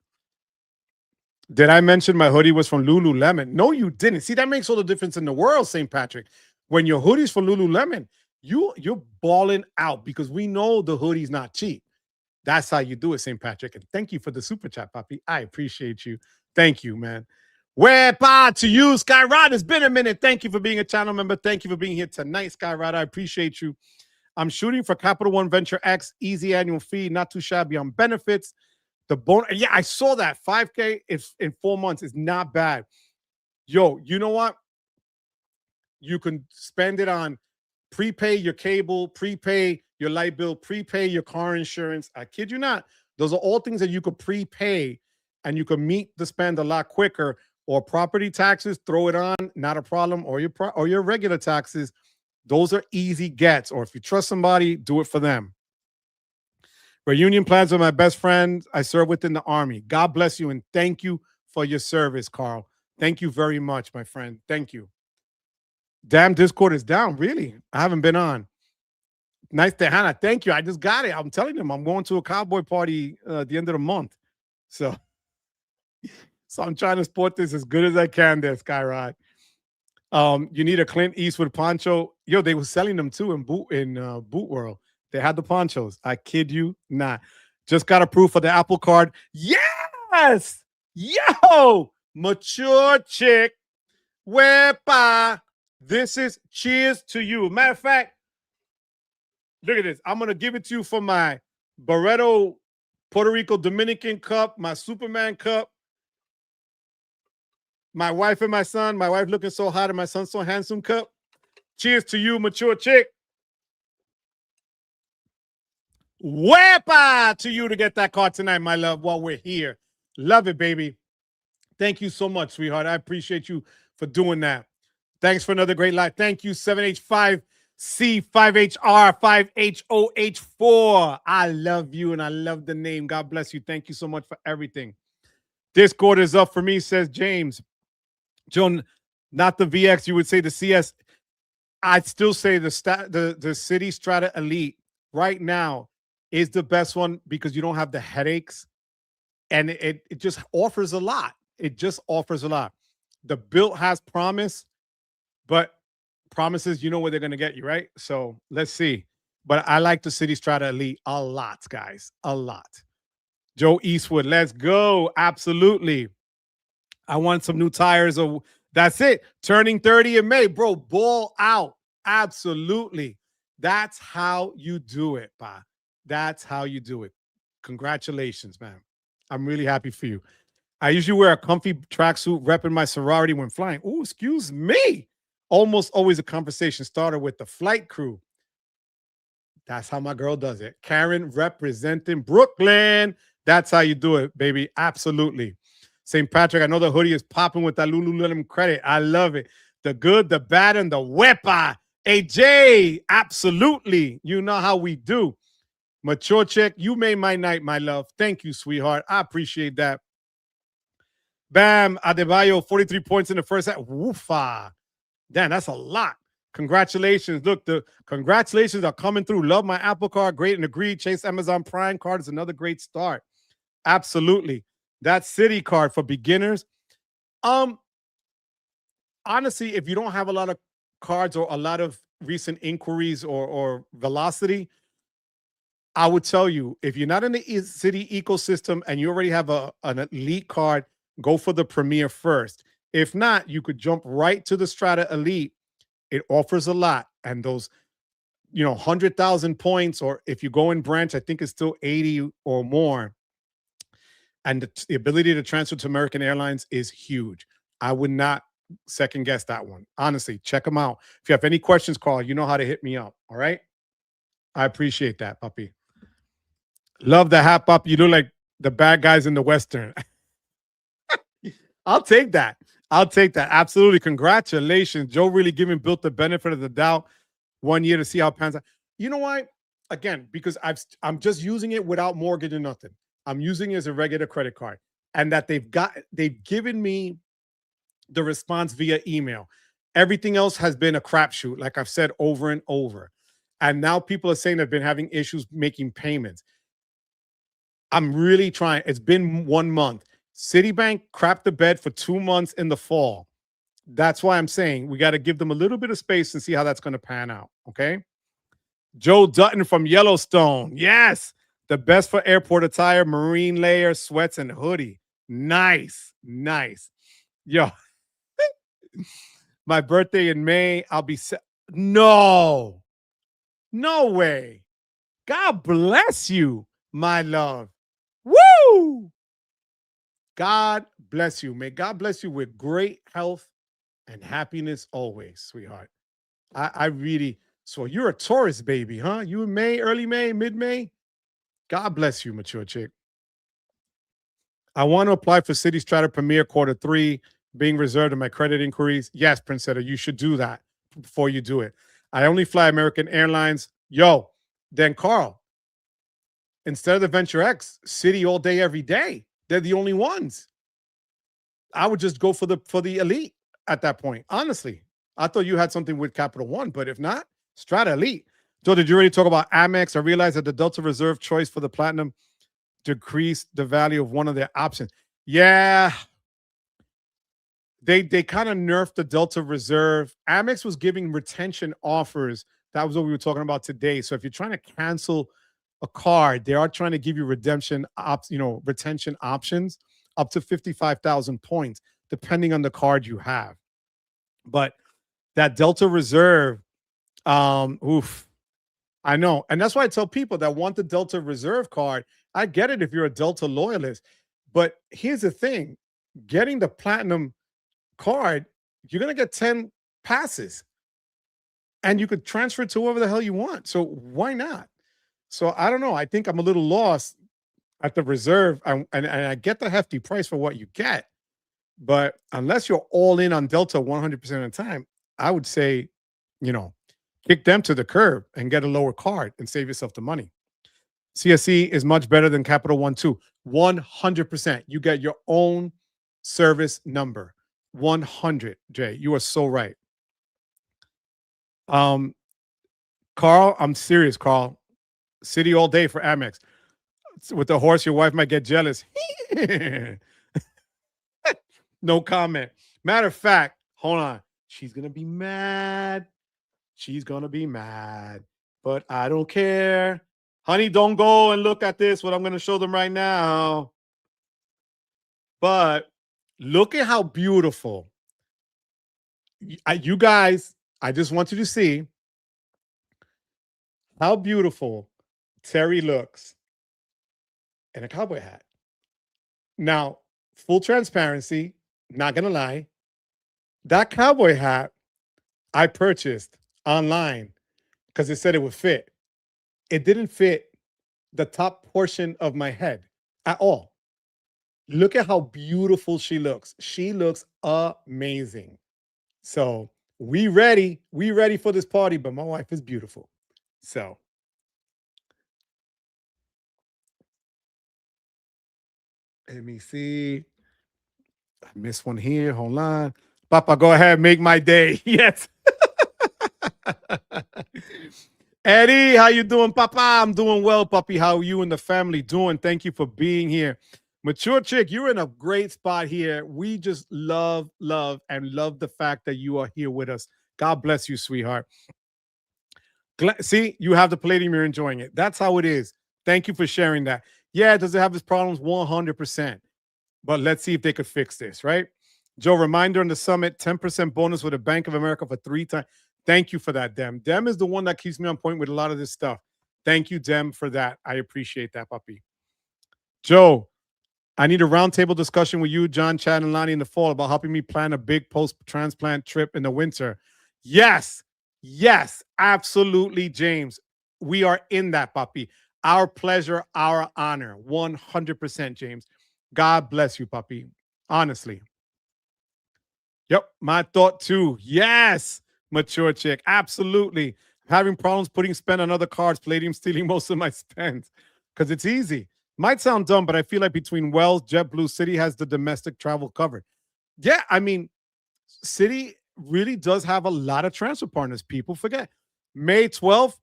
Did I mention my hoodie was from Lululemon? No, you didn't. See, that makes all the difference in the world, St. Patrick. When your hoodie's from Lululemon, you're balling out because we know the hoodie's not cheap. That's how you do it, St. Patrick. And thank you for the super chat, Papi. I appreciate you. Thank you, man. Wepa to you, Skyrod. It's been a minute. Thank you for being a channel member. Thank you for being here tonight, Skyrod. I appreciate you. I'm shooting for Capital One Venture X. Easy annual fee. Not too shabby on benefits. The bonus, yeah, I saw that. 5K in 4 months is not bad. Yo, you know what? You can spend it on prepay your cable, prepay your light bill, prepay your car insurance. I kid you not. Those are all things that you could prepay and you can meet the spend a lot quicker. Or property taxes, throw it on, not a problem. Or your regular taxes, those are easy gets. Or if you trust somebody, do it for them. Reunion plans with my best friend I serve within the Army. God bless you and thank you for your service, Carl. Thank you very much, my friend. Thank you. Damn, Discord is down. Really? I haven't been on. Nice to Hannah. Thank you. I just got it. I'm telling them I'm going to a cowboy party at the end of the month. So I'm trying to sport this as good as I can there, Skyrod. You need a Clint Eastwood poncho. Yo, they were selling them too in Boot World. They had the ponchos. I kid you not. Just got approved for the Apple Card. Yes! Yo! Mature chick. Wepa. This is cheers to you. Matter of fact, look at this. I'm going to give it to you for my Barreto Puerto Rico Dominican cup, my Superman cup, my wife and my son. My wife looking so hot and my son so handsome cup. Cheers to you, mature chick. Wepa to you to get that card tonight, my love, while we're here. Love it, baby. Thank you so much, sweetheart. I appreciate you for doing that. Thanks for another great live. Thank you, 7H5C5HR5HOH4. I love you and I love the name. God bless you. Thank you so much for everything. Discord is up for me, says James. Joan, not the VX, you would say the CS. I'd still say the City Strata Elite right now is the best one because you don't have the headaches and it just offers a lot. It just offers a lot. The Bilt has promise, but promises, you know where they're going to get you, right? So let's see. But I like the City Strata Elite a lot, guys. A lot. Joe Eastwood, let's go. Absolutely. I want some new tires. That's it. Turning 30 in May. Bro, ball out. Absolutely. That's how you do it, pa. That's how you do it. Congratulations, man. I'm really happy for you. I usually wear a comfy tracksuit repping my sorority when flying. Oh, excuse me. Almost always a conversation starter with the flight crew. That's how my girl does it. Karen representing Brooklyn. That's how you do it, baby. Absolutely. St. Patrick, I know the hoodie is popping with that Lululemon credit. I love it. The good, the bad, and the wepa. AJ, absolutely. You know how we do. Mature check, you made my night, my love. Thank you, sweetheart. I appreciate that. Bam, Adebayo, 43 points in the first half. Woofa. Damn, that's a lot. Congratulations. Look, the congratulations are coming through. Love my Apple card. Great and agreed. Chase Amazon Prime card is another great start. Absolutely. That City card for beginners. Honestly, if you don't have a lot of cards or a lot of recent inquiries or velocity, I would tell you, if you're not in the City ecosystem and you already have an elite card, go for the Premier first. If not, you could jump right to the Strata Elite. It offers a lot. And those, 100,000 points, or if you go in branch, I think it's still 80 or more. And the ability to transfer to American Airlines is huge. I would not second guess that one. Honestly, check them out. If you have any questions, Carl, you know how to hit me up. All right. I appreciate that, puppy. Love the hat up. You look like the bad guys in the Western. I'll take that. I'll take that. Absolutely. Congratulations. Joe really giving Bilt the benefit of the doubt 1 year to see how it pans out. You know why? Again, because I'm just using it without mortgage or nothing. I'm using it as a regular credit card. And that they've given me the response via email. Everything else has been a crapshoot, like I've said over and over. And now people are saying they've been having issues making payments. I'm really trying. It's been 1 month. Citibank crapped the bed for 2 months in the fall. That's why I'm saying we got to give them a little bit of space and see how that's going to pan out. Okay. Joe Dutton from Yellowstone. Yes. The best for airport attire, marine layer, sweats, and hoodie. Nice. Nice. Yo. My birthday in May. I'll be no way. God bless you, my love. Woo! God bless you. May God bless you with great health and happiness always, sweetheart. I really, so you're a Taurus baby, huh? You in May, early May, mid-May? God bless you, mature chick. I want to apply for City Strata Premier Q3, being reserved in my credit inquiries. Yes, Princetta, you should do that before you do it. I only fly American Airlines. Yo, then Carl, instead of the Venture X, City all day, every day. They're the only ones. I would just go for the elite at that point. Honestly, I thought you had something with Capital One, but if not, Strata Elite. Joe, did you already talk about Amex? I realized that the Delta Reserve choice for the Platinum decreased the value of one of their options. Yeah. They kind of nerfed the Delta Reserve. Amex was giving retention offers. That was what we were talking about today. So if you're trying to cancel a card, they are trying to give you retention options up to 55,000 points, depending on the card you have. But that Delta Reserve, I know. And that's why I tell people that want the Delta Reserve card, I get it if you're a Delta loyalist. But here's the thing, getting the Platinum card, you're going to get 10 passes. And you could transfer it to whoever the hell you want. So why not? So I don't know. I think I'm a little lost at the reserve, and I get the hefty price for what you get. But unless you're all in on Delta 100% of the time, I would say, you know, kick them to the curb and get a lower card and save yourself the money. CSE is much better than Capital One too. 100%. You get your own service number. 100, Jay. You are so right. Um, Carl, I'm serious, Carl. City all day for Amex. With the horse, your wife might get jealous. No comment. Matter of fact, hold on. She's gonna be mad. She's gonna be mad. But I don't care. Honey, don't go and look at this, what I'm gonna show them right now. But look at how beautiful. You guys, I just want you to see how beautiful Terry looks in a cowboy hat. Now, full transparency, not gonna lie, that cowboy hat I purchased online because it said it would fit. It didn't fit the top portion of my head at all. Look at how beautiful she looks. She looks amazing. So we ready. We ready for this party, but my wife is beautiful. So let me see. I missed one here. Hold on. Papa, go ahead. Make my day. Yes. Eddie, how you doing, Papa? I'm doing well, puppy. How are you and the family doing? Thank you for being here. Mature chick, you're in a great spot here. We just love the fact that you are here with us. God bless you, sweetheart. See, you have the Palladium, you're enjoying it. That's how it is. Thank you for sharing that. Yeah, does it have its problems? 100%. But let's see if they could fix this, right? Joe, reminder on the summit, 10% bonus with a Bank of America for 3 times. Thank you for that, Dem. Dem is the one that keeps me on point with a lot of this stuff. Thank you, Dem, for that. I appreciate that, puppy. Joe, I need a roundtable discussion with you, John, Chad, and Lonnie in the fall about helping me plan a big post-transplant trip in the winter. Yes, absolutely, James. We are in that, puppy. Our pleasure, our honor. 100%, James. God bless you, puppy. Honestly. Yep, my thought too. Yes, mature chick. Absolutely. Having problems putting spend on other cards, Palladium stealing most of my spends because it's easy. Might sound dumb, but I feel like between Wells, JetBlue, City has the domestic travel covered. Yeah, I mean, City really does have a lot of transfer partners. People forget. May 12th,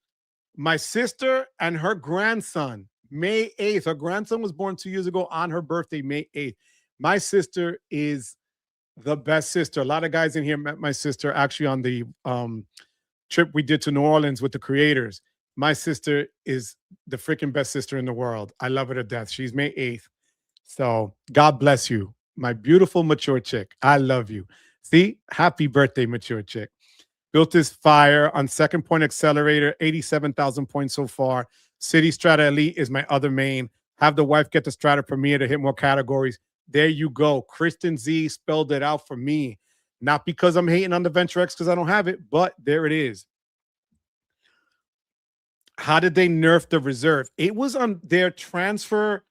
my sister and her grandson, May 8th. Her grandson was born 2 years ago on her birthday, May 8th. My sister is the best sister. A lot of guys in here met my sister actually on the trip we did to New Orleans with the creators. My sister is the freaking best sister in the world. I love her to death. She's May 8th. So God bless you, my beautiful mature chick. I love you. See, happy birthday, mature chick. Bilt is fire on second point accelerator, 87,000 points so far. City Strata Elite is my other main. Have the wife get the Strata Premier to hit more categories. There you go. Kristen Z spelled it out for me. Not because I'm hating on the Venture X because I don't have it, but there it is. How did they nerf the reserve? It was on their transfer.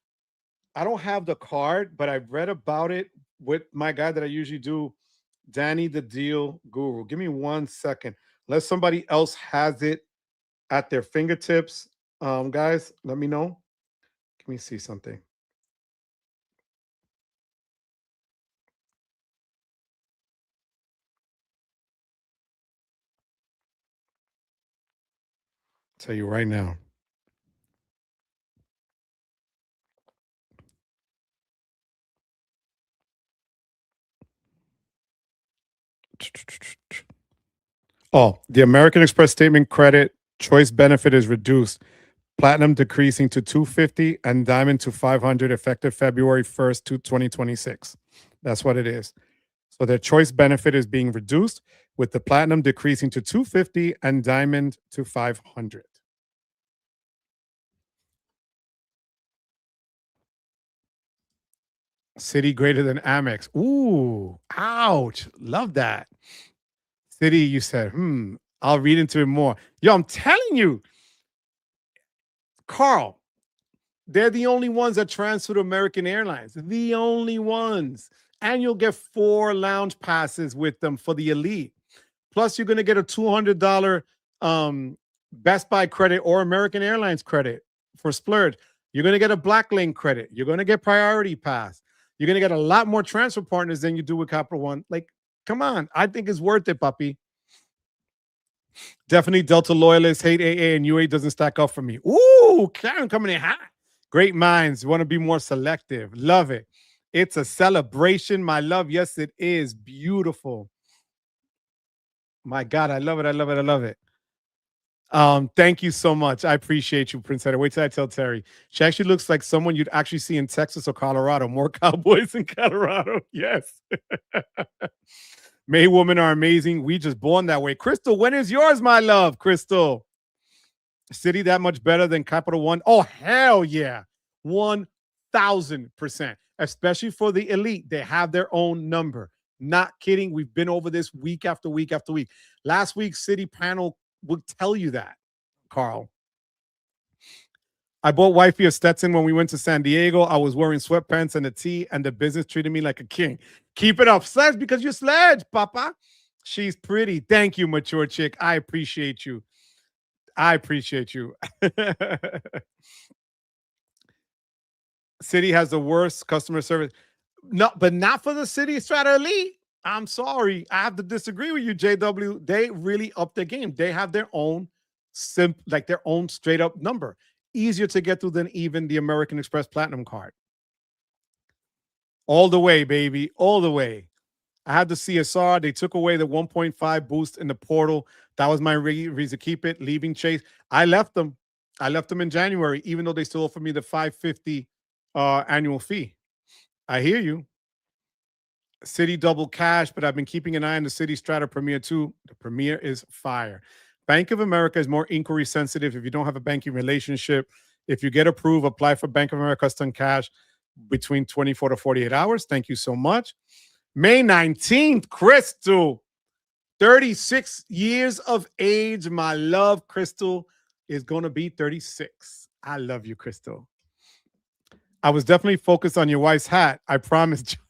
I don't have the card, but I've read about it with my guy that I usually do, Danny the Deal Guru. Give me 1 second. Unless somebody else has it at their fingertips. Guys, let me know. Let me see something. Tell you right now. Oh, the American Express statement credit choice benefit is reduced. Platinum decreasing to 250 and diamond to 500 effective February 1st to 2026. That's what it is. So their choice benefit is being reduced with the platinum decreasing to 250 and diamond to 500. City greater than Amex. Ooh, ouch. Love that. City, you said, I'll read into it more. Yo, I'm telling you, Carl, they're the only ones that transfer to American Airlines. The only ones. And you'll get 4 lounge passes with them for the elite. Plus, you're going to get a $200 Best Buy credit or American Airlines credit for Splurge. You're going to get a Black Lane credit. You're going to get Priority Pass. You're going to get a lot more transfer partners than you do with Capital One. Like, come on. I think it's worth it, puppy. Definitely Delta loyalists hate AA and UA doesn't stack up for me. Ooh, Karen coming in hot. Great minds. You want to be more selective. Love it. It's a celebration, my love. Yes, it is. Beautiful. My God, I love it. I love it. I love it. Thank you so much. I appreciate you, Prince Edward. Wait till I tell Terry. She actually looks like someone you'd actually see in Texas or Colorado. More cowboys in Colorado. Yes. May women are amazing. We just born that way. Crystal, when is yours, my love? Crystal. City that much better than Capital One? Oh, hell yeah. 1,000%. Especially for the elite. They have their own number. Not kidding. We've been over this week after week after week. Last week's City panel would tell you that, Carl. I bought wifey a Stetson when we went to San Diego. I was wearing sweatpants and a tee, and the business treated me like a king. Keep it up, Sledge, because you're Sledge, Papa. She's pretty. Thank you, mature chick. I appreciate you. I appreciate you. City has the worst customer service. No, but not for the City Strata Elite. I'm sorry. I have to disagree with you, JW. They really upped their game. They have their own their own straight up number. Easier to get through than even the American Express Platinum card. All the way, baby. All the way. I had the CSR. They took away the 1.5 boost in the portal. That was my reason to keep it. Leaving Chase. I left them. I left them in January, even though they still offered me the $550 annual fee. I hear you. City double cash, but I've been keeping an eye on the City Strata Premier too. The Premier is fire. Bank of America is more inquiry sensitive if you don't have a banking relationship. If you get approved, apply for Bank of America Custom Cash between 24 to 48 hours. Thank you so much. May 19th, Crystal, 36 years of age. My love, Crystal, is going to be 36. I love you, Crystal. I was definitely focused on your wife's hat. I promised you.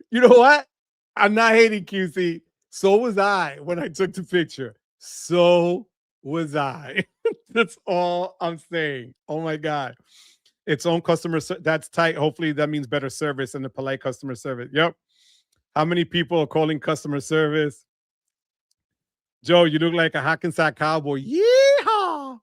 You know what? I'm not hating QC. So was I when I took the picture. So was I. That's all I'm saying. Oh my God. Its own customer. That's tight. Hopefully that means better service and the polite customer service. Yep. How many people are calling customer service? Joe, you look like a Hackensack cowboy. Yeehaw.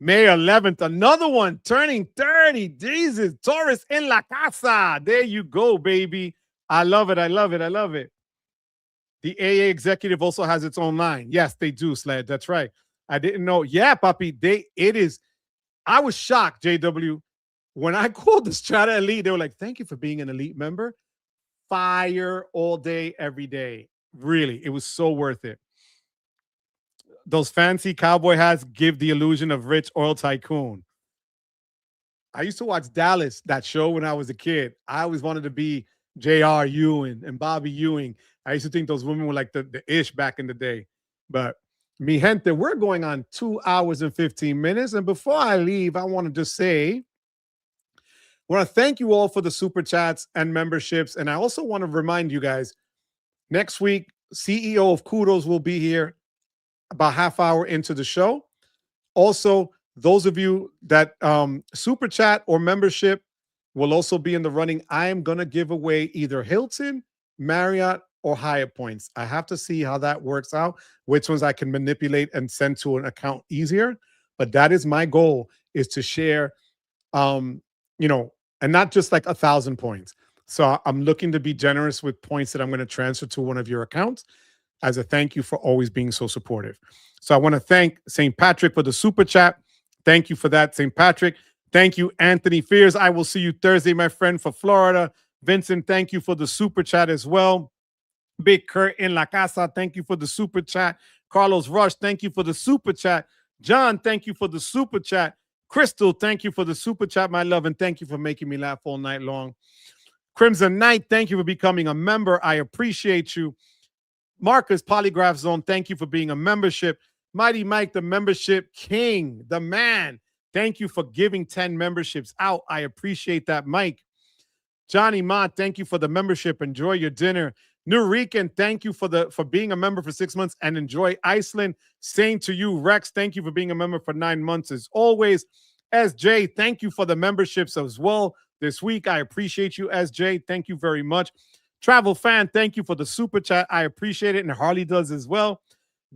May 11th, another one turning 30. Jesus. Taurus en la casa. There you go, baby. I love it. I love it. I love it. The AA executive also has its own line. Yes, they do, Sled. That's right. I didn't know. Yeah, Papi. It is. I was shocked, JW. When I called the Strata Elite, they were like, thank you for being an elite member. Fire all day, every day. Really, it was so worth it. Those fancy cowboy hats give the illusion of rich oil tycoon. I used to watch Dallas, that show, when I was a kid. I always wanted to be J.R. Ewing and Bobby Ewing. I used to think those women were like the ish back in the day. But mi gente, we're going on 2 hours and 15 minutes. And before I leave, I want to just say, I want to thank you all for the super chats and memberships. And I also want to remind you guys, next week, CEO of KUDOS will be here about half hour into the show. Also, those of you that super chat or membership will also be in the running. I am going to give away either Hilton, Marriott, or Hyatt points. I have to see how that works out, which ones I can manipulate and send to an account easier. But that is my goal, is to share, and not just like 1,000 points. So I'm looking to be generous with points that I'm going to transfer to one of your accounts as a thank you for always being so supportive. So I want to thank St. Patrick for the super chat. Thank you for that, St. Patrick. Thank you, Anthony Fears. I will see you Thursday, my friend, for Florida. Vincent, thank you for the super chat as well. Big Kurt in La Casa, thank you for the super chat. Carlos Rush, thank you for the super chat. John, thank you for the super chat. Crystal, thank you for the super chat, my love, and thank you for making me laugh all night long. Crimson Knight, thank you for becoming a member. I appreciate you. Marcus, Polygraph Zone, thank you for being a membership. Mighty Mike, the membership king, the man. Thank you for giving 10 memberships out. I appreciate that, Mike. Johnny Mott, thank you for the membership. Enjoy your dinner. Nurican, thank you for being a member for 6 months and enjoy Iceland. Same to you, Rex. Thank you for being a member for 9 months as always. SJ, thank you for the memberships as well this week. I appreciate you, SJ. Thank you very much. Travel Fan, thank you for the super chat. I appreciate it, and Harley does as well.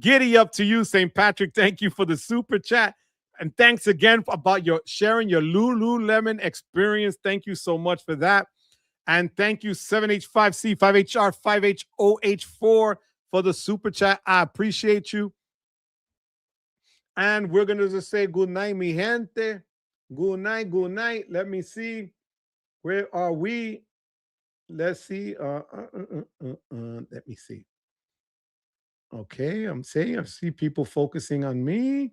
Giddy up to you, St. Patrick. Thank you for the super chat. And thanks again about your sharing your Lululemon experience. Thank you so much for that. And thank you, 7H5C, 5HR, 5HOH4 for the super chat. I appreciate you. And we're going to just say good night, mi gente. Good night, good night. Let me see. Where are we? Let's see. Let me see. Okay, I see people focusing on me.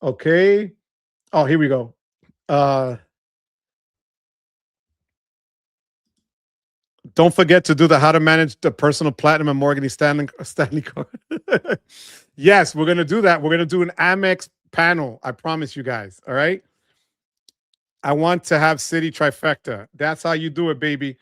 Okay. Oh, here we go. Don't forget to do the how to manage the personal platinum and Morgan Stanley card. Yes, we're going to do that. We're going to do an Amex panel. I promise you guys. All right. I want to have City Trifecta. That's how you do it, baby.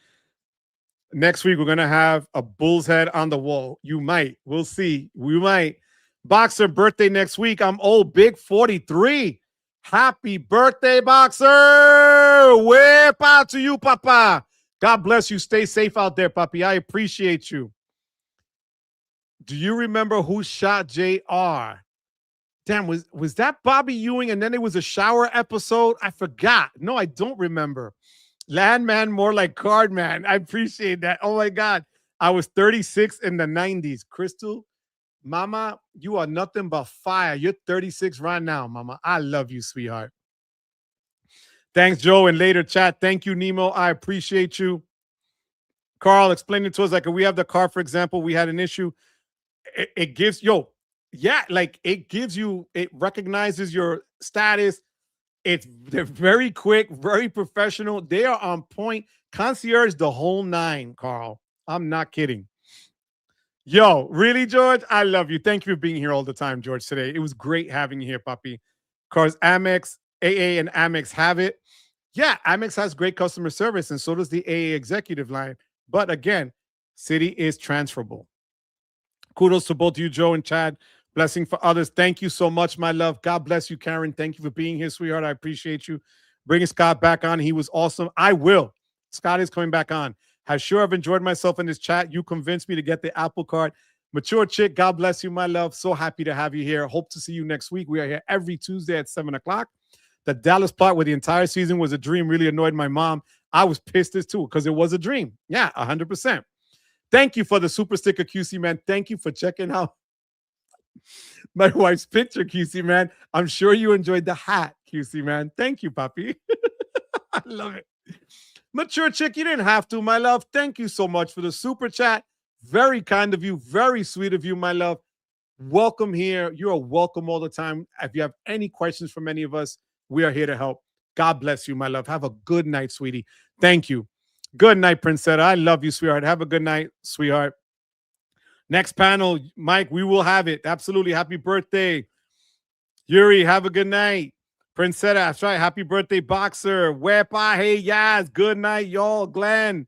Next week, we're going to have a bull's head on the wall. You might. We'll see. We might. Boxer birthday next week. I'm old, big 43. Happy birthday, Boxer. Whip out to you, Papa. God bless you. Stay safe out there, Papi. I appreciate you. Do you remember who shot JR? Damn, was that Bobby Ewing and then it was a shower episode? I forgot. No, I don't remember. Landman, more like Cardman. I appreciate that. Oh, my God. I was 36 in the 90s. Crystal, Mama, you are nothing but fire. You're 36 right now, Mama. I love you, sweetheart. Thanks, Joe, and later chat. Thank you, Nemo. I appreciate you. Carl, explain it to us. Like, if we have the car, for example, we had an issue. It gives, it gives you, it recognizes your status. They're very quick, very professional. They are on point. Concierge, the whole 9, Carl. I'm not kidding. Yo, really, George? I love you. Thank you for being here all the time, George, today. It was great having you here, puppy. Cars, Amex, AA and Amex have it. Yeah, Amex has great customer service, and so does the AA executive line. But again, City is transferable. Kudos to both you, Joe and Chad. Blessing for others. Thank you so much, my love. God bless you, Karen. Thank you for being here, sweetheart. I appreciate you. Bringing Scott back on. He was awesome. I will. Scott is coming back on. I've enjoyed myself in this chat. You convinced me to get the Apple Card. Mature chick, God bless you, my love. So happy to have you here. Hope to see you next week. We are here every Tuesday at 7 o'clock. The Dallas plot where the entire season was a dream really annoyed my mom. I was pissed as too because it was a dream. Yeah, 100%. Thank you for the super sticker, QC man. Thank you for checking out my wife's picture, QC man. I'm sure you enjoyed the hat, QC man. Thank you, Papi. I love it. Mature chick, you didn't have to, my love. Thank you so much for the super chat. Very kind of you. Very sweet of you, my love. Welcome here. You are welcome all the time. If you have any questions from any of us, we are here to help. God bless you, my love. Have a good night, sweetie. Thank you. Good night, Princetta. I love you, sweetheart. Have a good night, sweetheart. Next panel, Mike, we will have it. Absolutely. Happy birthday. Yuri, have a good night. Princetta, that's right. Happy birthday, Boxer. Wepa, hey, yes. Good night, y'all. Glenn.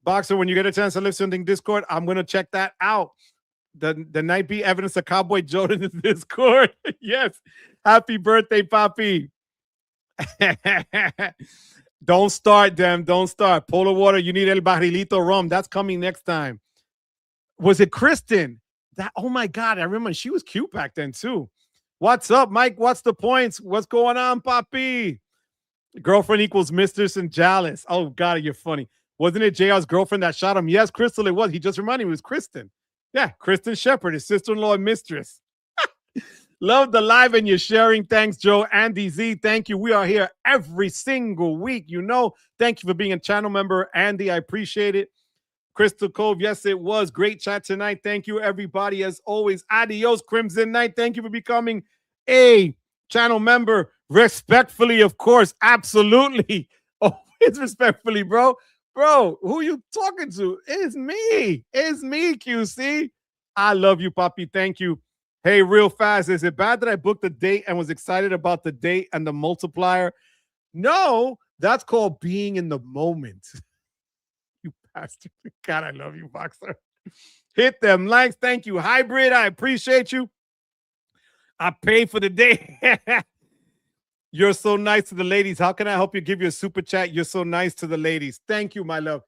Boxer, when you get a chance to listen to Discord, I'm going to check that out. The night be evidence of Cowboy Jordan in Discord. Yes. Happy birthday, Papi. Don't start, them. Don't start. Polar water, you need El Barrilito rum. That's coming next time. Was it Kristen? Oh my God, I remember she was cute back then too. What's up, Mike? What's the points? What's going on, Papi? Girlfriend equals mistress and jealous. Oh God, you're funny. Wasn't it JR's girlfriend that shot him? Yes, Crystal, it was. He just reminded me it was Kristen. Yeah, Kristen Shepard, his sister-in-law and mistress. Love the live and your sharing. Thanks, Joe. Andy Z, thank you. We are here every single week. Thank you for being a channel member, Andy. I appreciate it. Crystal Cove, yes, it was. Great chat tonight. Thank you, everybody. As always, adios, Crimson Knight. Thank you for becoming a channel member. Respectfully, of course. Absolutely. Always respectfully, bro. Bro, who you talking to? It's me. It's me, QC. I love you, Papi. Thank you. Hey, real fast, is it bad that I booked a date and was excited about the date and the multiplier? No, that's called being in the moment. You bastard. God, I love you, Boxer. Hit them likes. Thank you, Hybrid. I appreciate you. I paid for the day. You're so nice to the ladies. How can I help you? Give you a super chat. You're so nice to the ladies. Thank you, my love.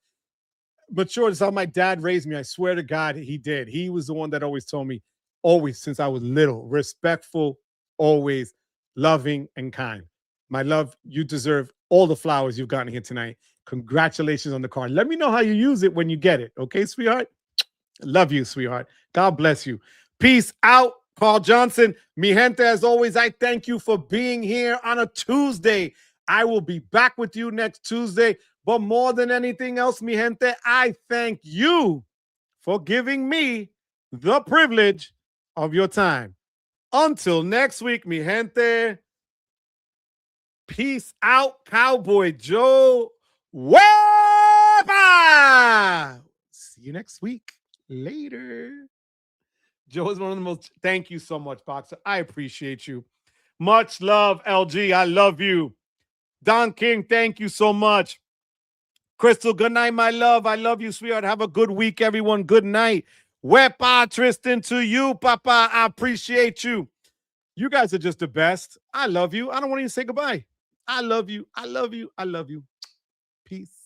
But sure, it's how my dad raised me. I swear to God, he did. He was the one that always told me, always since I was little, respectful, always loving and kind. My love, you deserve all the flowers you've gotten here tonight. Congratulations on the card. Let me know how you use it when you get it. Okay, sweetheart? Love you, sweetheart. God bless you. Peace out, Carl Johnson. Mi gente, as always, I thank you for being here on a Tuesday. I will be back with you next Tuesday. But more than anything else, mi gente, I thank you for giving me the privilege of your time. Until next week, mi gente. Peace out, Cowboy Joe. Wepa! See you next week. Later. Joe is one of the most. Thank you so much, Boxer. I appreciate you. Much love, LG. I love you. Don King, thank you so much. Crystal, good night, my love. I love you, sweetheart. Have a good week, everyone. Good night. Wepa, Tristan, to you, Papa. I appreciate you. You guys are just the best. I love you. I don't want you to say goodbye. I love you. I love you. I love you. Peace.